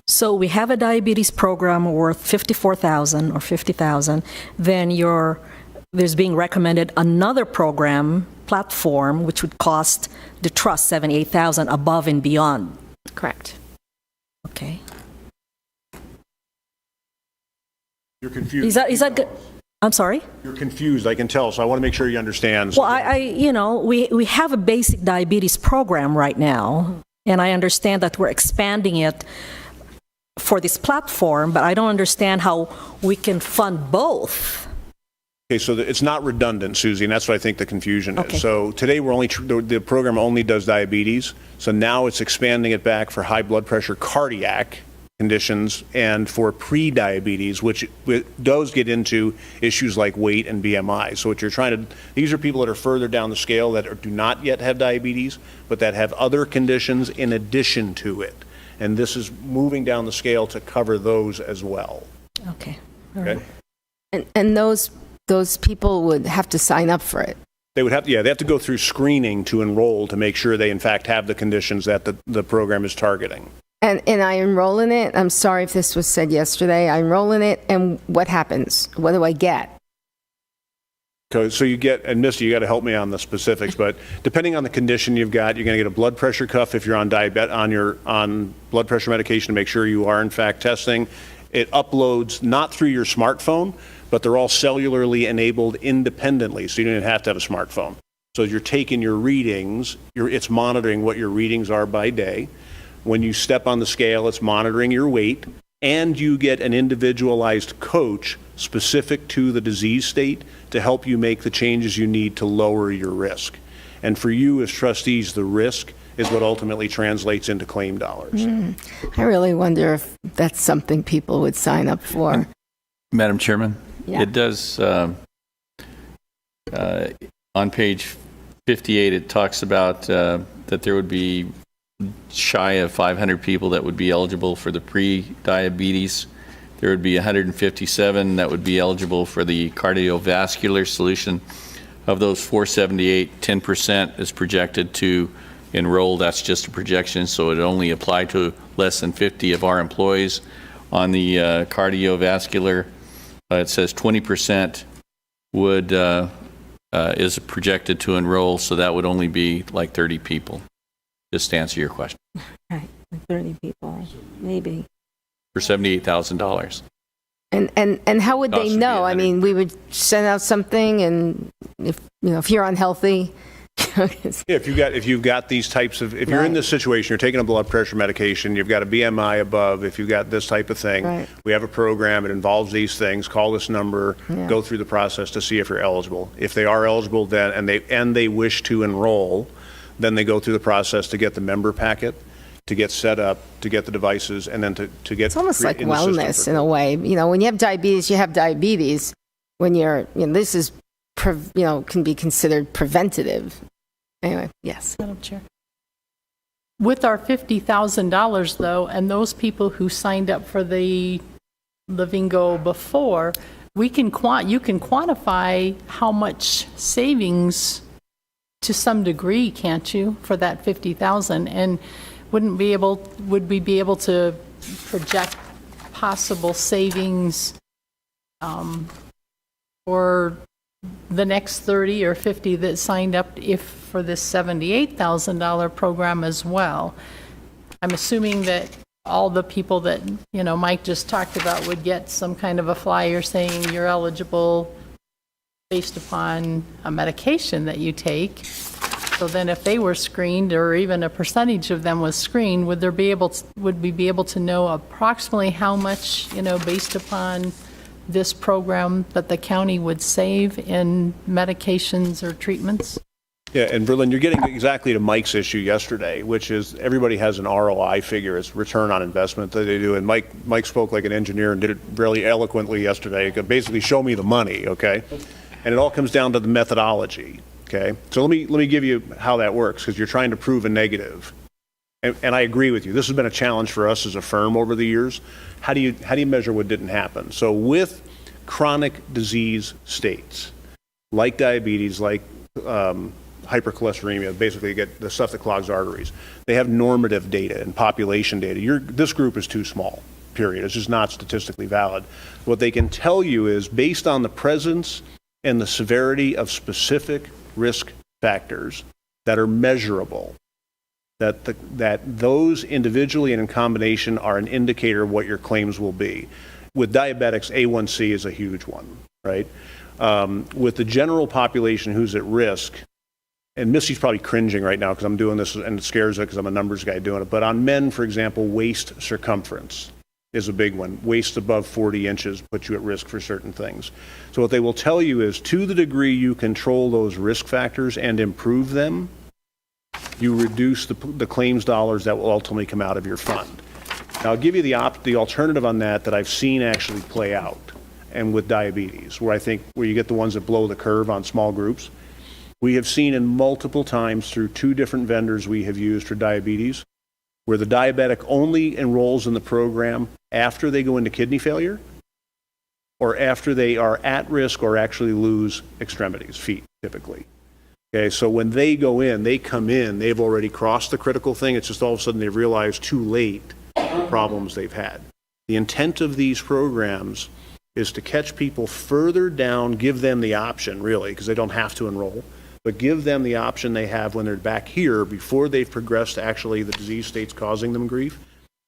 So we have a diabetes program worth $54,000 or $50,000. Then there's being recommended another program platform which would cost the trust $78,000 above and beyond. Correct. Okay. You're confused. Is that good? I'm sorry? You're confused, I can tell, so I want to make sure you understand. Well, we have a basic diabetes program right now, and I understand that we're expanding it for this platform, but I don't understand how we can fund both. Okay, so it's not redundant, Susie, and that's what I think the confusion is. Okay. So today the program only does diabetes, so now it's expanding it back for high blood pressure, cardiac conditions, and for pre-diabetes, which does get into issues like weight and BMI. So what you're these are people that are further down the scale that do not yet have diabetes, but that have other conditions in addition to it. And this is moving down the scale to cover those as well. Okay. Okay. And those people would have to sign up for it. They would have to go through screening to enroll to make sure they in fact have the conditions that the program is targeting. And I enroll in it. I'm sorry if this was said yesterday. I enroll in it, and what happens? What do I get? So you get, and Misty, you got to help me on the specifics, but depending on the condition you've got, you're going to get a blood pressure cuff if you're on on blood pressure medication to make sure you are in fact testing. It uploads not through your smartphone, but they're all cellularly enabled independently, so you don't even have to have a smartphone. So you're taking your readings, it's monitoring what your readings are by day. When you step on the scale, it's monitoring your weight, and you get an individualized coach specific to the disease state to help you make the changes you need to lower your risk. And for you as trustees, the risk is what ultimately translates into claim dollars. I really wonder if that's something people would sign up for. Madam Chairman? Yeah. It does, on page 58, it talks about that there would be shy of 500 people that would be eligible for the pre-diabetes. There would be 157 that would be eligible for the cardiovascular solution. Of those 478, 10% is projected to enroll. That's just a projection, so it only apply to less than 50 of our employees. On the cardiovascular, it says 20% is projected to enroll, so that would only be like 30 people, just to answer your question. Right, 30 people, maybe. For $78,000. And how would Cost they would be know? I 100. mean, we would send out something, and if you're unhealthy, Yeah, if you've got these types of, if you're in this situation, you're taking a blood pressure medication, you've got a BMI above, if you've got this type of thing, Right. we have a program, it involves these things, call this number, Yeah. go through the process to see if you're eligible. If they are eligible, then, and they wish to enroll, then they go through the process to get the member packet, to get set up, to get the devices, and then to get. it's almost like in the system wellness for- in a way. When you have diabetes, you have diabetes. When you're, this is, can be considered preventative. Anyway, yes. Madam Chair. With our $50,000 though, and those people who signed up for the Living-Go before, you can quantify how much savings to some degree, can't you, for that 50,000? And would we be able to project possible savings for the next 30 or 50 that signed up for this $78,000 program as well? I'm assuming that all the people that, Mike just talked about would get some kind of a flyer saying you're eligible based upon a medication that you take. So then if they were screened, or even a percentage of them was screened, would we be able to know approximately how much, based upon this program, that the county would save in medications or treatments? Yeah, and Berlin, you're getting exactly to Mike's issue yesterday, which is everybody has an ROI figure, it's return on investment that they do, and Mike spoke like an engineer and did it really eloquently yesterday. He could basically show me the money, okay? And it all comes down to the methodology, okay? So let me give you how that works, because you're trying to prove a negative. And I agree with you. This has been a challenge for us as a firm over the years. How do you measure what didn't happen? So with chronic disease states, like diabetes, like hypercholesteremia, basically you get the stuff that clogs arteries, they have normative data and population data. This group is too small, period. It's just not statistically valid. What they can tell you is, based on the presence and the severity of specific risk factors that are measurable, that those individually and in combination are an indicator of what your claims will be. With diabetics, A1C is a huge one, right? With the general population who's at risk, and Missy's probably cringing right now because I'm doing this and it scares her because I'm a numbers guy doing it, but on men, for example, waist circumference is a big one. Waist above 40 inches puts you at risk for certain things. So what they will tell you is, to the degree you control those risk factors and improve them, you reduce the claims dollars that will ultimately come out of your fund. Now, I'll give you the alternative on that I've seen actually play out, and with diabetes, where you get the ones that blow the curve on small groups. We have seen in multiple times through 2 different vendors we have used for diabetes, where the diabetic only enrolls in the program after they go into kidney failure, or after they are at risk or actually lose extremities, feet typically. Okay, so when they go in, they come in, they've already crossed the critical thing. It's just all of a sudden they've realized too late the problems they've had. The intent of these programs is to catch people further down, give them the option, really, because they don't have to enroll, but give them the option they have when they're back here before they've progressed to actually the disease states causing them grief,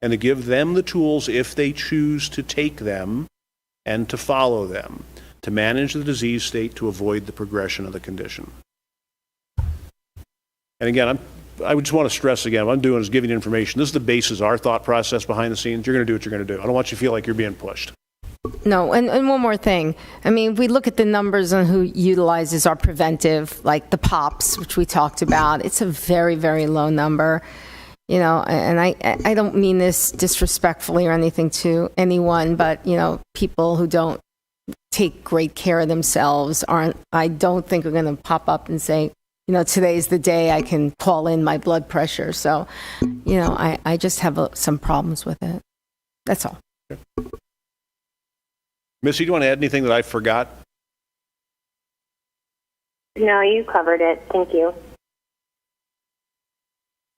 and to give them the tools, if they choose to take them and to follow them, to manage the disease state to avoid the progression of the condition. And again, I just want to stress again, what I'm doing is giving you information. This is the basis, our thought process behind the scenes. You're going to do what you're going to do. I don't want you to feel like you're being pushed. No, and one more thing. I mean, we look at the numbers on who utilizes our preventive, like the POPs, which we talked about. It's a very, very low number. And I don't mean this disrespectfully or anything to anyone, but, people who don't take great care of themselves I don't think are going to pop up and say, today's the day I can call in my blood pressure. So, I just have some problems with it. That's all. Okay. Missy, do you want to add anything that I forgot? No, you covered it. Thank you.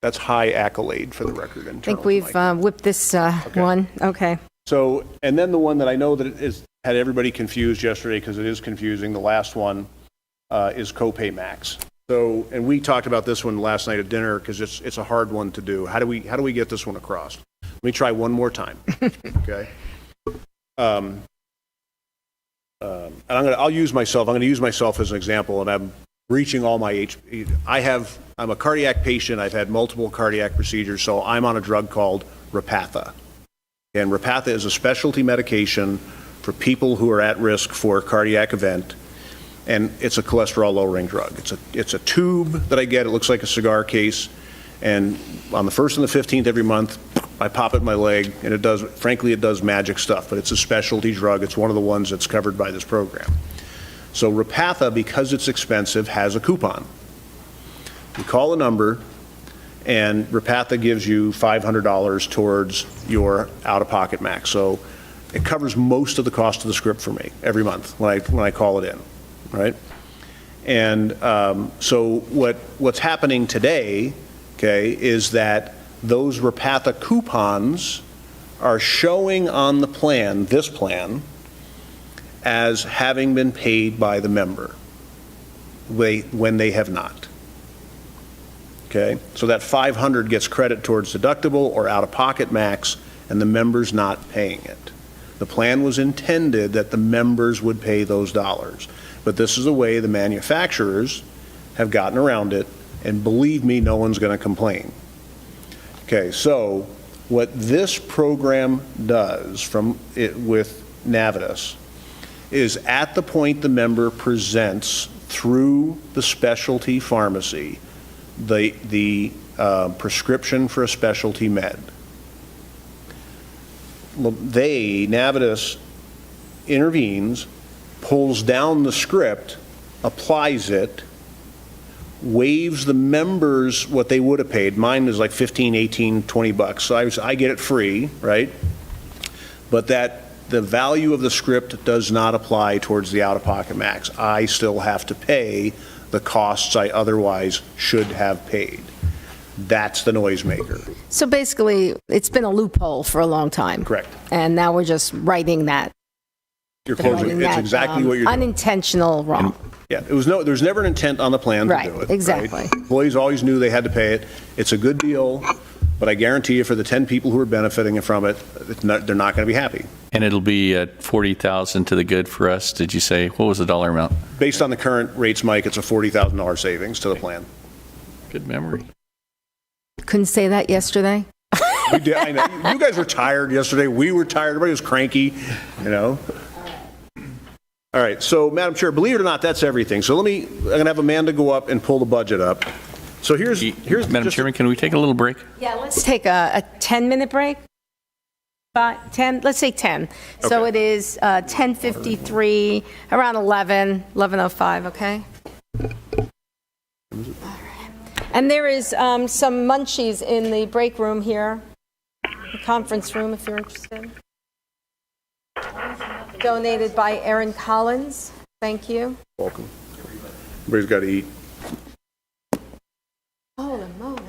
That's high accolade for the record. I think we've whipped this one. Okay. So, and then the one that I know that had everybody confused yesterday because it is confusing. The last one is copay max. So, and we talked about this one last night at dinner because it's a hard one to do. How do we get this one across? Let me try one more time. Okay. And I'll use myself. I'm going to use myself as an example, and I'm reaching all my HP. I'm a cardiac patient. I've had multiple cardiac procedures, so I'm on a drug called Repatha. And Repatha is a specialty medication for people who are at risk for a cardiac event, and it's a cholesterol lowering drug. It's a tube that I get. It looks like a cigar case, and on the 1st and the 15th every month, I pop it in my leg, and it does magic stuff, but it's a specialty drug. It's one of the ones that's covered by this program. So Repatha, because it's expensive, has a coupon. You call a number, and Repatha gives you $500 towards your out-of-pocket max. So it covers most of the cost of the script for me every month when I call it in, right? And so what's happening today, okay, is that those Repatha coupons are showing on the plan, this plan, as having been paid by the member when they have not. Okay, so that $500 gets credit towards deductible or out-of-pocket max, and the member's not paying it. The plan was intended that the members would pay those dollars, but this is a way the manufacturers have gotten around it, and believe me, no one's going to complain. Okay, so what this program does with Navitus is at the point the member presents through the specialty pharmacy the prescription for a specialty med. Navitus intervenes, pulls down the script, applies it, waives the members what they would have paid. Mine is like 15, 18, 20 bucks. So I get it free, right? But the value of the script does not apply towards the out-of-pocket max. I still have to pay the costs I otherwise should have paid. That's the noisemaker. So basically, it's been a loophole for a long time. Correct. And now we're just writing that. You're closing. It's exactly what you're doing. Unintentional wrong. Yeah, there's never an intent on the plan to do it. Exactly. Right? Employees always knew they had to pay it. It's a good deal, but I guarantee you for the 10 people who are benefiting from it, they're not going to be happy. And it'll be at $40,000 to the good for us, did you say? What was the dollar amount? Based on the current rates, Mike, it's a $40,000 savings to the plan. Good memory. Couldn't say that yesterday. We did, I know. You guys were tired yesterday. We were tired. Everybody was cranky, you know. All right, so Madam Chair, believe it or not, that's everything. So I'm going to have Amanda go up and pull the budget up. So here's Madam Chairman, can we take a little break? Yeah, let's take a 10-minute break. 10, let's say 10. So Okay. it is 10:53, around 11:05, okay? All right. And there is some munchies in the break room here, the conference room, if you're interested. Donated by Erin Collins. Thank you. Welcome. Everybody's got to eat. Holy moly.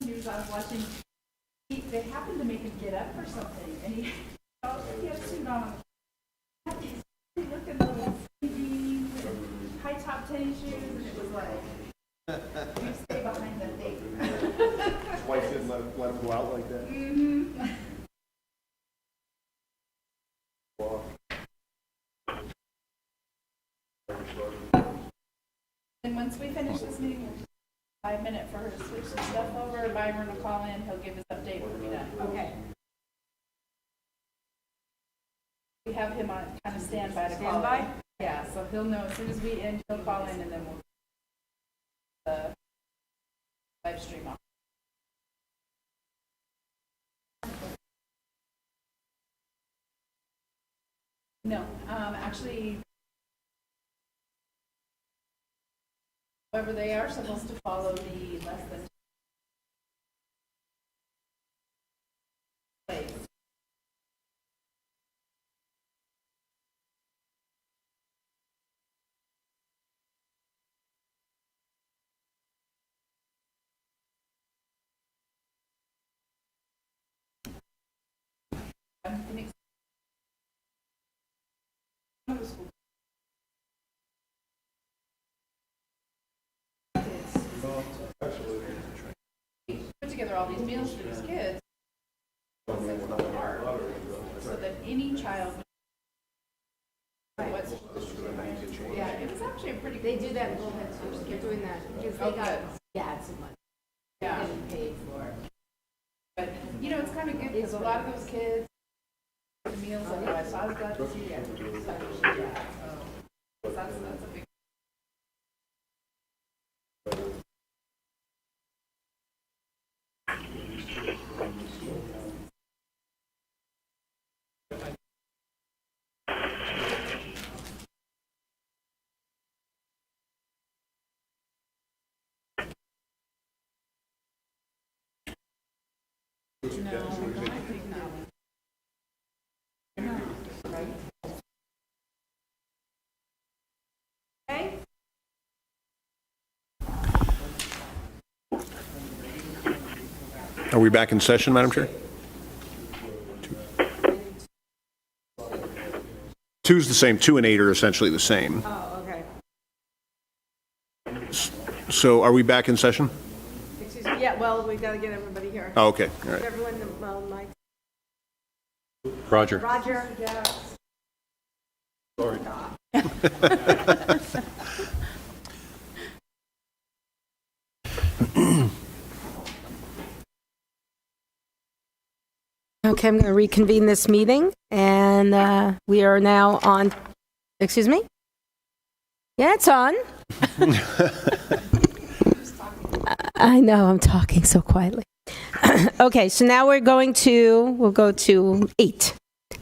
news I was watching, they happened to make him get up or something, and he had a suit on. He looked at the jeans, high top tennis shoes, and it was like, you stay behind the thing. His wife didn't let him go out like that. Mm-hmm. And once we finish this meeting, 5 minutes for her to switch some stuff over. Byron will call in. He'll give his update when we're done. Okay. We have him on kind of standby to call in. Yeah, so he'll know as soon as we end, he'll call in, and then we'll the live stream off. No, actually. However, they are supposed to follow the less than ways. Put together all these meals for these kids so that any child what's yeah, it was actually a pretty They do that in Mohave too. They're doing that because they got some money. Yeah. Getting paid for it. But you know, it's kind of good because a lot of those kids the meals otherwise. So I was glad to see that. So that's a big. Okay. Are we back in session, Madam Chair? Two's the same. 2 and 8 are essentially the same. Oh, okay. So are we back in session? Excuse me. Yeah, well, we've got to get everybody here. Oh, okay. All right. Everyone, Mike. Roger. Roger. Yes. Sorry. Okay, I'm going to reconvene this meeting, and we are now on, excuse me? Yeah, it's on. I know, I'm talking so quietly. Okay, so now we'll go to 8.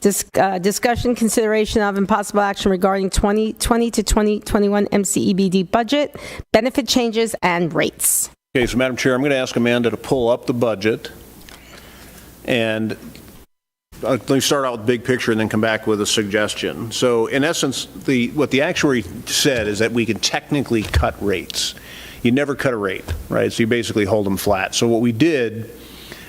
Discussion, consideration of impossible action regarding 2020 to 2021 MCEBD budget, benefit changes, and rates. Okay, so Madam Chair, I'm going to ask Amanda to pull up the budget. And let me start out with the big picture and then come back with a suggestion. So in essence, what the actuary said is that we can technically cut rates. You never cut a rate, right? So you basically hold them flat. So what we did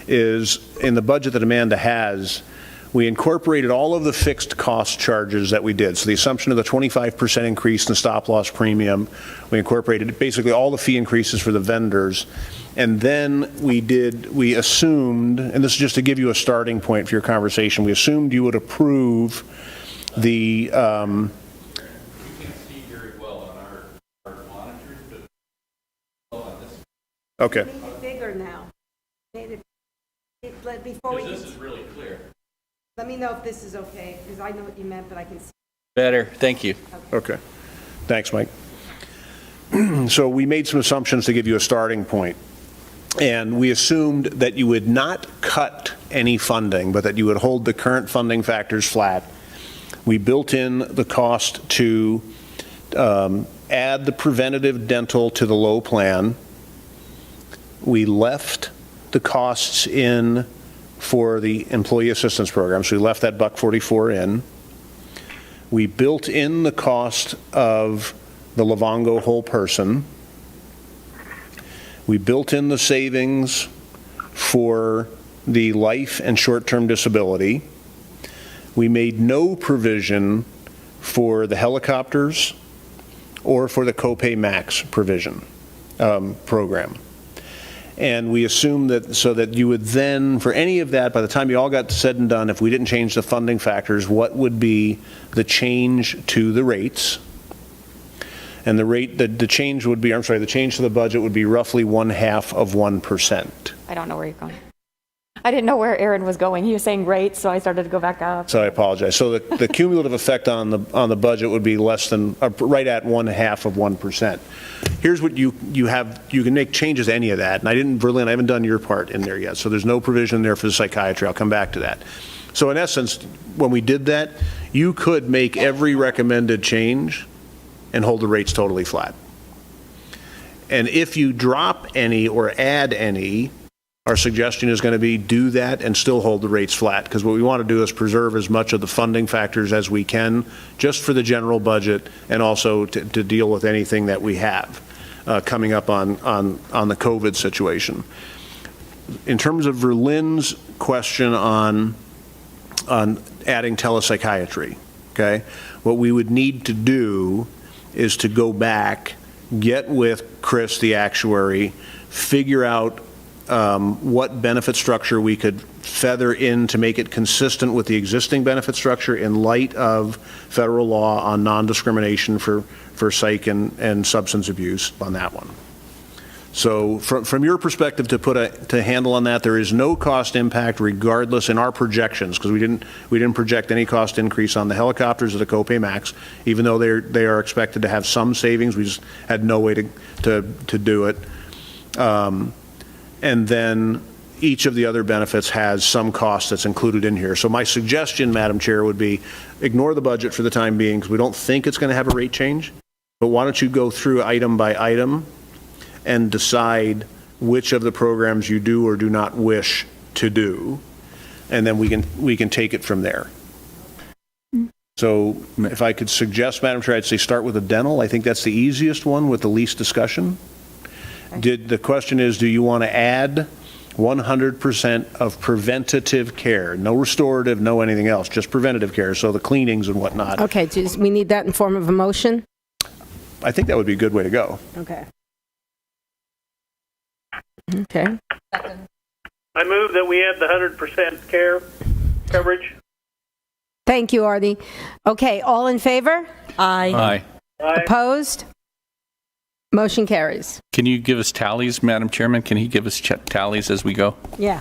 is, in the budget that Amanda has, we incorporated all of the fixed cost charges that we did. So the assumption of the 25% increase in the stop loss premium, we incorporated basically all the fee increases for the vendors. And then we assumed, and this is just to give you a starting point for your conversation, we assumed you would approve the, You can see very well on our monitors, but on this. okay. Make it bigger now. Before we, This is really clear. let me know if this is okay, because I know what you meant, but I can see. Better, thank you. Okay. Thanks, Mike. So we made some assumptions to give you a starting point. And we assumed that you would not cut any funding, but that you would hold the current funding factors flat. We built in the cost to add the preventative dental to the low plan. We left the costs in for the employee assistance program, so we left that $144 in. We built in the cost of the Livongo whole person. We built in the savings for the life and short-term disability. We made no provision for the helicopters or for the copay max provision program. And we assumed that so that you would then, for any of that, by the time you all got said and done, if we didn't change the funding factors, what would be the change to the rates? And the rate, the change would be, I'm sorry, the change to the budget would be roughly 0.5%. I don't know where you're going. I didn't know where Aaron was going. He was saying rates, so I started to go back up. So I apologize. So the cumulative effect on the budget would be less than, right at 0.5%. Here's what you have, you can make changes to any of that. And Verlin, I haven't done your part in there yet. So there's no provision there for the psychiatry. I'll come back to that. So in essence, when we did that, you could make every recommended change and hold the rates totally flat. And if you drop any or add any, our suggestion is going to be do that and still hold the rates flat, because what we want to do is preserve as much of the funding factors as we can just for the general budget, and also to deal with anything that we have coming up on the COVID situation. In terms of Verlin's question on adding telepsychiatry, okay, what we would need to do is to go back, get with Chris, the actuary, figure out what benefit structure we could feather in to make it consistent with the existing benefit structure in light of federal law on non-discrimination for psych and substance abuse on that one. So from your perspective, to put a handle on that, there is no cost impact regardless in our projections, because we didn't project any cost increase on the helicopters or the copay max, even though they are expected to have some savings. We just had no way to do it. And then each of the other benefits has some cost that's included in here. So my suggestion, Madam Chair, would be ignore the budget for the time being, because we don't think it's going to have a rate change. But why don't you go through item by item and decide which of the programs you do or do not wish to do, and then we can take it from there. So if I could suggest, Madam Chair, I'd say start with the dental. I think that's the easiest one with the least discussion. The question is, do you want to add 100% of preventative care? No restorative, no anything else, just preventative care, so the cleanings and whatnot. Okay, we need that in form of a motion? I think that would be a good way to go. Okay. Okay. I move that we add the 100% care coverage. Thank you, Artie. Okay, all in favor? Aye. Opposed? Motion carries. Can you give us tallies, Madam Chairman? Can he give us tallies as we go? Yeah.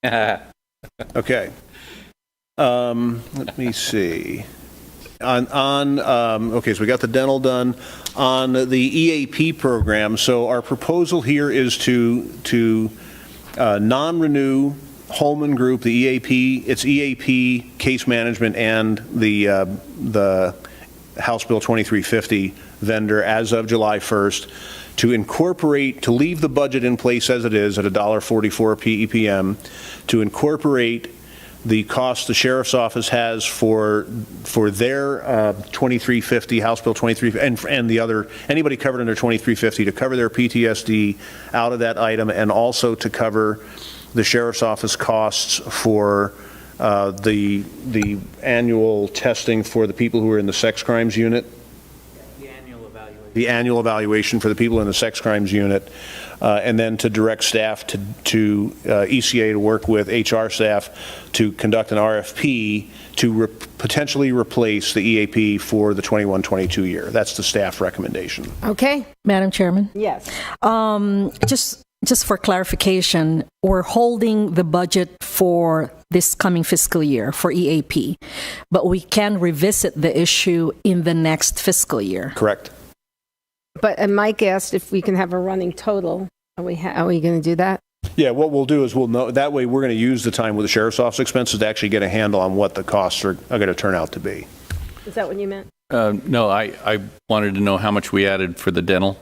Okay. Let me see. Okay, so we got the dental done. On the EAP program, so our proposal here is to non-renew Holman Group, the EAP, it's EAP, case management, and the House Bill 2350 vendor as of July 1st, to leave the budget in place as it is at $1.44 PEPM, to incorporate the cost the Sheriff's Office has for their 2350, House Bill 2350, and the other, anybody covered under 2350, to cover their PTSD out of that item, and also to cover the Sheriff's Office costs for the annual testing for the people who are in the sex crimes unit. The annual evaluation for the people in the sex crimes unit, and then to direct staff to ECA to work with HR staff to conduct an RFP to potentially replace the EAP for the 21-22 year. That's the staff recommendation. Okay. Madam Chairman? Yes. Just for clarification, we're holding the budget for this coming fiscal year for EAP, but we can revisit the issue in the next fiscal year. Correct. And Mike asked if we can have a running total. Are we going to do that? Yeah, what we'll do is we'll know, that way we're going to use the time with the Sheriff's Office expenses to actually get a handle on what the costs are going to turn out to be. Is that what you meant? No, I wanted to know how much we added for the dental,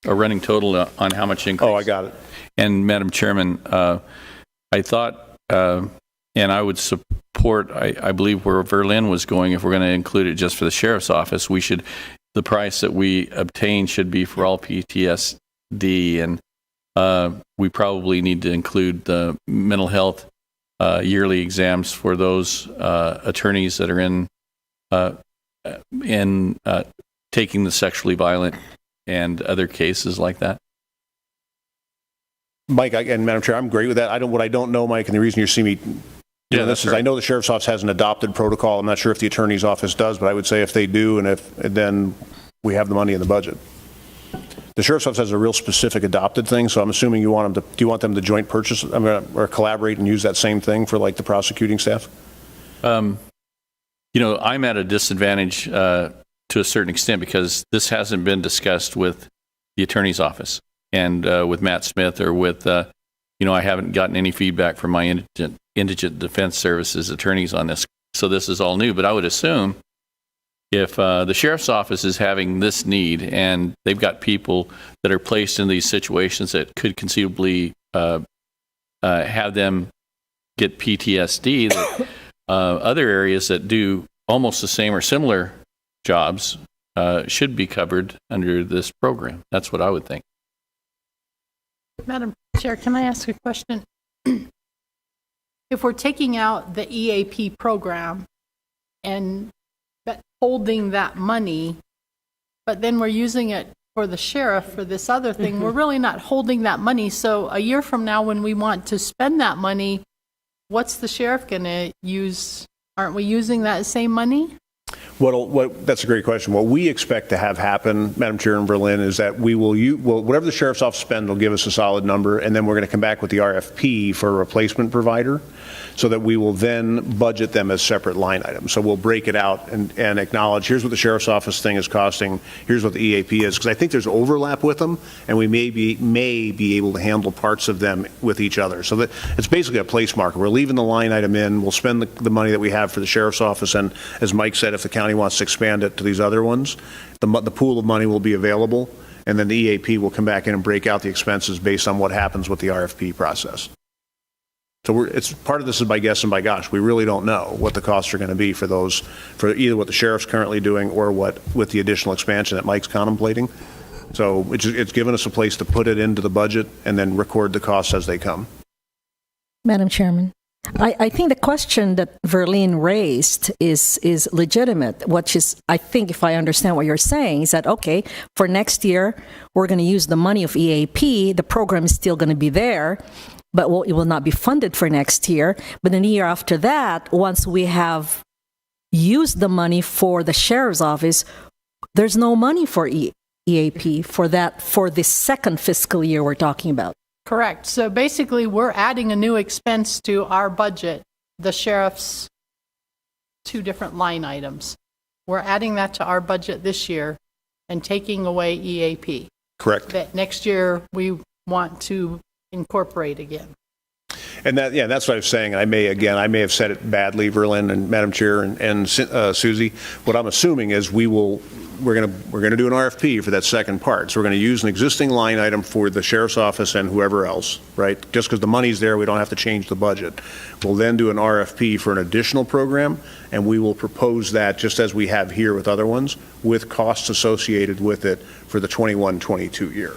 a running total on how much increase. Oh, I got it. And Madam Chairman, I thought, and I would support, I believe where Verlin was going, if we're going to include it just for the Sheriff's Office, the price that we obtain should be for all PTSD, and we probably need to include the mental health yearly exams for those attorneys that are in taking the sexually violent and other cases like that. Mike, and Madam Chair, I'm great with that. What I don't know, Mike, and the reason you see me doing this is I know the Sheriff's Office has an adopted protocol. I'm not sure if the Attorney's Office does, but I would say if they do, and then we have the money in the budget. The Sheriff's Office has a real specific adopted thing, so I'm assuming do you want them to joint purchase or collaborate and use that same thing for like the prosecuting staff? I'm at a disadvantage to a certain extent because this hasn't been discussed with the Attorney's Office and with Matt Smith or with, I haven't gotten any feedback from my Indigent Defense Services attorneys on this. So this is all new, but I would assume if the Sheriff's Office is having this need and they've got people that are placed in these situations that could conceivably have them get PTSD, that other areas that do almost the same or similar jobs should be covered under this program. That's what I would think. Madam Chair, can I ask a question? If we're taking out the EAP program and holding that money, but then we're using it for the sheriff for this other thing, we're really not holding that money. So a year from now, when we want to spend that money, what's the sheriff going to use? Aren't we using that same money? That's a great question. What we expect to have happen, Madam Chair, in Berlin, is that we will whatever the Sheriff's Office spend will give us a solid number, and then we're going to come back with the RFP for a replacement provider so that we will then budget them as separate line items. So we'll break it out and acknowledge, here's what the Sheriff's Office thing is costing, here's what the EAP is, because I think there's overlap with them, and we may be able to handle parts of them with each other. So that it's basically a place marker. We're leaving the line item in, we'll spend the money that we have for the Sheriff's Office, and as Mike said, if the county wants to expand it to these other ones, the pool of money will be available, and then the EAP will come back in and break out the expenses based on what happens with the RFP process. So it's part of this is by guess and by gosh. We really don't know what the costs are going to be for either what the sheriff's currently doing or with the additional expansion that Mike's contemplating. So it's given us a place to put it into the budget and then record the costs as they come. Madam Chairman, I think the question that Verlene raised is legitimate, which is, I think if I understand what you're saying, is that, okay, for next year, we're going to use the money of EAP, the program is still going to be there, but it will not be funded for next year. But then the year after that, once we have used the money for the sheriff's office, there's no money for EAP for the second fiscal year we're talking about. Correct. So basically, we're adding a new expense to our budget, the sheriff's 2 different line items. We're adding that to our budget this year and taking away EAP. Correct. That next year we want to incorporate again. And that's what I was saying. I may have said it badly, Verlin and Madam Chair and Susie. What I'm assuming is we're going to do an RFP for that second part. So we're going to use an existing line item for the sheriff's office and whoever else, right? Just because the money's there, we don't have to change the budget. We'll then do an RFP for an additional program, and we will propose that just as we have here with other ones, with costs associated with it for the 21-22 year.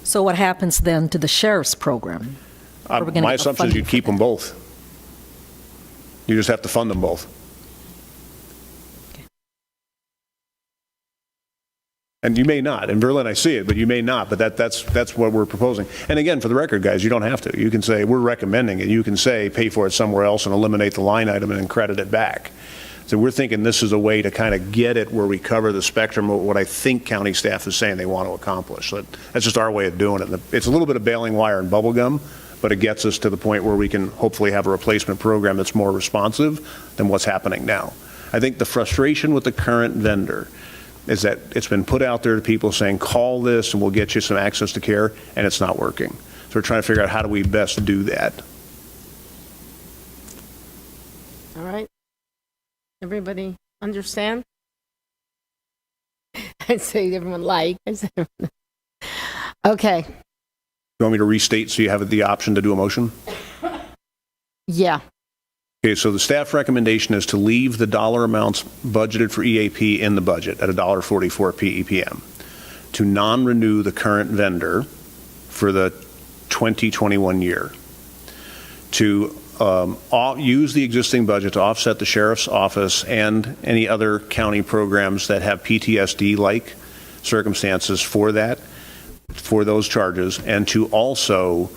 So what happens then to the sheriff's program? My assumption is you'd keep them both. You just have to fund them both. Okay. And you may not. In Berlin, I see it, but you may not. But that's what we're proposing. And again, for the record, guys, you don't have to. You can say, we're recommending it. You can say, pay for it somewhere else and eliminate the line item and then credit it back. So we're thinking this is a way to kind of get it where we cover the spectrum of what I think county staff is saying they want to accomplish. So that's just our way of doing it. It's a little bit of bailing wire and bubble gum, but it gets us to the point where we can hopefully have a replacement program that's more responsive than what's happening now. I think the frustration with the current vendor is that it's been put out there to people saying, call this and we'll get you some access to care, and it's not working. So we're trying to figure out how do we best do that. All right. Everybody understand? I'd say everyone like. Okay. You want me to restate so you have the option to do a motion? Yeah. Okay, so the staff recommendation is to leave the dollar amounts budgeted for EAP in the budget at $1.44 PEPM, to non-renew the current vendor for the 2021 year to use the existing budget to offset the sheriff's office and any other county programs that have PTSD-like circumstances for those charges, and to also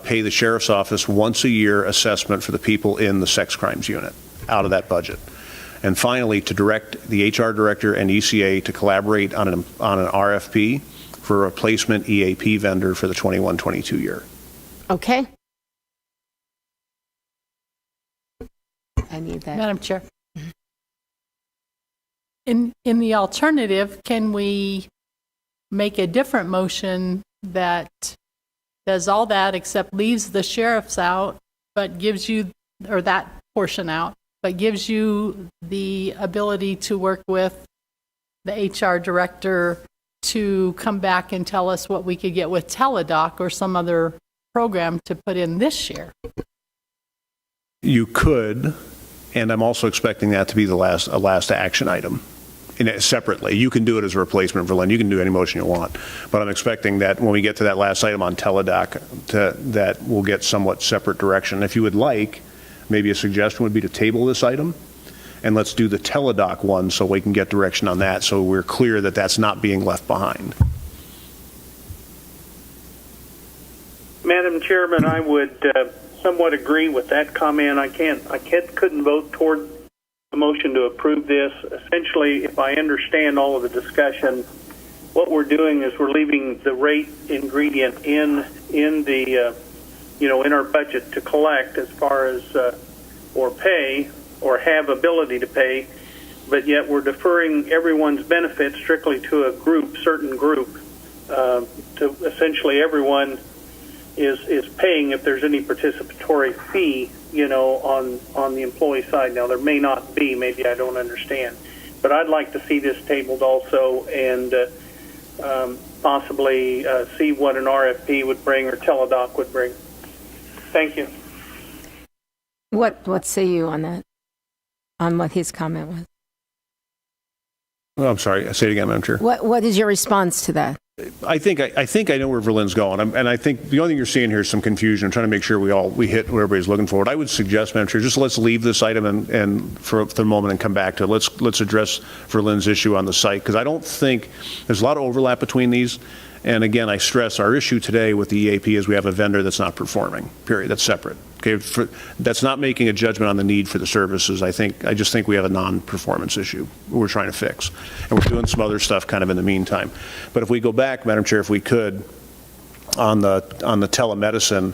pay the sheriff's office once a year assessment for the people in the sex crimes unit out of that budget. And finally, to direct the HR director and ECA to collaborate on an RFP for a replacement EAP vendor for the 21-22 year. Okay. I need that. Madam Chair. In the alternative, can we make a different motion that does all that except leaves the sheriff's out, but gives you, or that portion out, but gives you the ability to work with the HR director to come back and tell us what we could get with Teledoc or some other program to put in this year? You could, and I'm also expecting that to be a last action item. Separately. You can do it as a replacement for Lynn. You can do any motion you want. But I'm expecting that when we get to that last item on Teledoc, that we'll get somewhat separate direction. If you would like, maybe a suggestion would be to table this item, and let's do the Teledoc one so we can get direction on that, so we're clear that that's not being left behind. Madam Chairman, I would somewhat agree with that comment. I couldn't vote toward the motion to approve this. Essentially, if I understand all of the discussion, what we're doing is we're leaving the rate ingredient in the in our budget to collect as far as or pay or have ability to pay, but yet we're deferring everyone's benefits strictly to a certain group. To essentially everyone is paying if there's any participatory fee, on the employee side. Now, there may not be, maybe I don't understand, but I'd like to see this tabled also, and possibly see what an RFP would bring or Teledoc would bring. Thank you. What say you on that? On what his comment was? Oh, I'm sorry. Say it again, Madam Chair. What is your response to that? I think I know where Verlin's going, and I think the only thing you're seeing here is some confusion. I'm trying to make sure we hit what everybody's looking for. What I would suggest, Madam Chair, just let's leave this item and for the moment and come back to it. Let's address Verlin's issue on the site, because I don't think there's a lot of overlap between these. And again, I stress our issue today with the EAP is we have a vendor that's not performing. Period. That's separate. Okay, that's not making a judgment on the need for the services. I just think we have a non-performance issue we're trying to fix, and we're doing some other stuff kind of in the meantime. But if we go back, Madam Chair, if we could, on the telemedicine,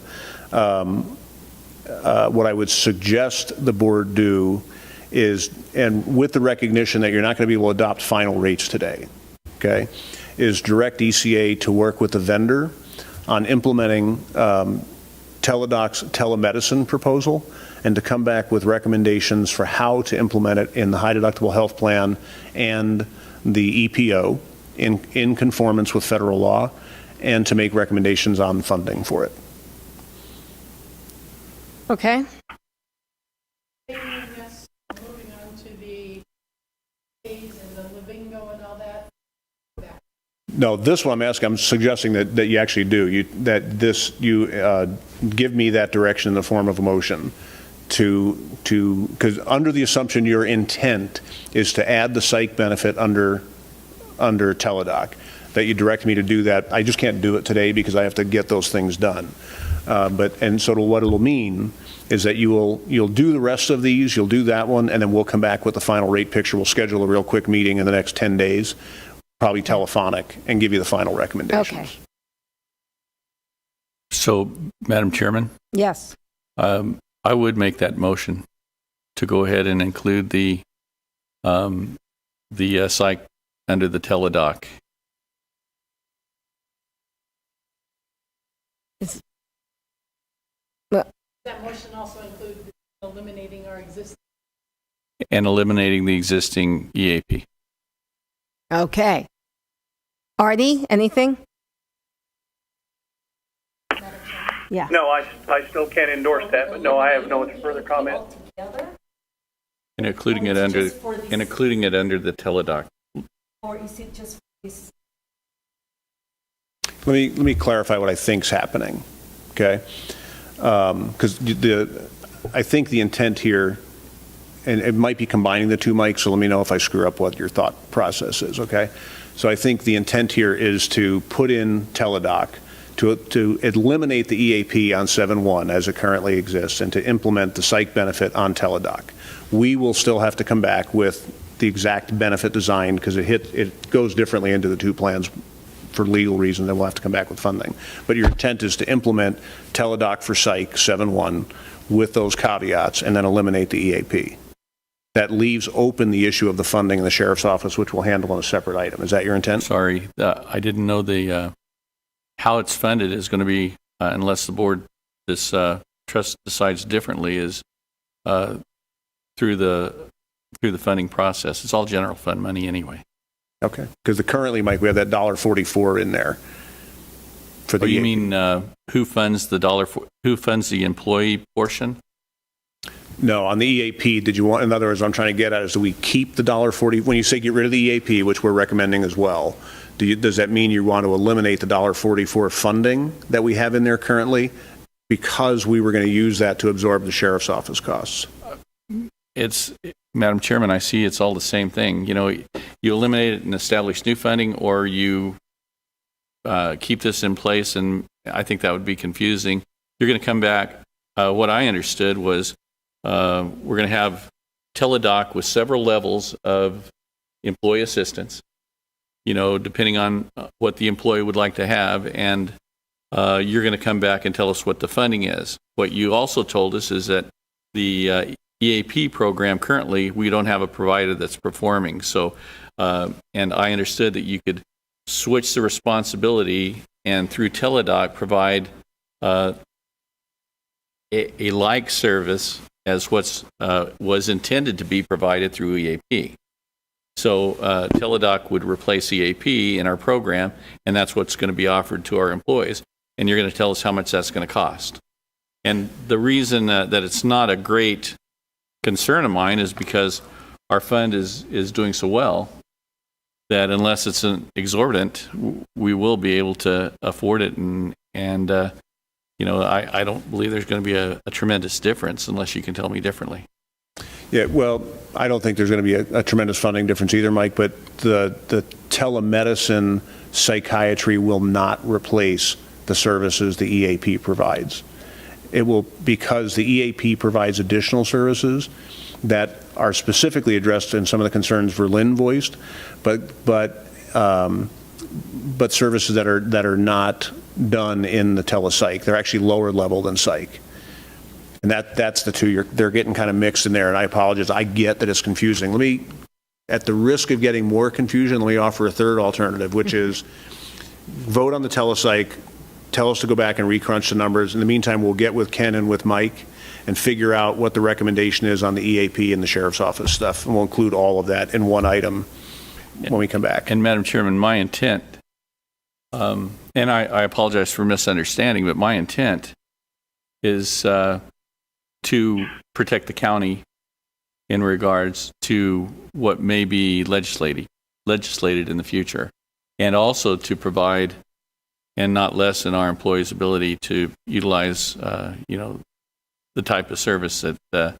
what I would suggest the board do is, and with the recognition that you're not going to be able to adopt final rates today, okay, is direct ECA to work with the vendor on implementing Teledoc's telemedicine proposal, and to come back with recommendations for how to implement it in the high deductible health plan and the EPO in conformance with federal law, and to make recommendations on funding for it. Okay. Moving on to the A's and the Livingo and all that. No, this one I'm suggesting that you actually do. You give me that direction in the form of a motion because under the assumption your intent is to add the psych benefit under Teledoc, that you direct me to do that. I just can't do it today because I have to get those things done. So what it'll mean is that you'll do the rest of these, you'll do that one, and then we'll come back with the final rate picture. We'll schedule a real quick meeting in the next 10 days. Probably telephonic, and give you the final recommendations. Okay. So, Madam Chairman? Yes. I would make that motion to go ahead and include the psych under the Teledoc. That motion also include eliminating our existing. And eliminating the existing EAP. Okay. Artie, anything? Yeah. No, I still can't endorse that, but no, I have no further comment. And including it under the Teledoc. Or is it just this? Let me clarify what I think's happening, okay? Because I think the intent here, and it might be combining the two, Mike, so let me know if I screw up what your thought process is, okay? So I think the intent here is to put in teledoc, to eliminate the EAP on 7-1 as it currently exists, and to implement the psych benefit on teledoc. We will still have to come back with the exact benefit design, because it goes differently into the two plans for legal reasons, and we'll have to come back with funding. But your intent is to implement teledoc for psych 7-1 with those caveats, and then eliminate the EAP. That leaves open the issue of the funding in the sheriff's office, which we'll handle on a separate item. Is that your intent? Sorry, I didn't know how it's funded is going to be, unless the board, this trust decides differently, is through the funding process. It's all general fund money anyway. Okay, because currently, Mike, we have that $1.44 in there. For the you mean who funds the employee portion? No, on the EAP, did you want, in other words, what I'm trying to get at is, do we keep the $1.40, when you say get rid of the EAP, which we're recommending as well, does that mean you want to eliminate the $1.44 funding that we have in there currently, because we were going to use that to absorb the sheriff's office costs? Madam Chairman, I see it's all the same thing. You know, you eliminate it and establish new funding, or you keep this in place, and I think that would be confusing. You're going to come back. What I understood was we're going to have teledoc with several levels of employee assistance, you know, depending on what the employee would like to have, and you're going to come back and tell us what the funding is. What you also told us is that the EAP program, currently, we don't have a provider that's performing. So, and I understood that you could switch the responsibility and through teledoc provide a like service as was intended to be provided through EAP. So teledoc would replace EAP in our program, and that's what's going to be offered to our employees. And you're going to tell us how much that's going to cost. And the reason that it's not a great concern of mine is because our fund is doing so well that unless it's an exorbitant, we will be able to afford it. And you know, I don't believe there's going to be a tremendous difference unless you can tell me differently. Yeah, well, I don't think there's going to be a tremendous funding difference either, Mike, but the telemedicine psychiatry will not replace the services the EAP provides. It will, because the EAP provides additional services that are specifically addressed in some of the concerns Verlin voiced, but services that are not done in the telepsych. They're actually lower level than psych. And that's the two. They're getting kind of mixed in there, and I apologize. I get that it's confusing. Let me, at the risk of getting more confusion, let me offer a third alternative, which is vote on the telepsych, tell us to go back and recrunch the numbers. In the meantime, we'll get with Ken and with Mike and figure out what the recommendation is on the EAP and the sheriff's office stuff, and we'll include all of that in one item when we come back. And Madam Chairman, my intent, and I apologize for misunderstanding, but my intent is to protect the county in regards to what may be legislated in the future, and also to provide and not lessen our employees' ability to utilize, you know, the type of service that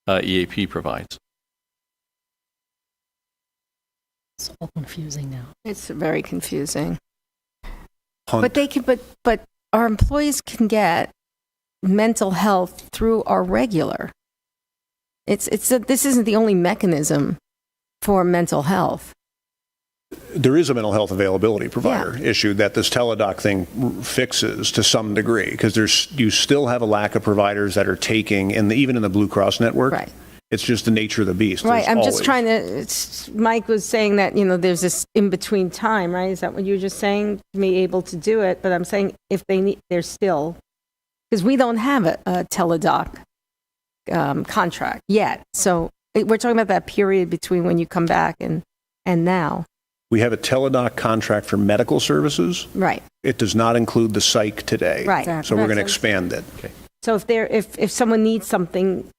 EAP provides. It's all confusing now. It's very confusing. But they can, but our employees can get mental health through our regular. This isn't the only mechanism for mental health. There is a mental health availability provider issue that this teledoc thing fixes to some degree, because you still have a lack of providers that are taking, even in the Blue Cross network. Right. It's just the nature of the beast. Right. There's I'm always. just trying to. Mike was saying that, you know, there's this in between time, right? Is that what you were just saying? To be able to do it, but I'm saying if they need, they're still, because we don't have a teledoc contract yet. So we're talking about that period between when you come back and now. We have a teledoc contract for medical services. Right. It does not include the psych today. Right. So we're going to expand it. Okay. So if someone needs something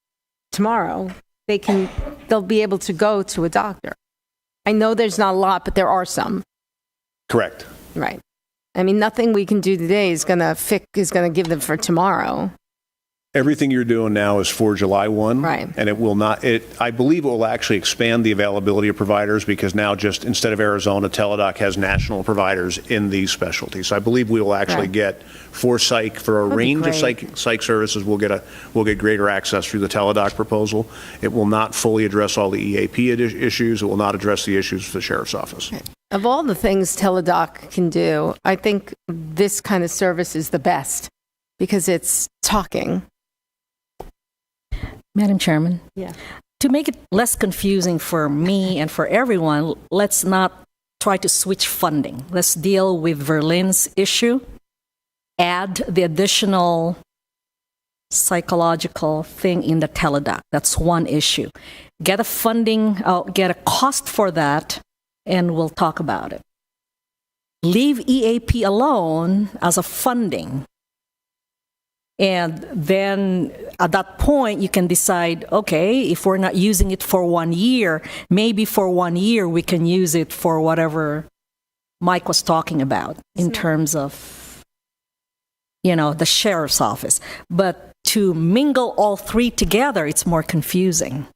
tomorrow, they'll be able to go to a doctor. I know there's not a lot, but there are some. Correct. Right. I mean, nothing we can do today is going to give them for tomorrow. Everything you're doing now is for July 1. Right. And it will not, I believe it will actually expand the availability of providers because now just instead of Arizona, Teladoc has national providers in these specialties. So I believe we will actually Right. get for psych, for a That'd be range of great. psych services, we'll get greater access through the Teladoc proposal. It will not fully address all the EAP issues. It will not address the issues for the sheriff's office. Of all the things Teladoc can do, I think this kind of service is the best because it's talking. Madam Chairman? Yeah. To make it less confusing for me and for everyone, let's not try to switch funding. Let's deal with Verlin's issue, add the additional psychological thing in the Teladoc. That's one issue. Get a cost for that, and we'll talk about it. Leave EAP alone as a funding. And then at that point, you can decide, okay, if we're not using it for 1 year, maybe for 1 year we can use it for whatever Mike was talking about in terms of, the sheriff's office. But to mingle all three together, it's more confusing.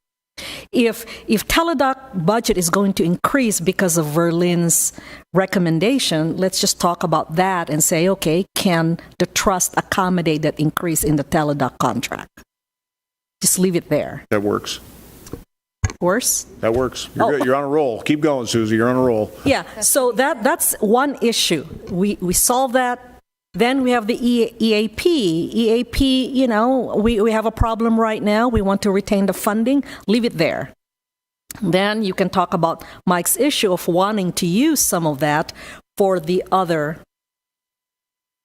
If Teladoc budget is going to increase because of Verlin's recommendation, let's just talk about that and say, okay, can the trust accommodate that increase in the Teladoc contract? Just leave it there. That works. Worse? That works. You're on a roll. Keep going, Susie. You're on a roll. Yeah, so that's one issue. We solve that. Then we have the EAP. EAP, we have a problem right now. We want to retain the funding. Leave it there. Then you can talk about Mike's issue of wanting to use some of that for the other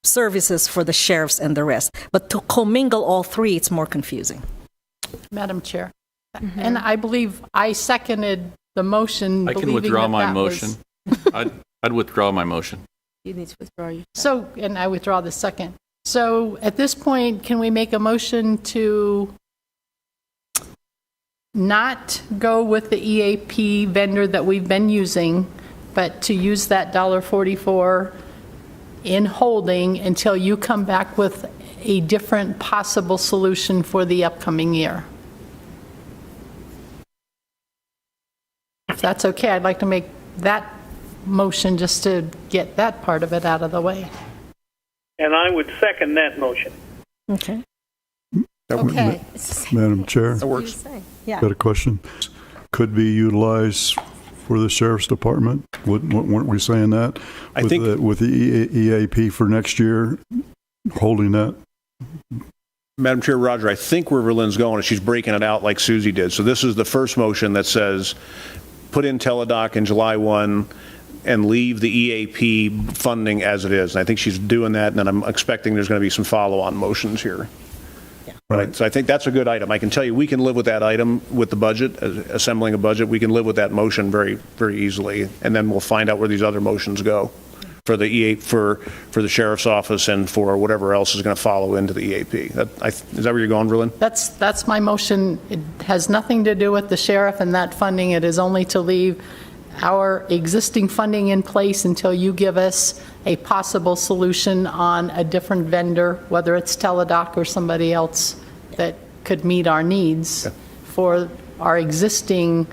services for the sheriffs and the rest. But to commingle all three, it's more confusing. Madam Chair. And I believe I seconded the motion. I can believing withdraw that my that motion. I'd withdraw my motion. You need to withdraw your. So, and I withdraw the second. So at this point, can we make a motion to not go with the EAP vendor that we've been using, but to use that $1.44 in holding until you come back with a different possible solution for the upcoming year? If that's okay, I'd like to make that motion just to get that part of it out of the way. And I would second that motion. Okay. Okay. Madam Chair, That works. Yeah. got a question. Could be utilized for the sheriff's department? Weren't we saying that? I With think- with the EAP for next year, holding that? Madam Chair, Roger, I think where Verlin's going is she's breaking it out like Susie did. So this is the first motion that says, put in Teladoc in July 1 and leave the EAP funding as it is. And I think she's doing that, and then I'm expecting there's going to be some follow-on motions here. Right. So I think that's a good item. I can tell you, we can live with that item with the budget, assembling a budget. We can live with that motion very, very easily, and then we'll find out where these other motions go for the EAP, for the sheriff's office, and for whatever else is going to follow into the EAP. Is that where you're going, Verlin? That's my motion. It has nothing to do with the sheriff and that funding. It is only to leave our existing funding in place until you give us a possible solution on a different vendor, whether it's Teladoc or somebody else that could meet our needs for our existing,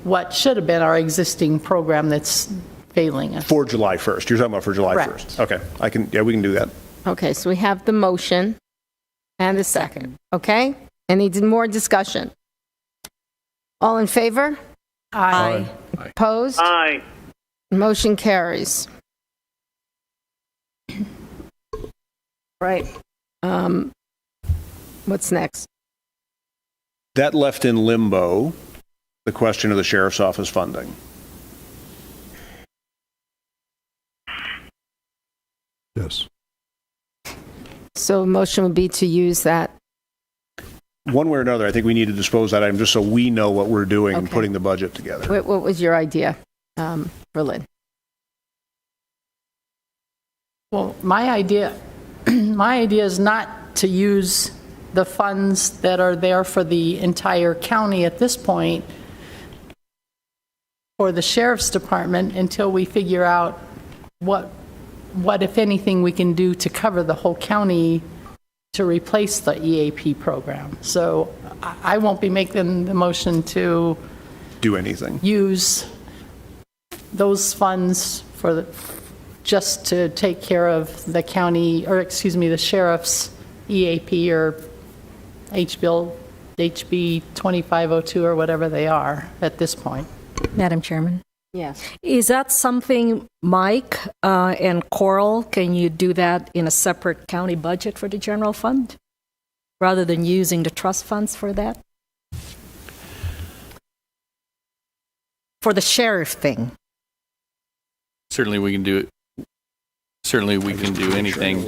what should have been our existing program that's failing us. For July 1st. You're talking about for July Correct. 1st. Okay. We can do that. Okay, so we have the motion and the second. Okay? Any more discussion? All in favor? Aye. Opposed? Aye. Motion carries. Right. What's next? That left in limbo the question of the sheriff's office funding. Yes. So motion would be to use that. One way or another, I think we need to dispose of that item just so we know what we're doing and Okay. putting the budget together. What was your idea, Berlin? Well, my idea is not to use the funds that are there for the entire county at this point for the sheriff's department until we figure out what what, if anything, we can do to cover the whole county to replace the EAP program. So I won't be making the motion to Do anything. use those funds for just to take care of the county, or excuse me, the sheriff's EAP or HB 2502 or whatever they are at this point. Madam Chairman? Yes. Is that something, Mike and Coral, can you do that in a separate county budget for the general fund, rather than using the trust funds for that? For the sheriff thing? Certainly we can do it. Certainly we can do anything.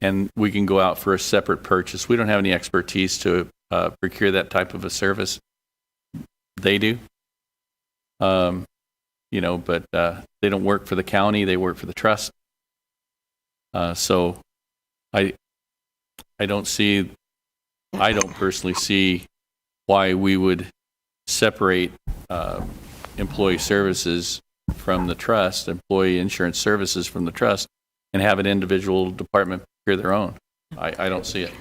And we can go out for a separate purchase. We don't have any expertise to procure that type of a service. They do. But they don't work for the county, they work for the trust. So I don't personally see why we would separate employee services from the trust, employee insurance services from the trust, and have an individual department procure their own. I don't see it.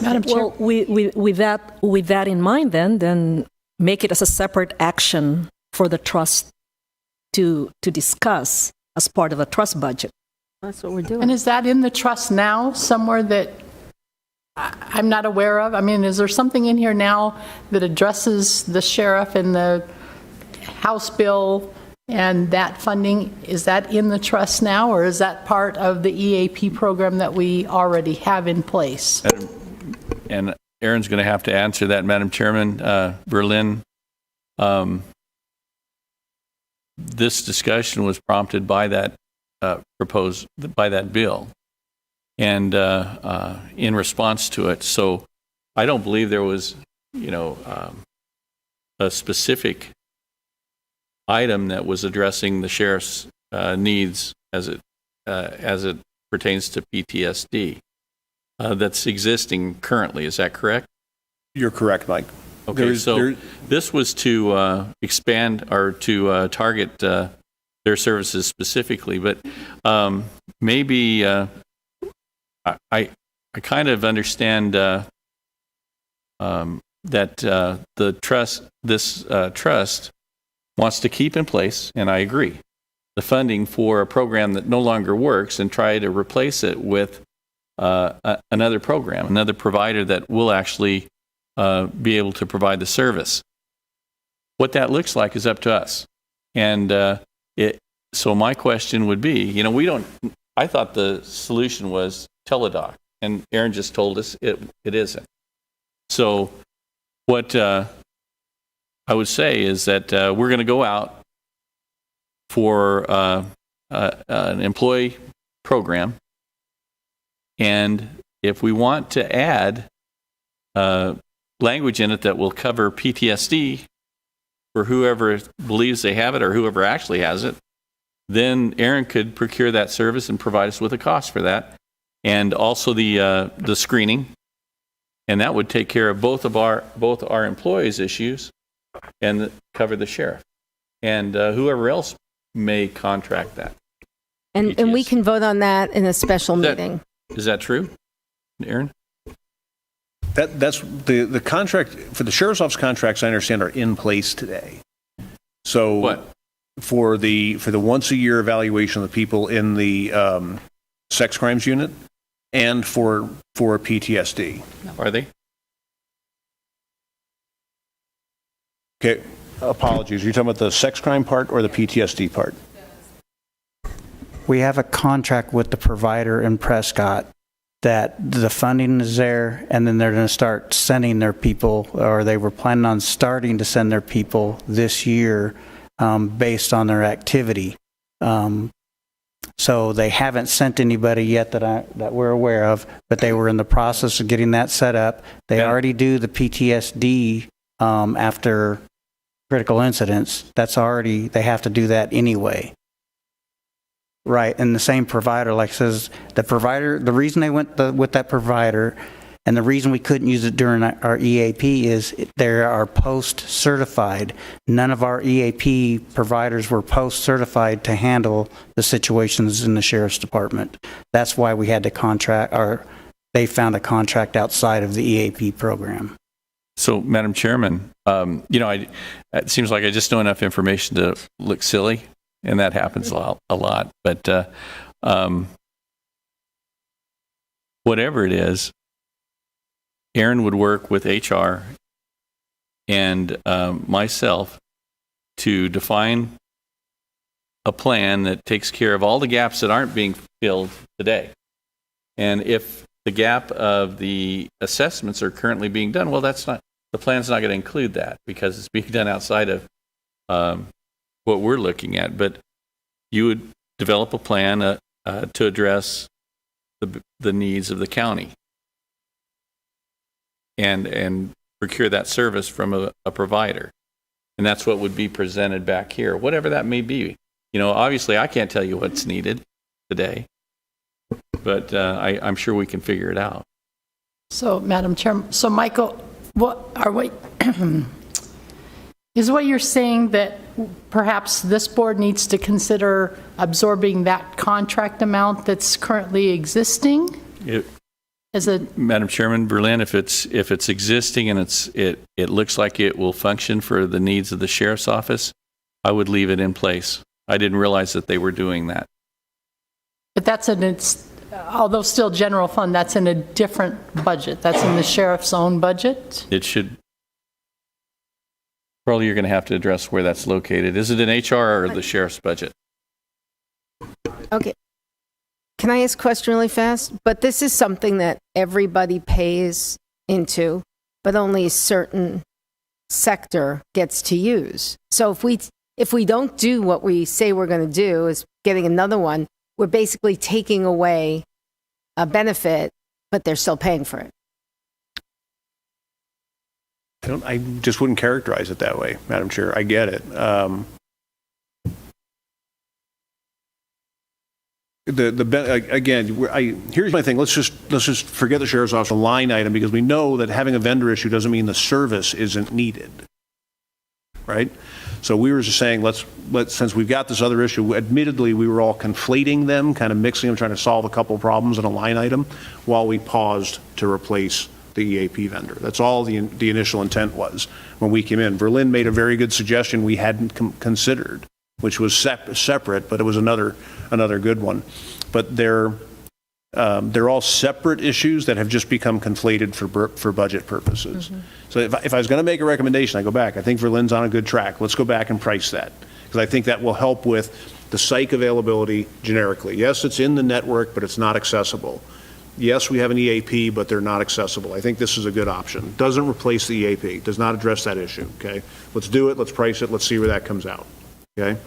Madam Chair. Well, with that in mind, then make it as a separate action for the trust to discuss as part of a trust budget. That's what we're doing. And is that in the trust now, somewhere that I'm not aware of? I mean, is there something in here now that addresses the sheriff and the House bill and that funding? Is that in the trust now, or is that part of the EAP program that we already have in place? And Aaron's going to have to answer that, Madam Chairman. Berlin, this discussion was prompted by that bill, and in response to it. So I don't believe there was, a specific item that was addressing the sheriff's needs as it pertains to PTSD that's existing currently. Is that correct? You're correct, Mike. Okay, this was to expand or to target their services specifically, but maybe I kind of understand that the trust wants to keep in place, and I agree, the funding for a program that no longer works and try to replace it with another program, another provider that will actually be able to provide the service. What that looks like is up to us. And so my question would be, I thought the solution was Teledoc, and Aaron just told us it isn't. So what I would say is that we're going to go out for an employee program, and if we want to add language in it that will cover PTSD for whoever believes they have it or whoever actually has it, then Aaron could procure that service and provide us with a cost for that, and also the screening, and that would take care of both our employees' issues and cover the sheriff and whoever else may contract that. And we can vote on that in a special meeting. Is that true, Aaron? That's the contract for the sheriff's office contracts. I understand are in place today. So what for the once a year evaluation of the people in the sex crimes unit and for PTSD. Are they? Okay, apologies. Are you talking about the sex crime part or the PTSD part? We have a contract with the provider in Prescott that the funding is there, and then they're going to start sending their people, or they were planning on starting to send their people this year based on their activity. So they haven't sent anybody yet that we're aware of, but they were in the process of getting that set up. They already do the PTSD after critical incidents. They have to do that anyway. Right, and the same provider, like says, the reason they went with that provider And the reason we couldn't use it during our EAP is they are post-certified. None of our EAP providers were post-certified to handle the situations in the sheriff's department. That's why we had to contract, or they found a contract outside of the EAP program. So, Madam Chairman, it seems like I just know enough information to look silly, and that happens a lot. But whatever it is, Aaron would work with HR and myself to define a plan that takes care of all the gaps that aren't being filled today. And if the gap of the assessments are currently being done, well, the plan's not going to include that because it's being done outside of what we're looking at. But you would develop a plan to address the needs of the county and procure that service from a provider. And that's what would be presented back here, whatever that may be. Obviously I can't tell you what's needed today, but I'm sure we can figure it out. So, Madam Chairman, so Michael, is what you're saying that perhaps this board needs to consider absorbing that contract amount that's currently existing? Madam Chairman, Berlin, if it's existing and it looks like it will function for the needs of the sheriff's office, I would leave it in place. I didn't realize that they were doing that. But although still general fund, that's in a different budget. That's in the sheriff's own budget? It should. Probably you're going to have to address where that's located. Is it in HR or the sheriff's budget? Okay. Can I ask a question really fast? But this is something that everybody pays into, but only a certain sector gets to use. So if we don't do what we say we're going to do, is getting another one, we're basically taking away a benefit, but they're still paying for it. I just wouldn't characterize it that way, Madam Chair. I get it. Here's my thing. Let's just forget the sheriff's office line item, because we know that having a vendor issue doesn't mean the service isn't needed, right? So we were just saying, let's since we've got this other issue, admittedly we were all conflating them, kind of mixing them, trying to solve a couple of problems in a line item while we paused to replace the EAP vendor. That's all the initial intent was when we came in. Berlin made a very good suggestion we hadn't considered, which was separate, but it was another good one. But they're all separate issues that have just become conflated for budget purposes. Mm-hmm. So if I was going to make a recommendation, I go back. I think Berlin's on a good track. Let's go back and price that, because I think that will help with the psych availability generically. Yes, it's in the network, but it's not accessible. Yes, we have an EAP, but they're not accessible. I think this is a good option. Doesn't replace the EAP. Does not address that issue. Okay, let's do it. Let's price it. Let's see where that comes out. Okay.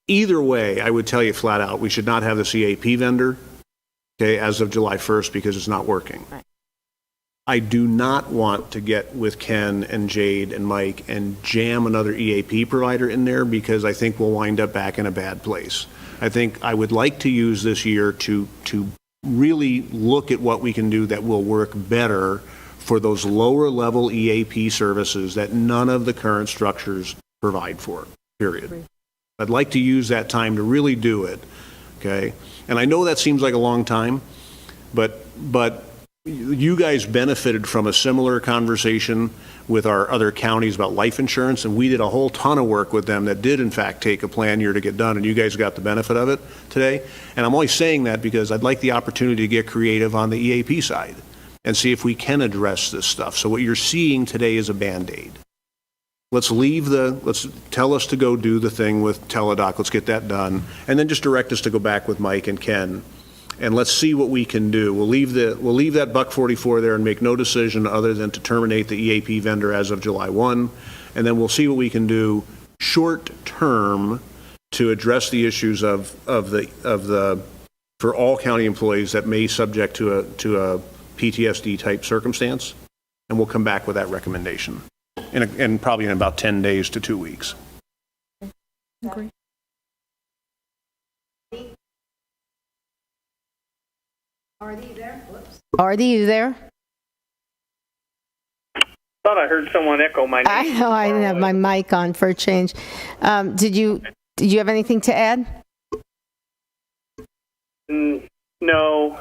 Either way, I would tell you flat out, we should not have this EAP vendor, okay, as of July 1st, because it's not working. Right. I do not want to get with Ken and Jade and Mike and jam another EAP provider in there, because I think we'll wind up back in a bad place. I think I would like to use this year to really look at what we can do that will work better for those lower level EAP services that none of the current structures provide for, period. Right. I'd like to use that time to really do it, okay? And I know that seems like a long time, but you guys benefited from a similar conversation with our other counties about life insurance, and we did a whole ton of work with them that did in fact take a plan year to get done, and you guys got the benefit of it today. And I'm only saying that because I'd like the opportunity to get creative on the EAP side and see if we can address this stuff. So what you're seeing today is a Band-Aid. Let's tell us to go do the thing with Teladoc. Let's get that done. And then just direct us to go back with Mike and Ken. And let's see what we can do. We'll leave that $144 there and make no decision other than to terminate the EAP vendor as of July 1. And then we'll see what we can do short term to address the issues of the for all county employees that may subject to a PTSD type circumstance. And we'll come back with that recommendation. And probably in about 10 days to 2 weeks. Agree. Artie, you there? thought I heard someone echo my name. I know, I didn't have my mic on for a change. Did you have anything to add? No.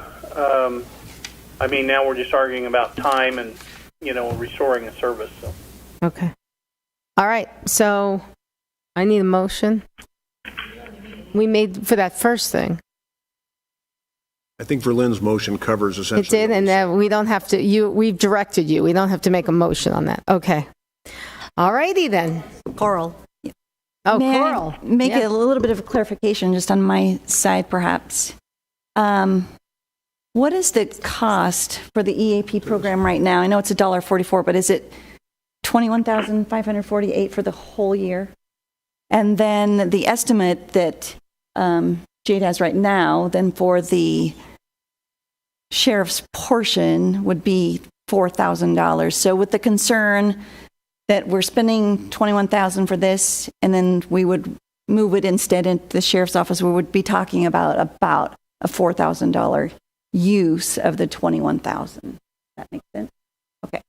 I mean, now we're just arguing about time and, restoring a service. So. Okay. All right, so I need a motion. We made for that first thing. I think Verlin's motion covers essentially. It did, and we don't have to, we've directed you. We don't have to make a motion on that. Okay. All righty then. Coral. Oh, May I Coral. make Yeah. a little bit of a clarification just on my side, perhaps. What is the cost for the EAP program right now? I know it's $1.44, but is it $21,548 for the whole year? And then the estimate that Jade has right now, then for the sheriff's portion would be $4,000. So with the concern that we're spending $21,000 for this, and then we would move it instead into the sheriff's office, we would be talking about a $4,000 use of the $21,000. That makes sense? Okay.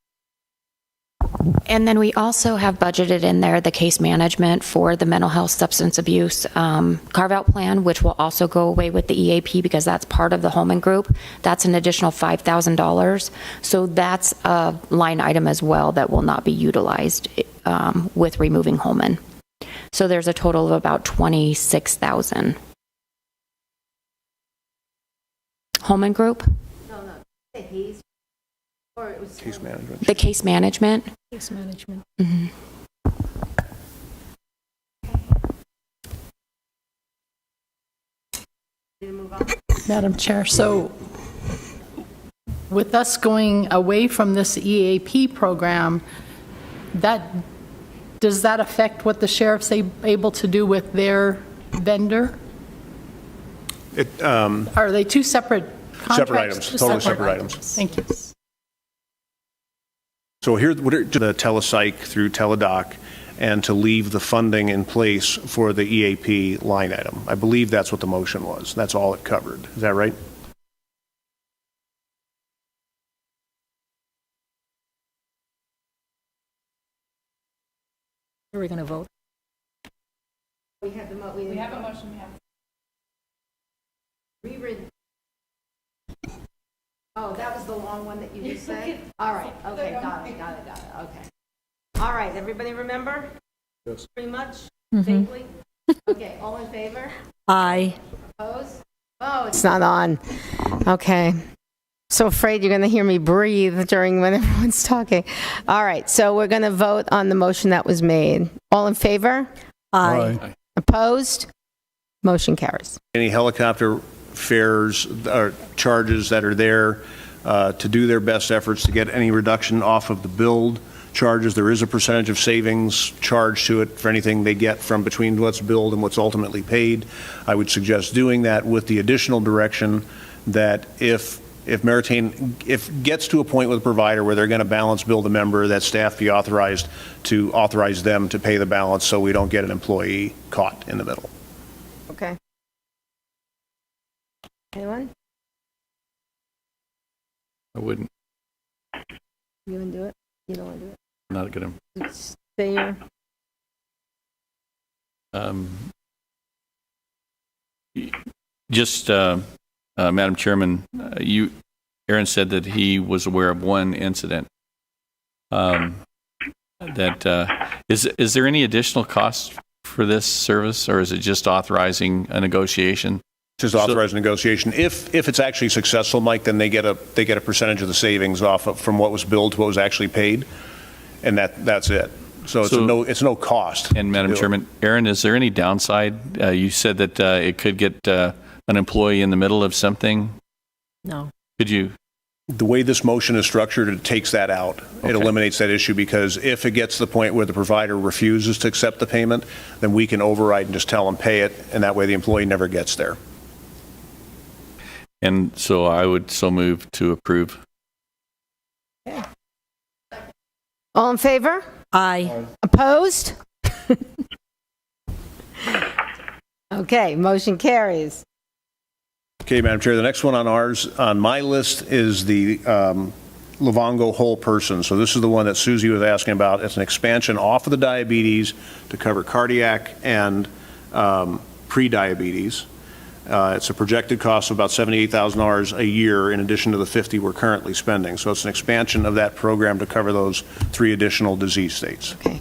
And then we also have budgeted in there the case management for the mental health substance abuse carve-out plan, which will also go away with the EAP because that's part of the Holman Group. That's an additional $5,000. So that's a line item as well that will not be utilized with removing Holman. So there's a total of about $26,000. Holman Group? No. He's, or it was Case management. The case management. Case management. Mm-hmm. Madam Chair, so with us going away from this EAP program, does that affect what the sheriff's able to do with their vendor? Are they two separate contracts? Separate items, totally separate items. Thank you. So here, what are the telepsych through teledoc, and to leave the funding in place for the EAP line item. I believe that's what the motion was. That's all it covered. Is that right? Are we going to vote? we have a motion. We have reread. Oh, that was the long one that you just said? All right, okay, got it, okay. All right, everybody remember? Yes. Pretty much, Mm-hmm. vaguely? Okay, all in favor? Aye. Opposed? Oh, it's not on. Okay. So afraid you're going to hear me breathe during when everyone's talking. All right, so we're going to vote on the motion that was made. All in favor? Aye. Opposed? Motion carries. Any helicopter fares or charges that are there to do their best efforts to get any reduction off of the billed charges. There is a percentage of savings charged to it for anything they get from between what's billed and what's ultimately paid. I would suggest doing that with the additional direction that if gets to a point with a provider where they're going to balance bill the member, that staff be authorized to authorize them to pay the balance so we don't get an employee caught in the middle. Okay. Anyone? I wouldn't. You want to do it? You don't want to do it? Not going Stay here. to. Madam Chairman, Aaron said that he was aware of one incident. Is there any additional cost for this service, or is it just authorizing a negotiation? Just authorize negotiation. If it's actually successful, Mike, then they get a percentage of the savings off from what was billed to what was actually paid, and that's it. So it's no cost. And Madam Chairman, Aaron, is there any downside? You said that it could get an employee in the middle of something. No. Could you? The way this motion is structured, it takes that out. Okay. It eliminates that issue, because if it gets to the point where the provider refuses to accept the payment, then we can override and just tell them pay it, and that way the employee never gets there. And so I would move to approve. All in favor? Aye. Opposed? Okay, motion carries. Okay, Madam Chair, the next one on my list is the Livongo Whole Person. So this is the one that Susie was asking about. It's an expansion off of the diabetes to cover cardiac and pre-diabetes. It's a projected cost of about $78,000 a year in addition to the $50,000 we're currently spending. So it's an expansion of that program to cover those 3 additional disease states. Okay.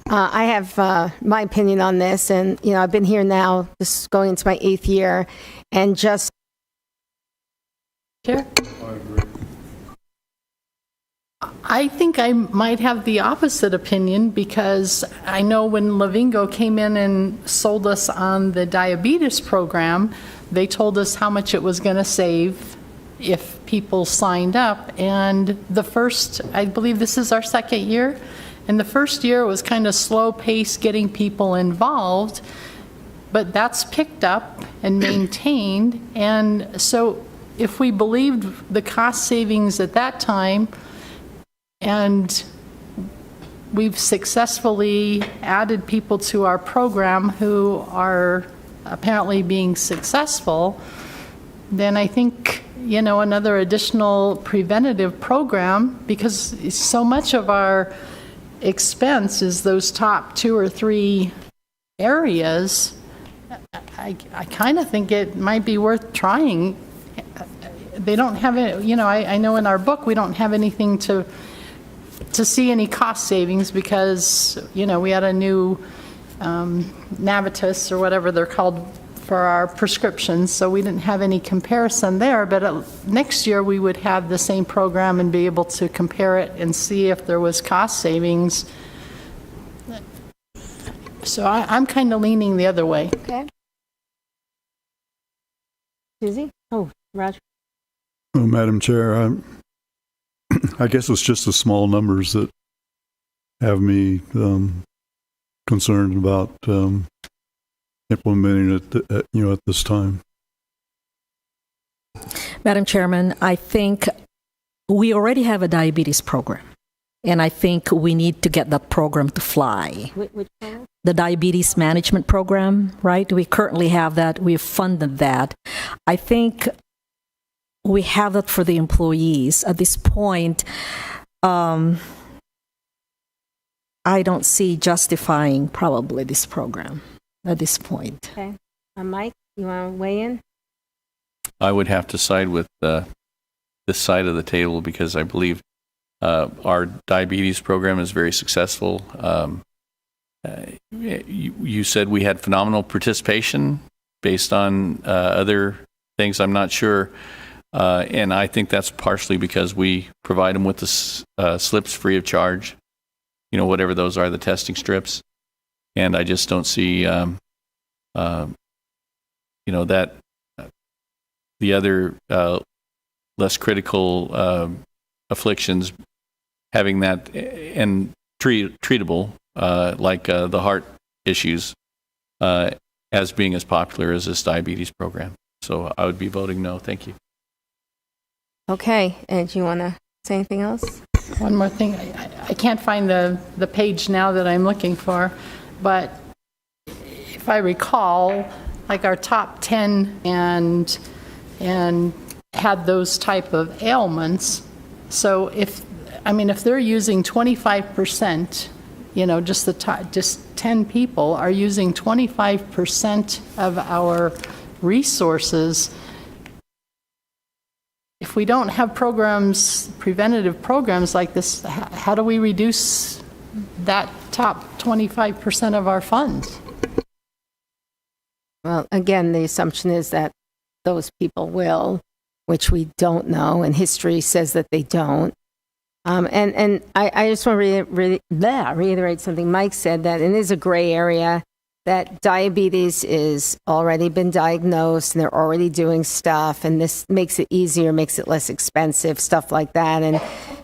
I have my opinion on this, and, I've been here now, this is going into my 8th year, and just... Chair? I think I might have the opposite opinion, because I know when Livongo came in and sold us on the diabetes program, they told us how much it was going to save if people signed up. And I believe this is our 2nd year, and the first year was kind of slow pace getting people involved, but that's picked up and maintained. And so if we believed the cost savings at that time, and we've successfully added people to our program who are apparently being successful, then I think, another additional preventative program, because so much of our expense is those top 2 or 3 areas, I kind of think it might be worth trying. They don't have it, I know in our book we don't have anything to see any cost savings, because, we had a new Navitus or whatever they're called for our prescriptions, so we didn't have any comparison there. But next year we would have the same program and be able to compare it and see if there was cost savings. So I'm kind of leaning the other way. Okay. Susie? Oh, Roger. Madam Chair, I guess it's just the small numbers that have me concerned about implementing it, at this time. Madam Chairman, I think we already have a diabetes program, and I think we need to get that program to fly. Which program? The diabetes management program, right? We currently have that. We've funded that. I think we have that for the employees. At this point, I don't see justifying probably this program at this point. Okay. Mike, you want to weigh in? I would have to side with this side of the table, because I believe our diabetes program is very successful. You said we had phenomenal participation based on other things. I'm not sure. And I think that's partially because we provide them with the slips free of charge, whatever those are, the testing strips. And I just don't see, that the other less critical afflictions having that and treatable, like the heart issues, as being as popular as this diabetes program. So I would be voting no. Thank you. Okay. And do you want to say anything else? One more thing. I can't find the page now that I'm looking for, but if I recall, like our top 10 and had those type of ailments. So if they're using 25%, just 10 people are using 25% of our resources. If we don't have programs, preventative programs like this, how do we reduce that top 25% of our funds? Well, again, the assumption is that those people will, which we don't know, and history says that they don't. And I just want to reiterate something Mike said, that it is a gray area, that diabetes is already been diagnosed and they're already doing stuff, and this makes it easier, makes it less expensive, stuff like that. And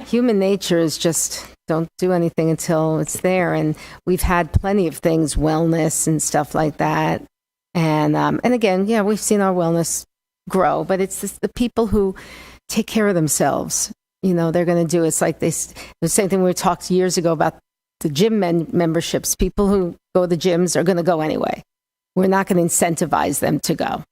human nature is just don't do anything until it's there. And we've had plenty of things, wellness and stuff like that. And again, yeah, we've seen our wellness grow, but it's the people who take care of themselves. They're going to do it. It's like the same thing we talked years ago about the gym memberships. People who go to the gyms are going to go anyway. We're not going to incentivize them to go.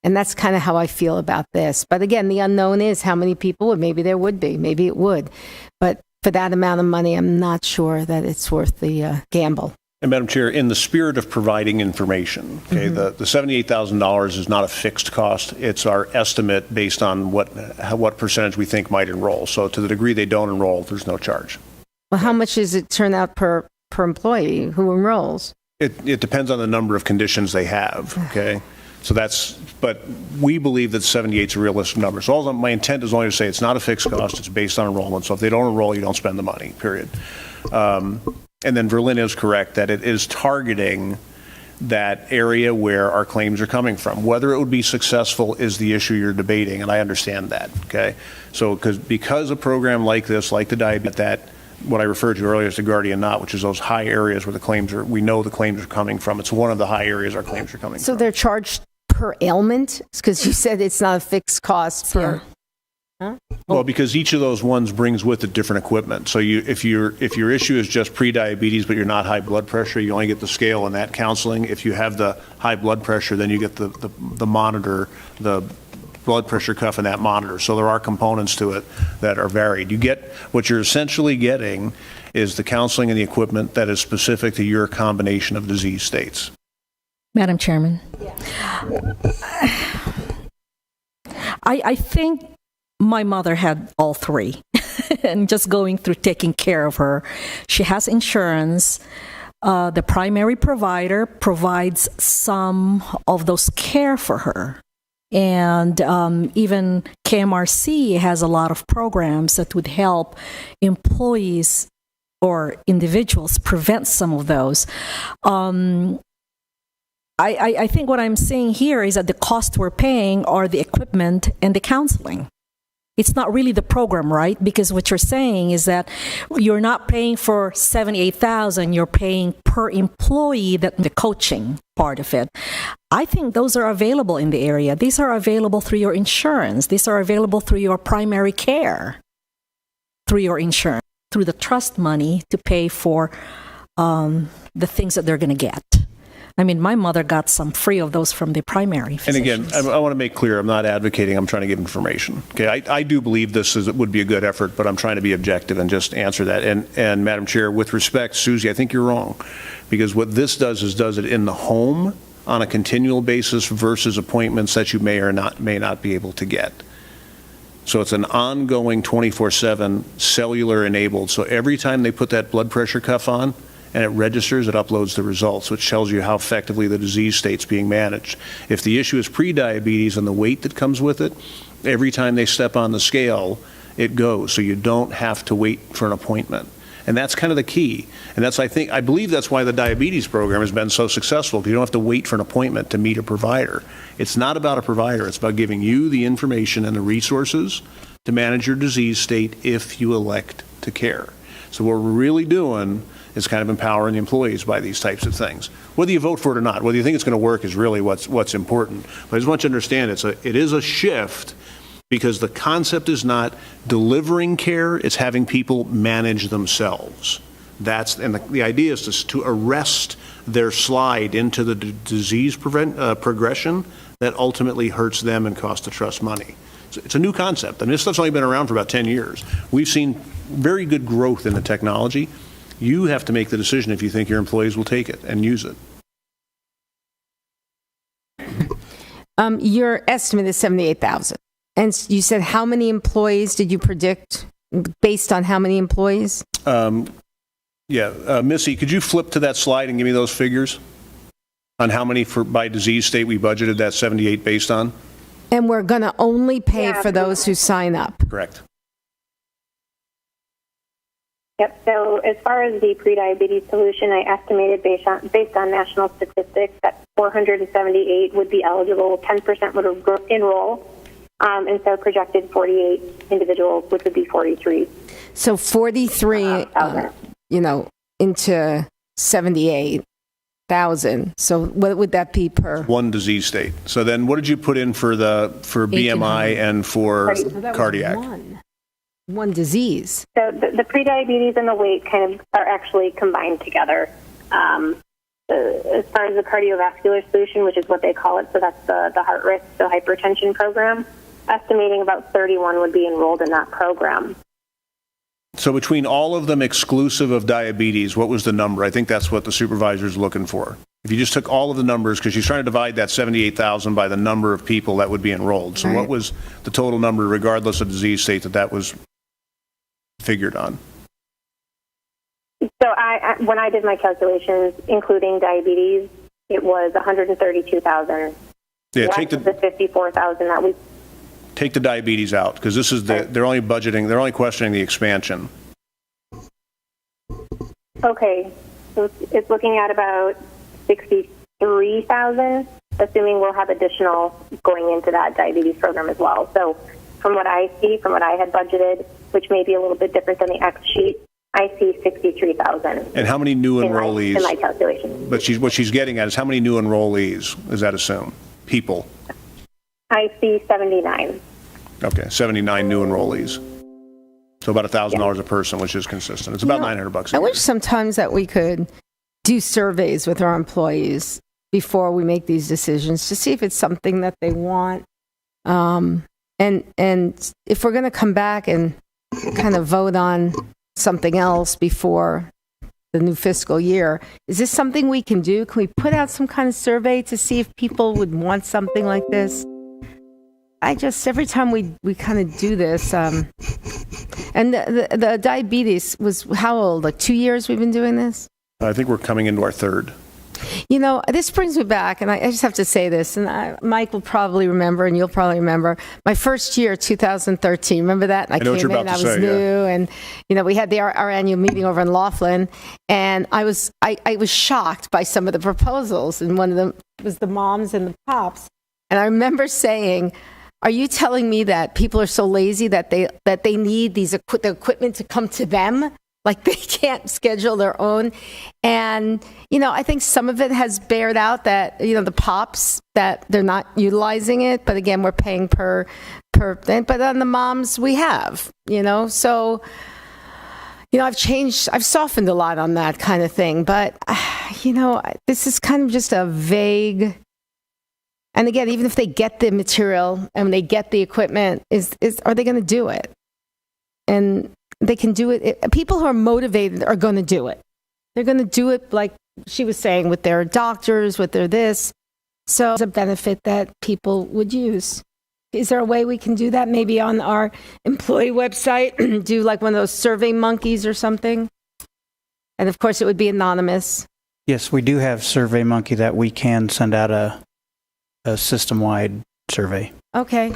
And that's kind of how I feel about this. But again, the unknown is how many people would. Maybe there would be. Maybe it would. But for that amount of money, I'm not sure that it's worth the gamble. And Madam Chair, in the spirit of providing information, okay, the $78,000 is not a fixed cost. It's our estimate based on what percentage we think might enroll. So to the degree they don't enroll, there's no charge. Well, how much does it turn out per employee who enrolls? It depends on the number of conditions they have, okay? So but we believe that 78 is a realistic number. So my intent is only to say it's not a fixed cost, it's based on enrollment. So if they don't enroll, you don't spend the money, period. And then Verlin is correct that it is targeting that area where our claims are coming from. Whether it would be successful is the issue you're debating, and I understand that, okay? So because a program like this, like the diabetes, that what I referred to earlier as the guardian knot, which is those high areas where we know the claims are coming from. It's one of the high areas our claims are coming from. So they're charged per ailment? Because you said it's not a fixed cost per... Huh? Well, because each of those ones brings with it different equipment. So if your issue is just pre-diabetes, but you're not high blood pressure, you only get the scale and that counseling. If you have the high blood pressure, then you get the monitor, the blood pressure cuff and that monitor. So there are components to it that are varied. What you're essentially getting is the counseling and the equipment that is specific to your combination of disease states. Madam Chairman. I think my mother had all three. And just going through taking care of her. She has insurance. The primary provider provides some of those care for her. And even KMRC has a lot of programs that would help employees or individuals prevent some of those. I think what I'm saying here is that the cost we're paying are the equipment and the counseling. It's not really the program, right? Because what you're saying is that you're not paying for $78,000, you're paying per employee, that the coaching part of it. I think those are available in the area. These are available through your insurance. These are available through your primary care, through your insurance, through the trust money to pay for the things that they're going to get. I mean, my mother got some free of those from the primary physicians. And again, I want to make clear, I'm not advocating, I'm trying to give information. Okay, I do believe would be a good effort, but I'm trying to be objective and just answer that. And Madam Chair, with respect, Susie, I think you're wrong. Because what this does it in the home on a continual basis versus appointments that you may or may not be able to get. So it's an ongoing 24/7 cellular enabled. So every time they put that blood pressure cuff on, and it registers, it uploads the results, which tells you how effectively the disease state's being managed. If the issue is pre-diabetes and the weight that comes with it, every time they step on the scale, it goes. So you don't have to wait for an appointment. And that's kind of the key. And I believe that's why the diabetes program has been so successful, because you don't have to wait for an appointment to meet a provider. It's not about a provider, it's about giving you the information and the resources to manage your disease state if you elect to care. So what we're really doing is kind of empowering the employees by these types of things. Whether you vote for it or not, whether you think it's going to work is really what's important. But I just want you to understand it is a shift, because the concept is not delivering care, it's having people manage themselves. And the idea is to arrest their slide into the disease progression that ultimately hurts them and costs the trust money. It's a new concept. I mean, this stuff's only been around for about 10 years. We've seen very good growth in the technology. You have to make the decision if you think your employees will take it and use it. Your estimate is $78,000. And you said how many employees did you predict based on how many employees? Missy, could you flip to that slide and give me those figures on how many by disease state we budgeted that 78 based on? And we're going to only pay for those who sign up. Correct. Yep. So as far as the prediabetes solution, I estimated based on national statistics that 478 would be eligible, 10% would enroll, and so projected 48 individuals, which would be 43. So 43, into 78,000. So what would that be per? One disease state. So then what did you put in for BMI and for cardiac? One disease. So the prediabetes and the weight kind of are actually combined together. as far as the cardiovascular solution, which is what they call it, so that's the heart risk, so hypertension program, estimating about 31 would be enrolled in that program. So between all of them exclusive of diabetes, what was the number? I think that's what the supervisor's looking for. If you just took all of the numbers, because she's trying to divide that 78,000 by the number of people that would be enrolled. So what was the total number, regardless of disease state, that was figured on? So when I did my calculations, including diabetes, it was 132,000. Yeah, take the 54,000 that we. Take the diabetes out, because this is they're only questioning the expansion. Okay, so it's looking at about 63,000, assuming we'll have additional going into that diabetes program as well. So from what I see, from what I had budgeted, which may be a little bit different than the X sheet, I see 63,000. And how many new enrollees? In my calculation. But what she's getting at is how many new enrollees, does that assume? People. I see 79. Okay, 79 new enrollees. So about $1,000 a person, which is consistent. It's about $900 a I year. wish sometimes that we could do surveys with our employees before we make these decisions to see if it's something that they want. And if we're going to come back and kind of vote on something else before the new fiscal year, is this something we can do? Can we put out some kind of survey to see if people would want something like this? Every time we kind of do this, and the diabetes was how old? Like 2 years we've been doing this? I think we're coming into our third. You know, this brings me back, and I just have to say this, and Mike will probably remember, and you'll probably remember, my first year, 2013. Remember that? And I know what you're about to say, I was new, and, you know, we had our annual meeting over in Laughlin, and I was shocked by some of the proposals, and one of them was the moms and the pops. And I remember saying, are you telling me that people are so lazy that they need the equipment to come to them? Like they can't schedule their own. And, you know, I think some of it has bared out that, you know, the pops, that they're not utilizing it. But again, we're paying per thing. But on the moms, we have, you know. So, you know, I've softened a lot on that kind of thing. But, you know, this is kind of just a vague. And again, even if they get the material and they get the equipment, are they going to do it? And they can do it. People who are motivated are going to do it. They're going to do it, like she was saying, with their doctors, with their this. So it's a benefit that people would use. Is there a way we can do that? Maybe on our employee website, do like one of those survey monkeys or something? And of course, it would be anonymous. Yes, we do have SurveyMonkey that we can send out a system-wide survey. Okay.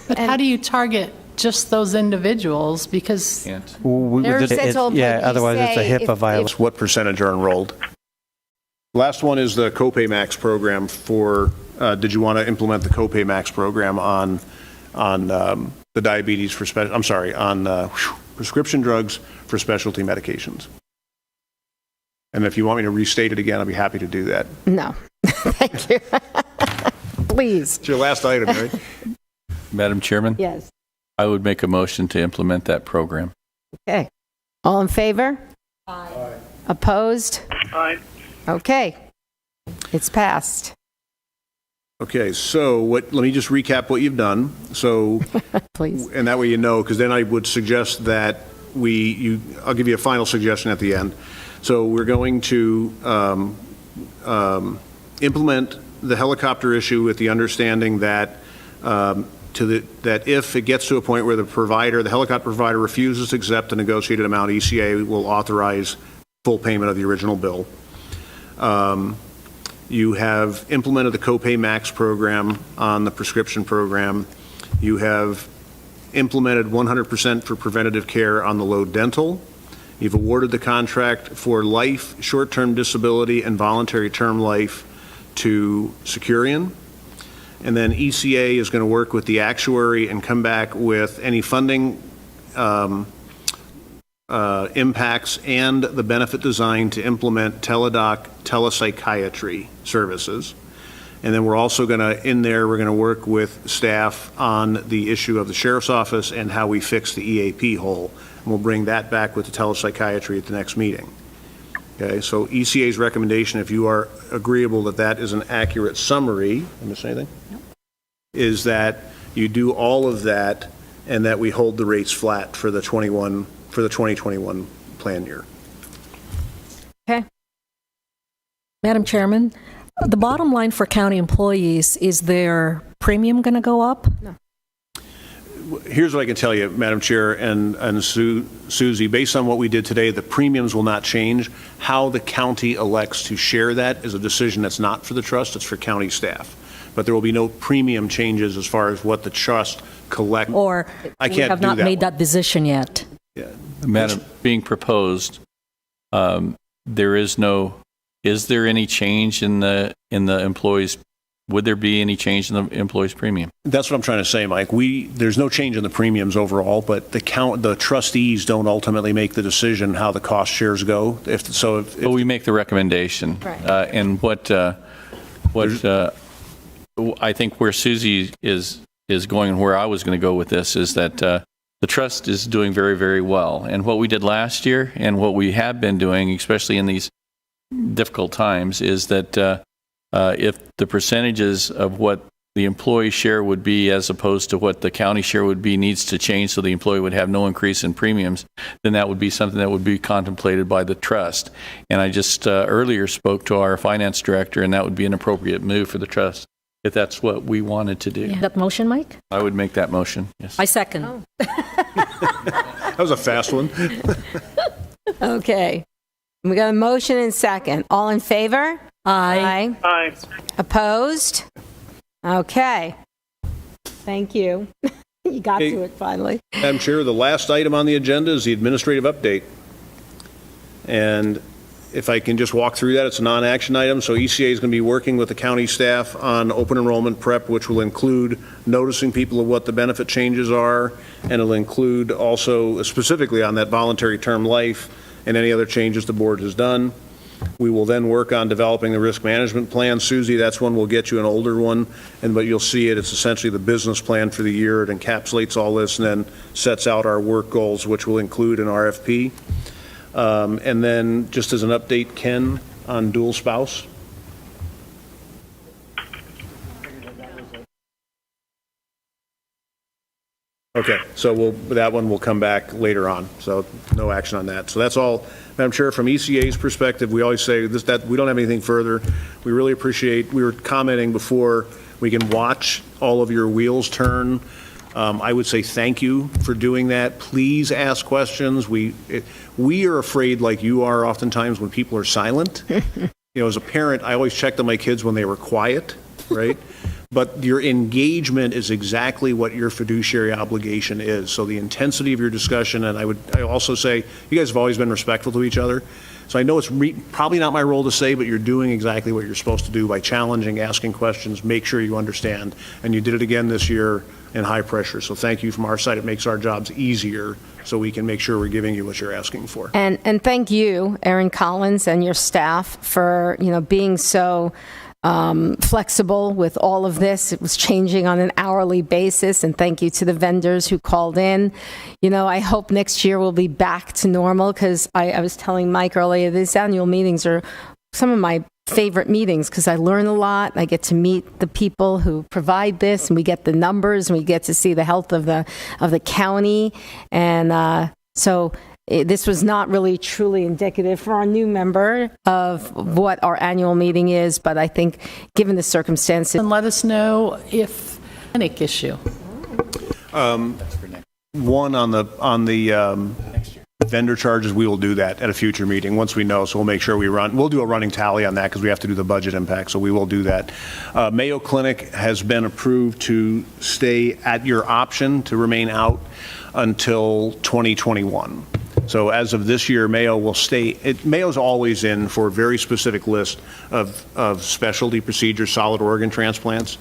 But how do you target just those individuals? Because Otherwise it's a HIPAA violation. What percentage are enrolled? Last one is the Copay Max program for, did you want to implement the Copay Max program on the diabetes on prescription drugs for specialty medications? And if you want me to restate it again, I'll be happy to do that. No. Thank you. Please. It's your last item, right? Madam Chairman? Yes. I would make a motion to implement that program. Okay. All in favor? Aye. Opposed? Aye. Okay. It's passed. Okay, so let me just recap what you've done. So, please. And that way you know, because then I would suggest that I'll give you a final suggestion at the end. So we're going to implement the helicopter issue with the understanding that that if it gets to a point where the helicopter provider refuses to accept the negotiated amount, ECA will authorize full payment of the original bill. You have implemented the Copay Max program on the prescription program. You have implemented 100% for preventative care on the low dental. You've awarded the contract for life, short-term disability, and voluntary term life to Securian. And then ECA is going to work with the actuary and come back with any funding impacts and the benefit design to implement teledoc telepsychiatry services. And then we're also going to, we're going to work with staff on the issue of the sheriff's office and how we fix the EAP hole. And we'll bring that back with the telepsychiatry at the next meeting. Okay, so ECA's recommendation, if you are agreeable that that is an accurate summary, did I miss anything? No. Is that you do all of that and that we hold the rates flat for the 2021 plan year. Okay. Madam Chairman, the bottom line for county employees, is their premium going to go up? No. Here's what I can tell you, Madam Chair and Susie, based on what we did today, the premiums will not change. How the county elects to share that is a decision that's not for the trust, it's for county staff. But there will be no premium changes as far as what the trust collect. Or I we can't have do not that made one. that decision yet? Yeah. Madam, being proposed, is there any change in the employees? Would there be any change in the employees' premium? That's what I'm trying to say, Mike. There's no change in the premiums overall, but the trustees don't ultimately make the decision how the cost shares go. But we make the recommendation. Right. And what I think where Susie is going and where I was going to go with this is that the trust is doing very, very well. And what we did last year and what we have been doing, especially in these difficult times, is that if the percentages of what the employee share would be as opposed to what the county share would be needs to change so the employee would have no increase in premiums, then that would be something that would be contemplated by the trust. And I just earlier spoke to our finance director, and that would be an appropriate move for the trust if that's what we wanted to do. That motion, Mike? I would make that motion, yes. I second. Oh. That was a fast one. Okay. We got a motion and second. All in favor? Aye. Aye. Opposed? Okay. Thank you. You got Okay. to it finally. Madam Chair, the last item on the agenda is the administrative update. And if I can just walk through that, it's a non-action item. So ECA is going to be working with the county staff on open enrollment prep, which will include noticing people of what the benefit changes are, and it'll include also specifically on that voluntary term life and any other changes the board has done. We will then work on developing the risk management plan. Susie, that's one we'll get you an older one, but you'll see it. It's essentially the business plan for the year. It encapsulates all this and then sets out our work goals, which will include an RFP. And then, just as an update, Ken, on dual spouse. Okay, so that one will come back later on, so no action on that. So that's all, Madam Chair, from ECA's perspective. We always say that we don't have anything further. We really appreciate, we were commenting before, we can watch all of your wheels turn. I would say thank you for doing that. Please ask questions. We are afraid, like you are oftentimes, when people are silent. As a parent, I always checked on my kids when they were quiet, right? But your engagement is exactly what your fiduciary obligation is. So the intensity of your discussion, and I also say, you guys have always been respectful to each other. So I know it's probably not my role to say, but you're doing exactly what you're supposed to do by challenging, asking questions, make sure you understand. And you did it again this year in high pressure. So thank you from our side. It makes our jobs easier so we can make sure we're giving you what you're asking for. And thank you, Erin Collins, and your staff for, being so flexible with all of this. It was changing on an hourly basis, and thank you to the vendors who called in. I hope next year we'll be back to normal, because I was telling Mike earlier, these annual meetings are some of my favorite meetings because I learn a lot. I get to meet the people who provide this, and we get the numbers, and we get to see the health of the county. And so this was not really truly indicative for our new member of what our annual meeting is, but I think given the circumstances. And let us know if panic issue. One on the vendor charges, we will do that at a future meeting once we know. So we'll make sure we'll do a running tally on that because we have to do the budget impact. So we will do that. Mayo Clinic has been approved to stay at your option to remain out until 2021. So as of this year, Mayo will stay. Mayo's always in for a very specific list of specialty procedures, solid organ transplants.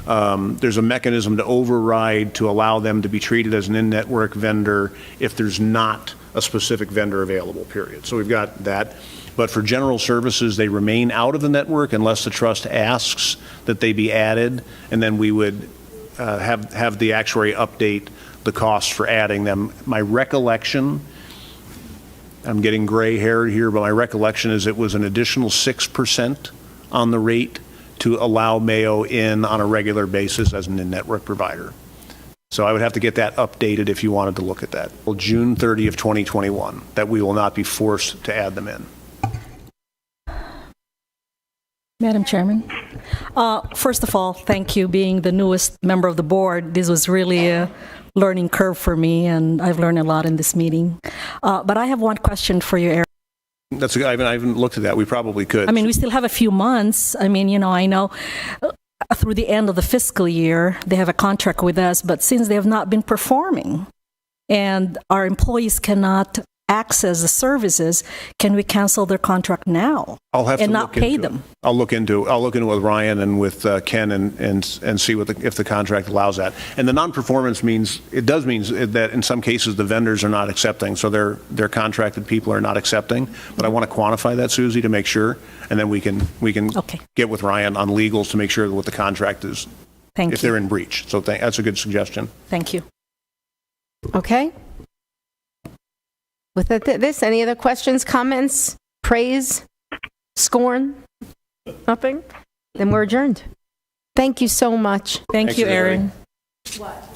There's a mechanism to override to allow them to be treated as an in-network vendor if there's not a specific vendor available, period. So we've got that. But for general services, they remain out of the network unless the trust asks that they be added, and then we would have the actuary update the costs for adding them. My recollection I'm getting gray hair here, but my recollection is it was an additional 6% on the rate to allow Mayo in on a regular basis as an in-network provider. So I would have to get that updated if you wanted to look at that. Well, June 30 of 2021, that we will not be forced to add them in. Madam Chairman, first of all, thank you. Being the newest member of the board, this was really a learning curve for me, and I've learned a lot in this meeting. But I have one question for you, Eric. That's I haven't looked at that. We probably could. I mean, we still have a few months. I mean, I know through the end of the fiscal year, they have a contract with us, but since they have not been performing and our employees cannot access the services, can we cancel their contract now I'll have and to not look pay into them? it. I'll look into it with Ryan and with Ken and see if the contract allows that. And the non-performance mean that in some cases the vendors are not accepting, so their contracted people are not accepting. But I want to quantify that, Susie, to make sure, and then we can get with Ryan on legals to make sure what the contract is. Thank you. If they're in breach. So that's a good suggestion. Thank you. Okay. With this, any other questions, comments, praise, scorn? Nothing? Then we're adjourned. Thank you so much. Thank you, Erin. What?